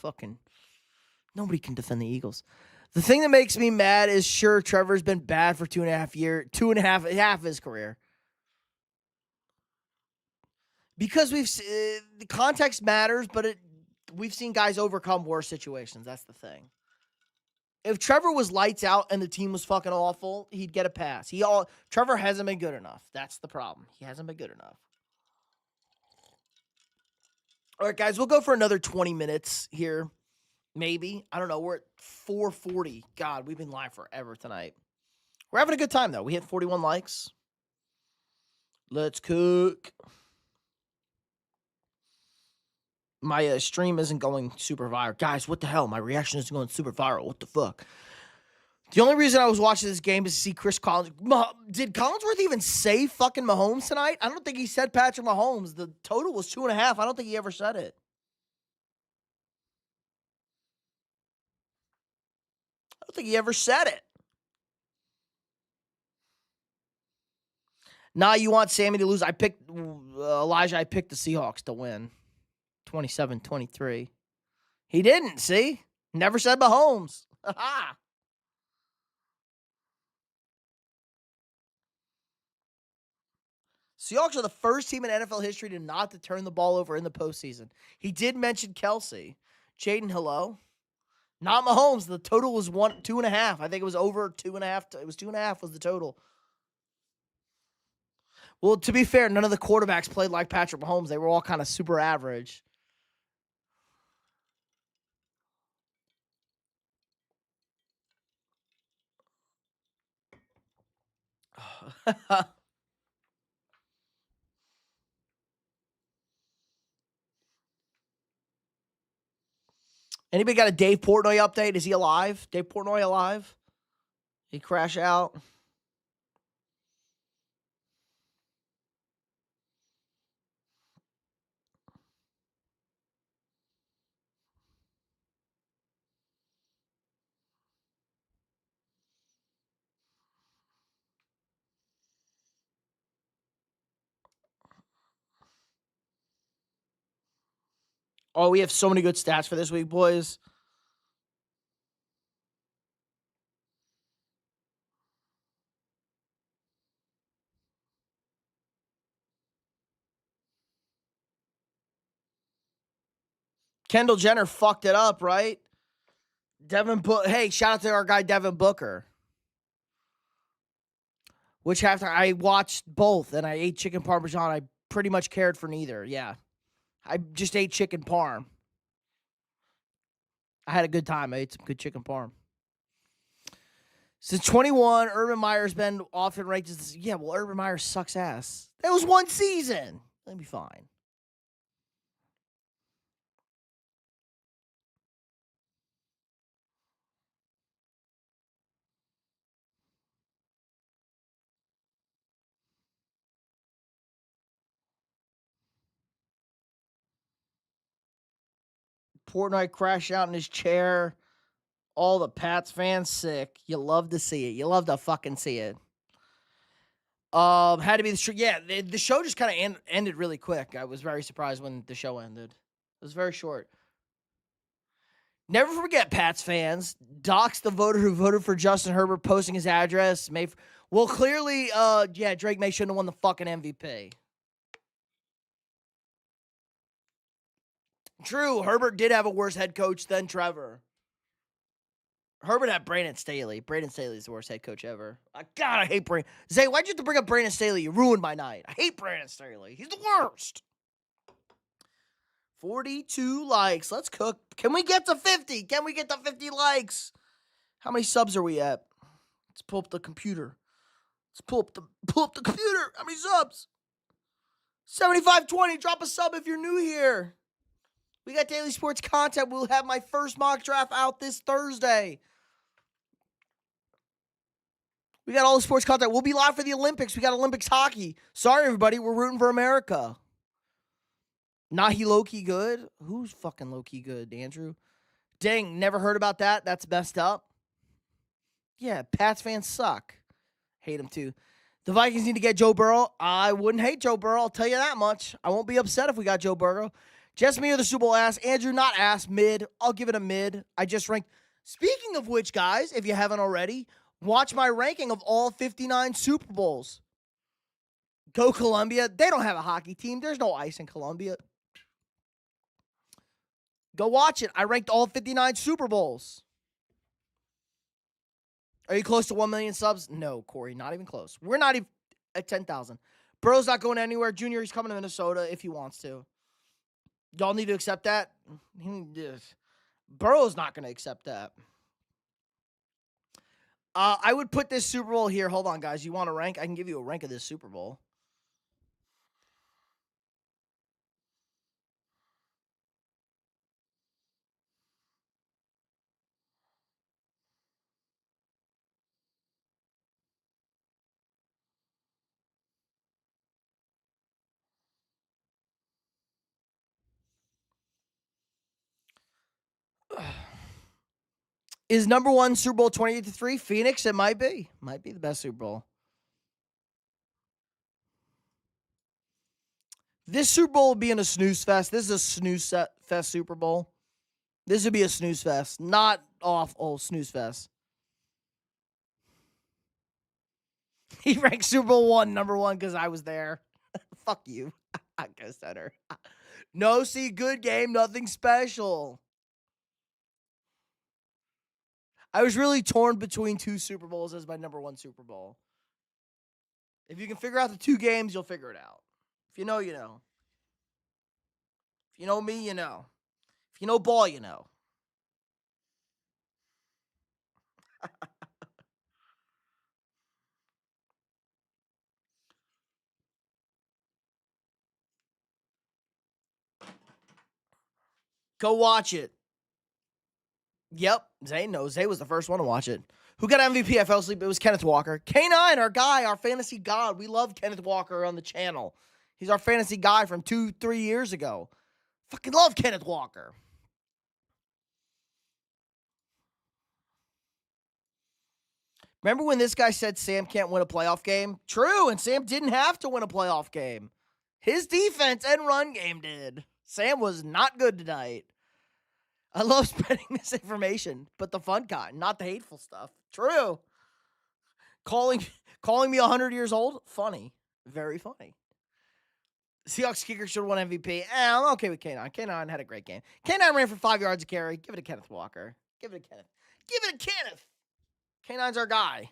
nobody can defend the Eagles. The thing that makes me mad is, sure, Trevor's been bad for 2.5 half of his career. Because the context matters, but we've seen guys overcome worse situations. That's the thing. If Trevor was lights out and the team was fucking awful, he'd get a pass. Trevor hasn't been good enough. That's the problem. He hasn't been good enough. All right, guys, we'll go for another 20 minutes here. Maybe. I don't know. We're at 4:40. God, we've been live forever tonight. We're having a good time, though. We hit 41 likes. Let's cook. My stream isn't going super viral. Guys, what the hell? My reaction isn't going super viral. What the fuck? The only reason I was watching this game is to see Chris Collins. Did Collinsworth even say fucking Mahomes tonight? I don't think he said Patrick Mahomes. The total was 2.5. I don't think he ever said it. I don't think he ever said it. Nah, you want Sammy to lose? I picked Elijah. I picked the Seahawks to win. 27-23. He didn't, see? Never said Mahomes. Seahawks are the first team in NFL history to not to turn the ball over in the postseason. He did mention Kelsey. Jaden, hello. Not Mahomes. The total was 2.5. I think it was over 2.5. It was 2.5 was the total. Well, to be fair, none of the quarterbacks played like Patrick Mahomes. They were all kind of super average. Anybody got a Dave Portnoy update? Is he alive? Dave Portnoy alive? He crash out? Oh, we have so many good stats for this week, boys. Kendall Jenner fucked it up, right? Hey, shout out to our guy Devin Booker. Which after I watched both and I ate chicken parmesan, I pretty much cared for neither. Yeah. I just ate chicken parm. I had a good time. I ate some good chicken parm. Since 21, Urban Meyer's been often ranked as, yeah, well, Urban Meyer sucks ass. That was one season. Let me be fine. Portnoy crashed out in his chair. All the Pats fans sick. You love to see it. You love to fucking see it. Had to be the show. Yeah, the show just kind of ended really quick. I was very surprised when the show ended. It was very short. Never forget, Pats fans. Doc's the voter who voted for Justin Herbert, posting his address. Well, clearly, Drake May shouldn't have won the fucking MVP. True, Herbert did have a worse head coach than Trevor. Herbert had Brandon Staley. Brandon Staley's the worst head coach ever. God, I hate Brandon. Zay, why'd you have to bring up Brandon Staley? You ruined my night. I hate Brandon Staley. He's the worst. 42 likes. Let's cook. Can we get to 50? Can we get to 50 likes? How many subs are we at? Let's pull up the computer. Let's pull up the computer. How many subs? 7520. Drop a sub if you're new here. We got daily sports content. We'll have my first mock draft out this Thursday. We got all the sports content. We'll be live for the Olympics. We got Olympics hockey. Sorry, everybody. We're rooting for America. Not he low-key good? Who's fucking low-key good, Andrew? Dang, never heard about that. That's messed up. Yeah, Pats fans suck. Hate them too. The Vikings need to get Joe Burrow. I wouldn't hate Joe Burrow. I'll tell you that much. I won't be upset if we got Joe Burrow. Just me or the Super Bowl ass. Andrew, not ass. Mid. I'll give it a mid. I just ranked. Speaking of which, guys, if you haven't already, watch my ranking of all 59 Super Bowls. Go Columbia. They don't have a hockey team. There's no ice in Columbia. Go watch it. I ranked all 59 Super Bowls. Are you close to 1 million subs? No, Corey, not even close. We're not even at 10,000. Burrow's not going anywhere. Junior, he's coming to Minnesota if he wants to. Y'all need to accept that. Burrow's not going to accept that. I would put this Super Bowl here. Hold on, guys. You want a rank? I can give you a rank of this Super Bowl. Is number one Super Bowl 28-3 Phoenix? It might be. Might be the best Super Bowl. This Super Bowl will be in a snooze fest. This is a snooze fest Super Bowl. This would be a snooze fest, not snooze fest. He ranked Super Bowl one number one because I was there. Fuck you. I guess center. No, see, good game, nothing special. I was really torn between two Super Bowls as my number one Super Bowl. If you can figure out the two games, you'll figure it out. If you know, you know. If you know me, you know. If you know ball, you know. Go watch it. Yep, Zay knows. Zay was the first one to watch it. Who got MVP? I fell asleep. It was Kenneth Walker. K9, our guy, our fantasy god. We love Kenneth Walker on the channel. He's our fantasy guy from 2-3 years ago. Fucking love Kenneth Walker. Remember when this guy said Sam can't win a playoff game? True, and Sam didn't have to win a playoff game. His defense and run game did. Sam was not good tonight. I love spreading misinformation, but the fun kind, not the hateful stuff. True. Calling me 100 years old? Funny. Very funny. Seahawks kicker should have won MVP. I'm okay with K9. K9 had a great game. K9 ran for 5 yards a carry. Give it to Kenneth Walker. Give it to Kenneth. Give it to Kenneth. K9's our guy.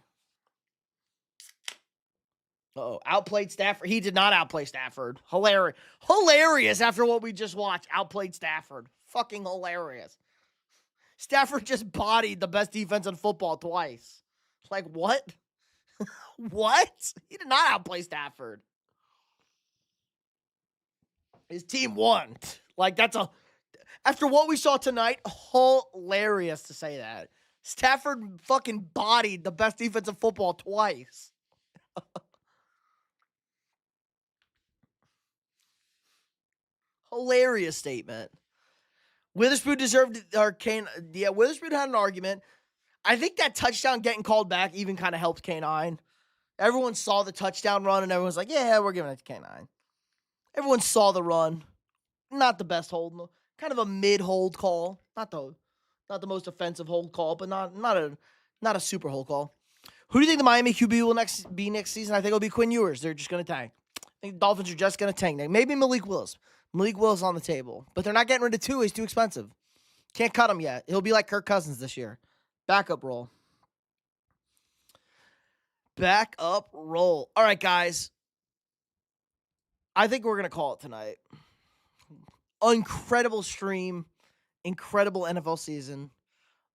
Uh-oh. Outplayed Stafford. He did not outplay Stafford. Hilarious after what we just watched. Outplayed Stafford. Fucking hilarious. Stafford just bodied the best defense in football twice. Like, what? What? He did not outplay Stafford. His team won. Like, after what we saw tonight, hilarious to say that. Stafford fucking bodied the best defense in football twice. Hilarious statement. Witherspoon deserved, Witherspoon had an argument. I think that touchdown getting called back even kind of helped K9. Everyone saw the touchdown run, and everyone's like, yeah, we're giving it to K9. Everyone saw the run. Not the best hold. Kind of a mid-hold call. Not the most offensive hold call, but not a super hold call. Who do you think the Miami QB will be next season? I think it'll be Quinn Ewers. They're just going to tank. I think the Dolphins are just going to tank. Maybe Malik Willis. Malik Willis on the table. But they're not getting rid of Tua. He's too expensive. Can't cut him yet. He'll be like Kirk Cousins this year. Backup role. Backup role. All right, guys. I think we're going to call it tonight. Incredible stream. Incredible NFL season.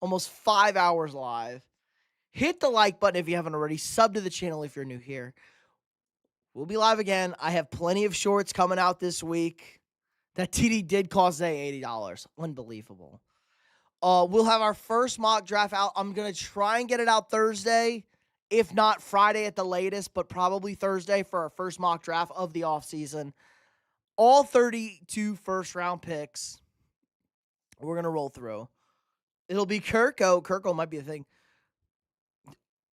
Almost 5 hours live. Hit the like button if you haven't already. Sub to the channel if you're new here. We'll be live again. I have plenty of shorts coming out this week. That TD did cost Zay $80. Unbelievable. We'll have our first mock draft out. I'm going to try and get it out Thursday. If not Friday at the latest, but probably Thursday for our first mock draft of the offseason. All 32 first-round picks we're going to roll through. It'll be Kirko. Kirko might be a thing.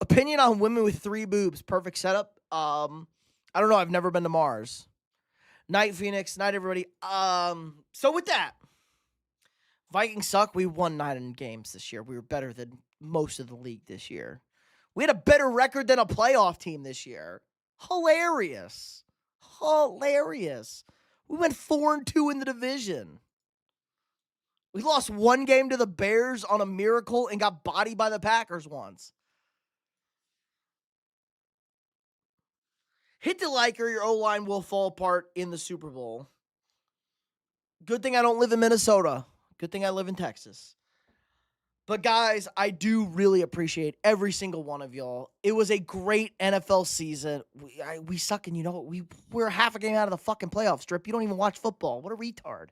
Opinion on women with 3 boobs. Perfect setup. I don't know. I've never been to Mars. Night, Phoenix. Night, everybody. So with that, Vikings suck. We won 9 games this year. We were better than most of the league this year. We had a better record than a playoff team this year. Hilarious. Hilarious. We went 4-2 in the division. We lost 1 game to the Bears on a miracle and got bodied by the Packers once. Hit the like or your O-line will fall apart in the Super Bowl. Good thing I don't live in Minnesota. Good thing I live in Texas. But guys, I do really appreciate every single one of y'all. It was a great NFL season. We suck, and you know what? We're half a game out of the fucking playoff strip. You don't even watch football. What a retard.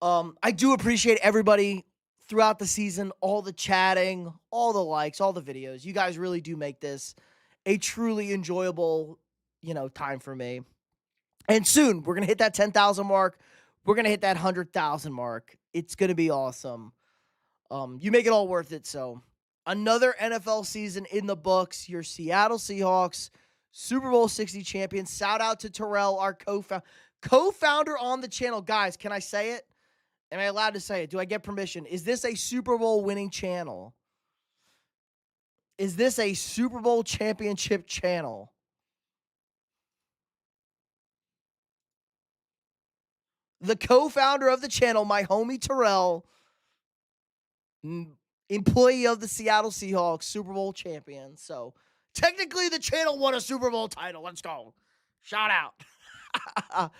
I do appreciate everybody throughout the season, all the chatting, all the likes, all the videos. You guys really do make this a truly enjoyable, time for me. And soon, we're going to hit that 10,000 mark. We're going to hit that 100,000 mark. It's going to be awesome. You make it all worth it. So another NFL season in the books. Your Seattle Seahawks, Super Bowl 60 champions. Shout out to Terrell, our co-founder on the channel. Guys, can I say it? Am I allowed to say it? Do I get permission? Is this a Super Bowl winning channel? Is this a Super Bowl championship channel? The co-founder of the channel, my homie Terrell, employee of the Seattle Seahawks, Super Bowl champion. So technically the channel won a Super Bowl title. Let's go. Shout out.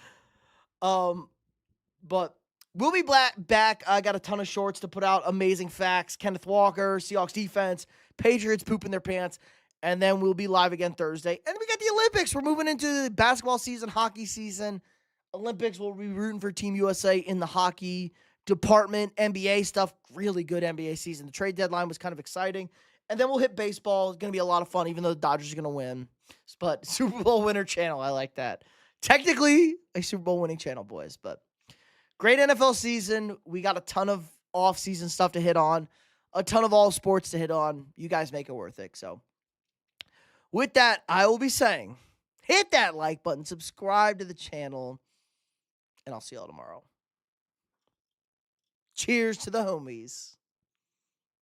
But we'll be back. I got a ton of shorts to put out. Amazing facts. Kenneth Walker, Seahawks defense, Patriots pooping their pants. And then we'll be live again Thursday. And we got the Olympics. We're moving into the basketball season, hockey season. Olympics, we'll be rooting for Team USA in the hockey department, NBA stuff, really good NBA season. The trade deadline was kind of exciting. And then we'll hit baseball. It's going to be a lot of fun, even though the Dodgers are going to win. But Super Bowl winner channel, I like that. Technically a Super Bowl winning channel, boys. But great NFL season. We got a ton of off-season stuff to hit on. A ton of all sports to hit on. You guys make it worth it. So with that, I will be saying, hit that like button, subscribe to the channel, and I'll see y'all tomorrow. Cheers to the homies.